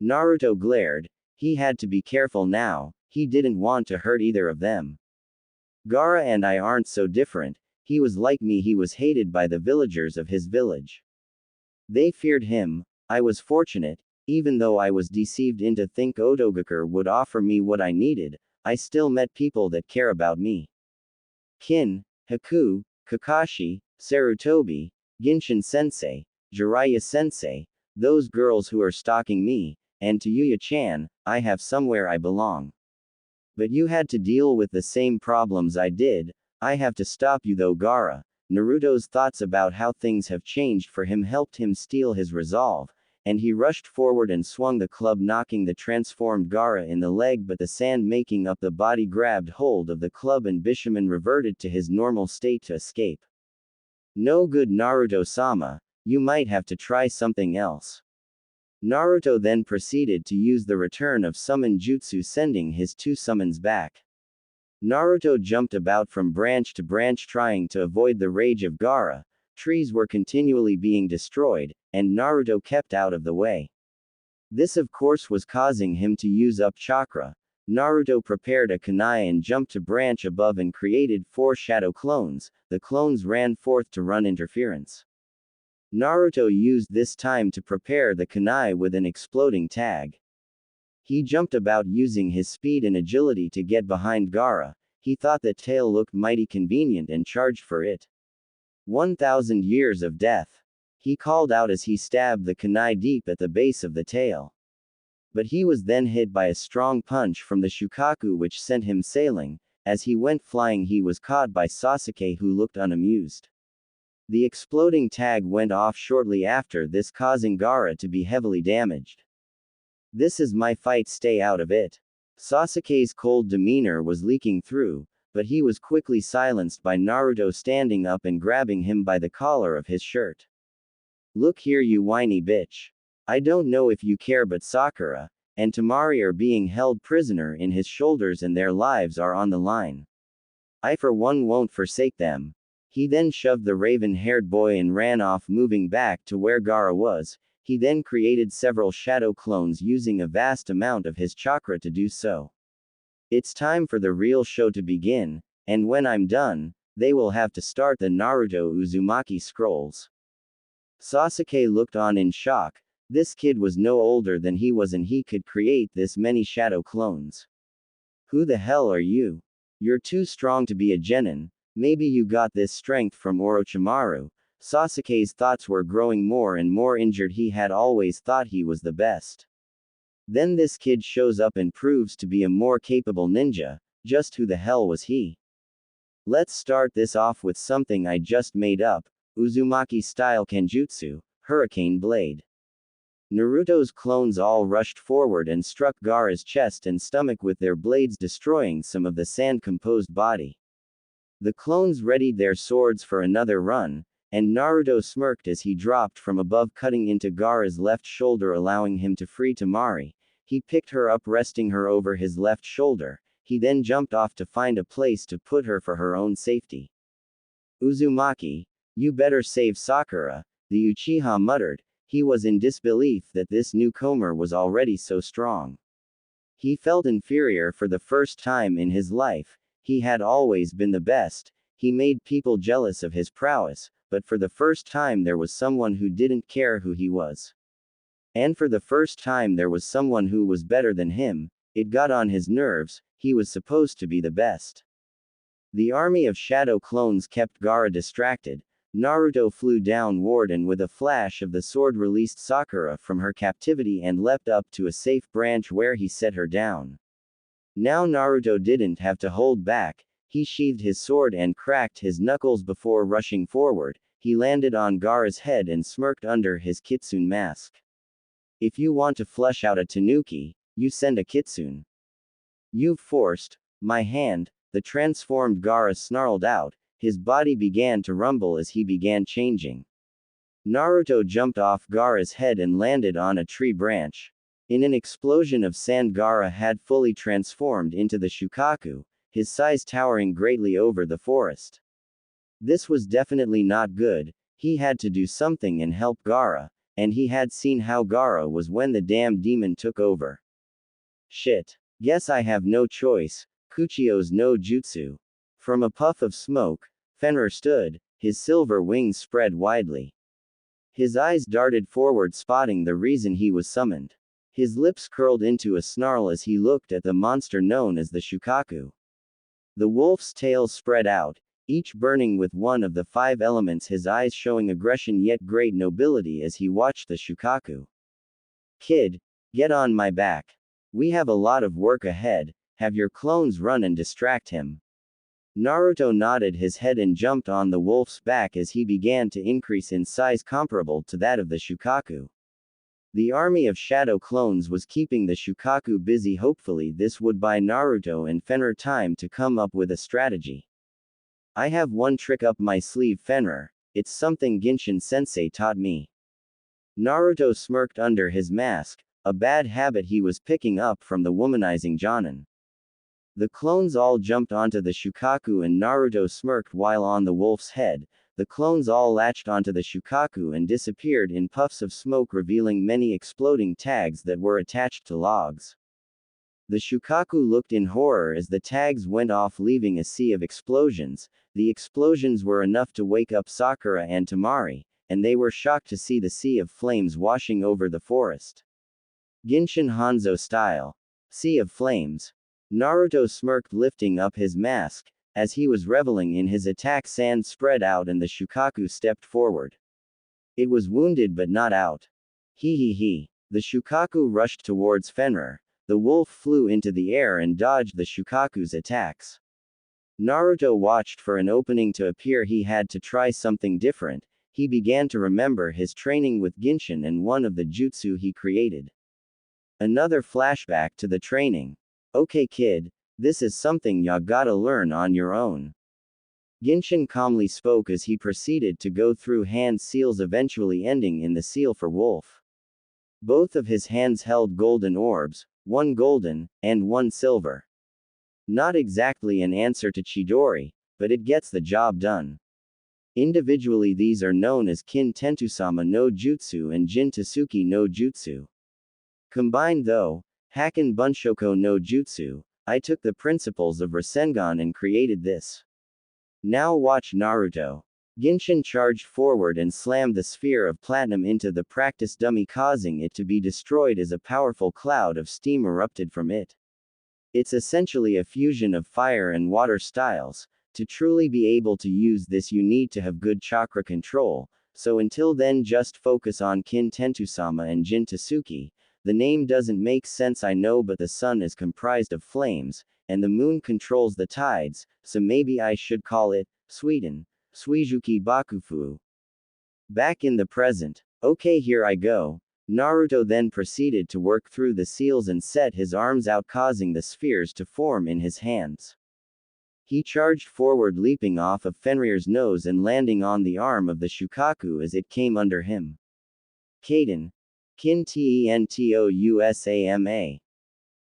Naruto glared. He had to be careful now, he didn't want to hurt either of them. Gaara and I aren't so different, he was like me, he was hated by the villagers of his village. They feared him. I was fortunate, even though I was deceived into think Otogakur would offer me what I needed, I still met people that care about me. Kin, Haku, Kakashi, Sarutobi, Genshin Sensei, Jiraiya Sensei, those girls who are stalking me, and Tayuya-chan, I have somewhere I belong. But you had to deal with the same problems I did, I have to stop you though. Gaara. Naruto's thoughts about how things have changed for him helped him steel his resolve, and he rushed forward and swung the club, knocking the transformed Gaara in the leg, but the sand making up the body grabbed hold of the club and Bishamon reverted to his normal state to escape. No good, Naruto-sama, you might have to try something else. Naruto then proceeded to use the return of summon jutsu, sending his two summons back. Naruto jumped about from branch to branch trying to avoid the rage of Gaara. Trees were continually being destroyed, and Naruto kept out of the way. This of course was causing him to use up chakra. Naruto prepared a kunai and jumped to branch above and created 4 shadow clones. The clones ran forth to run interference. Naruto used this time to prepare the kunai with an exploding tag. He jumped about using his speed and agility to get behind Gaara. He thought that tail looked mighty convenient and charged for it. 1,000 years of death. He called out as he stabbed the kunai deep at the base of the tail. But he was then hit by a strong punch from the Shukaku which sent him sailing. As he went flying he was caught by Sasuke, who looked unamused. The exploding tag went off shortly after this, causing Gaara to be heavily damaged. This is my fight, stay out of it. Sasuke's cold demeanor was leaking through, but he was quickly silenced by Naruto standing up and grabbing him by the collar of his shirt. Look here, you whiny bitch. I don't know if you care, but Sakura and Temari are being held prisoner in his shoulders and their lives are on the line. I for one won't forsake them. He then shoved the raven-haired boy and ran off, moving back to where Gaara was. He then created several shadow clones using a vast amount of his chakra to do so. It's time for the real show to begin, and when I'm done, they will have to start the Naruto Uzumaki scrolls. Sasuke looked on in shock. This kid was no older than he was and he could create this many shadow clones. Who the hell are you? You're too strong to be a genin. Maybe you got this strength from Orochimaru. Sasuke's thoughts were growing more and more injured. He had always thought he was the best. Then this kid shows up and proves to be a more capable ninja. Just who the hell was he? Let's start this off with something I just made up. Uzumaki style Kenjutsu, Hurricane Blade. Naruto's clones all rushed forward and struck Gaara's chest and stomach with their blades, destroying some of the sand-composed body. The clones readied their swords for another run, and Naruto smirked as he dropped from above, cutting into Gaara's left shoulder, allowing him to free Temari. He picked her up, resting her over his left shoulder. He then jumped off to find a place to put her for her own safety. Uzumaki, you better save Sakura, the Uchiha muttered. He was in disbelief that this newcomer was already so strong. He felt inferior for the first time in his life. He had always been the best. He made people jealous of his prowess, but for the first time there was someone who didn't care who he was. And for the first time there was someone who was better than him. It got on his nerves. He was supposed to be the best. The army of shadow clones kept Gaara distracted. Naruto flew downward and with a flash of the sword released Sakura from her captivity and leapt up to a safe branch where he set her down. Now Naruto didn't have to hold back. He sheathed his sword and cracked his knuckles before rushing forward. He landed on Gaara's head and smirked under his kitsune mask. If you want to flush out a tanuki, you send a kitsune. You've forced my hand, the transformed Gaara snarled out. His body began to rumble as he began changing. Naruto jumped off Gaara's head and landed on a tree branch. In an explosion of sand, Gaara had fully transformed into the Shukaku, his size towering greatly over the forest. This was definitely not good. He had to do something and help Gaara, and he had seen how Gaara was when the damn demon took over. Shit. Guess I have no choice. Kuchio's no jutsu. From a puff of smoke, Fenrir stood, his silver wings spread widely. His eyes darted forward, spotting the reason he was summoned. His lips curled into a snarl as he looked at the monster known as the Shukaku. The wolf's tail spread out, each burning with one of the 5 elements, his eyes showing aggression yet great nobility as he watched the Shukaku. Kid, get on my back. We have a lot of work ahead. Have your clones run and distract him. Naruto nodded his head and jumped on the wolf's back as he began to increase in size comparable to that of the Shukaku. The army of shadow clones was keeping the Shukaku busy. Hopefully this would buy Naruto and Fenrir time to come up with a strategy. I have one trick up my sleeve, Fenrir. It's something Genshin-sensei taught me. Naruto smirked under his mask, a bad habit he was picking up from the womanizing Jonin. The clones all jumped onto the Shukaku and Naruto smirked while on the wolf's head. The clones all latched onto the Shukaku and disappeared in puffs of smoke, revealing many exploding tags that were attached to logs. The Shukaku looked in horror as the tags went off, leaving a sea of explosions. The explosions were enough to wake up Sakura and Temari, and they were shocked to see the sea of flames washing over the forest. Genshin Hanzo style. Sea of flames. Naruto smirked, lifting up his mask. As he was reveling in his attack, sand spread out and the Shukaku stepped forward. It was wounded but not out. He. The Shukaku rushed towards Fenrir. The wolf flew into the air and dodged the Shukaku's attacks. Naruto watched for an opening to appear. He had to try something different. He began to remember his training with Genshin and one of the jutsu he created. Another flashback to the training. Okay kid, this is something ya gotta learn on your own. Genshin calmly spoke as he proceeded to go through hand seals, eventually ending in the seal for wolf. Both of his hands held golden orbs, one golden, and one silver. Not exactly an answer to Chidori, but it gets the job done. Individually these are known as Kin Tentusama no Jutsu and Jin Tasuki no Jutsu. Combined though, Hakken Bunshoko no Jutsu, I took the principles of Rasengan and created this. Now watch Naruto. Genshin charged forward and slammed the sphere of platinum into the practice dummy, causing it to be destroyed as a powerful cloud of steam erupted from it. It's essentially a fusion of fire and water styles. To truly be able to use this you need to have good chakra control, so until then just focus on Kin Tentusama and Jin Tasuki. The name doesn't make sense, I know, but the sun is comprised of flames, and the moon controls the tides, so maybe I should call it Sweden. Suizuki Bakufu. Back in the present. Okay, here I go. Naruto then proceeded to work through the seals and set his arms out, causing the spheres to form in his hands. He charged forward, leaping off of Fenrir's nose and landing on the arm of the Shukaku as it came under him. Kaden. Kin Tentousama.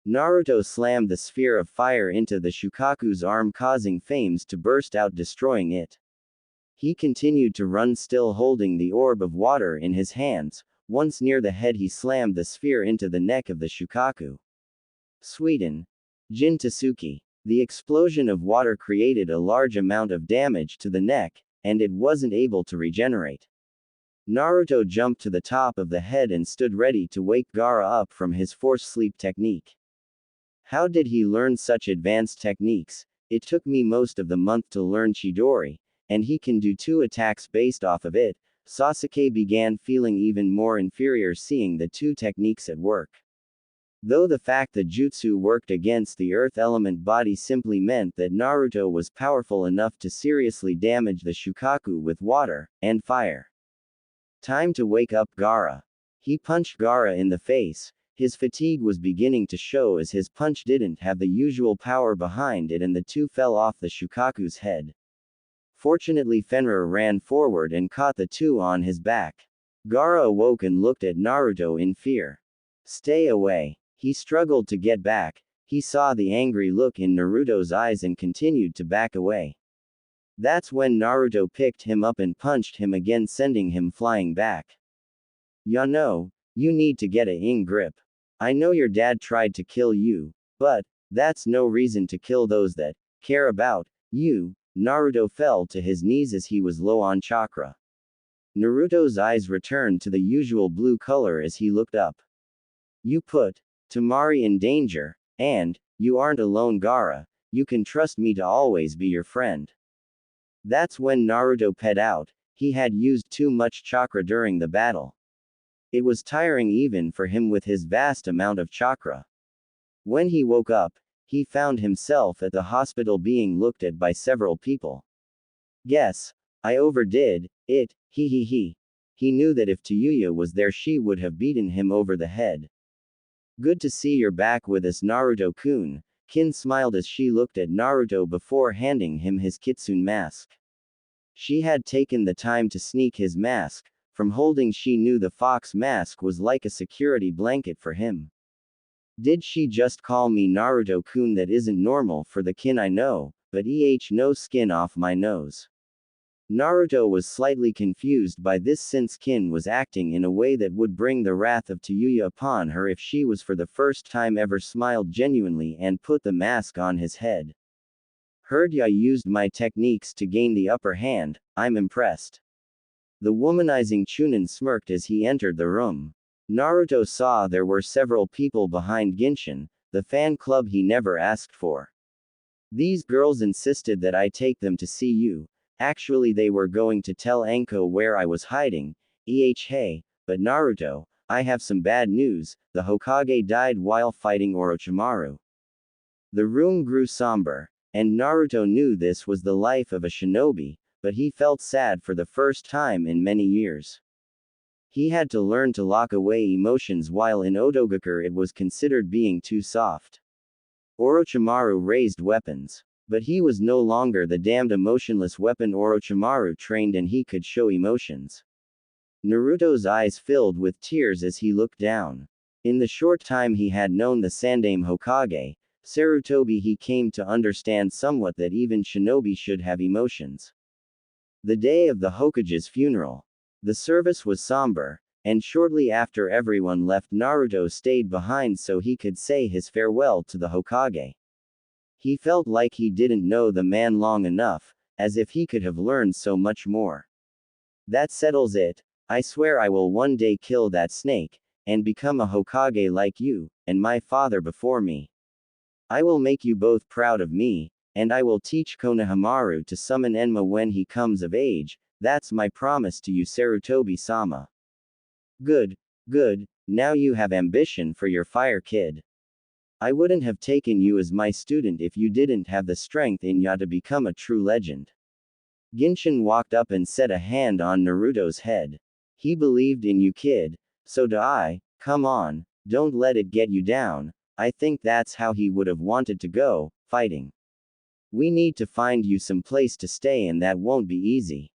Naruto slammed the sphere of fire into the Shukaku's arm, causing flames to burst out, destroying it. He continued to run, still holding the orb of water in his hands. Once near the head, he slammed the sphere into the neck of the Shukaku. Sweden. Jin Tasuki. The explosion of water created a large amount of damage to the neck, and it wasn't able to regenerate. Naruto jumped to the top of the head and stood ready to wake Gaara up from his forced sleep technique. How did he learn such advanced techniques? It took me most of the month to learn Chidori, and he can do 2 attacks based off of it. Sasuke began feeling even more inferior seeing the 2 techniques at work. Though the fact the jutsu worked against the earth element body simply meant that Naruto was powerful enough to seriously damage the Shukaku with water and fire. Time to wake up Gaara. He punched Gaara in the face. His fatigue was beginning to show as his punch didn't have the usual power behind it and the 2 fell off the Shukaku's head. Fortunately Fenrir ran forward and caught the 2 on his back. Gaara awoke and looked at Naruto in fear. Stay away. He struggled to get back. He saw the angry look in Naruto's eyes and continued to back away. That's when Naruto picked him up and punched him again, sending him flying back. Yano, you need to get a grip. I know your dad tried to kill you, but that's no reason to kill those that care about you. Naruto fell to his knees as he was low on chakra. Naruto's eyes returned to the usual blue color as he looked up. You put Temari in danger, and you aren't alone, Gaara. You can trust me to always be your friend. That's when Naruto pet out. He had used too much chakra during the battle. It was tiring even for him with his vast amount of chakra. When he woke up, he found himself at the hospital being looked at by several people. Guess, I overdid it, he. He knew that if Tayuya was there she would have beaten him over the head. Good to see you're back with us, Naruto-kun. Kin smiled as she looked at Naruto before handing him his kitsune mask. She had taken the time to sneak his mask. From holding she knew the fox mask was like a security blanket for him. Did she just call me Naruto-kun? That isn't normal for the kin I know, but no skin off my nose. Naruto was slightly confused by this since Kin was acting in a way that would bring the wrath of Tayuya upon her if she was for the first time ever smiled genuinely and put the mask on his head. Heard ya used my techniques to gain the upper hand, I'm impressed. The womanizing Chunin smirked as he entered the room. Naruto saw there were several people behind Genshin, the fan club he never asked for. These girls insisted that I take them to see you. Actually, they were going to tell Anko where I was hiding. Hey, but Naruto, I have some bad news. The Hokage died while fighting Orochimaru. The room grew somber, and Naruto knew this was the life of a shinobi, but he felt sad for the first time in many years. He had to learn to lock away emotions while in Otogakure it was considered being too soft. Orochimaru raised weapons. But he was no longer the damned emotionless weapon Orochimaru trained, and he could show emotions. Naruto's eyes filled with tears as he looked down. In the short time he had known the Sandaime Hokage, Sarutobi, he came to understand somewhat that even shinobi should have emotions. The day of the Hokage's funeral. The service was somber, and shortly after everyone left, Naruto stayed behind so he could say his farewell to the Hokage. He felt like he didn't know the man long enough, as if he could have learned so much more. That settles it. I swear I will one day kill that snake, and become a Hokage like you, and my father before me. I will make you both proud of me, and I will teach Konohamaru to summon Enma when he comes of age. That's my promise to you, Sarutobi-sama. Good, now you have ambition for your fire, kid. I wouldn't have taken you as my student if you didn't have the strength in ya to become a true legend. Genshin walked up and set a hand on Naruto's head. He believed in you, kid. So do I. Come on, don't let it get you down. I think that's how he would have wanted to go, fighting. We need to find you some place to stay, and that won't be easy.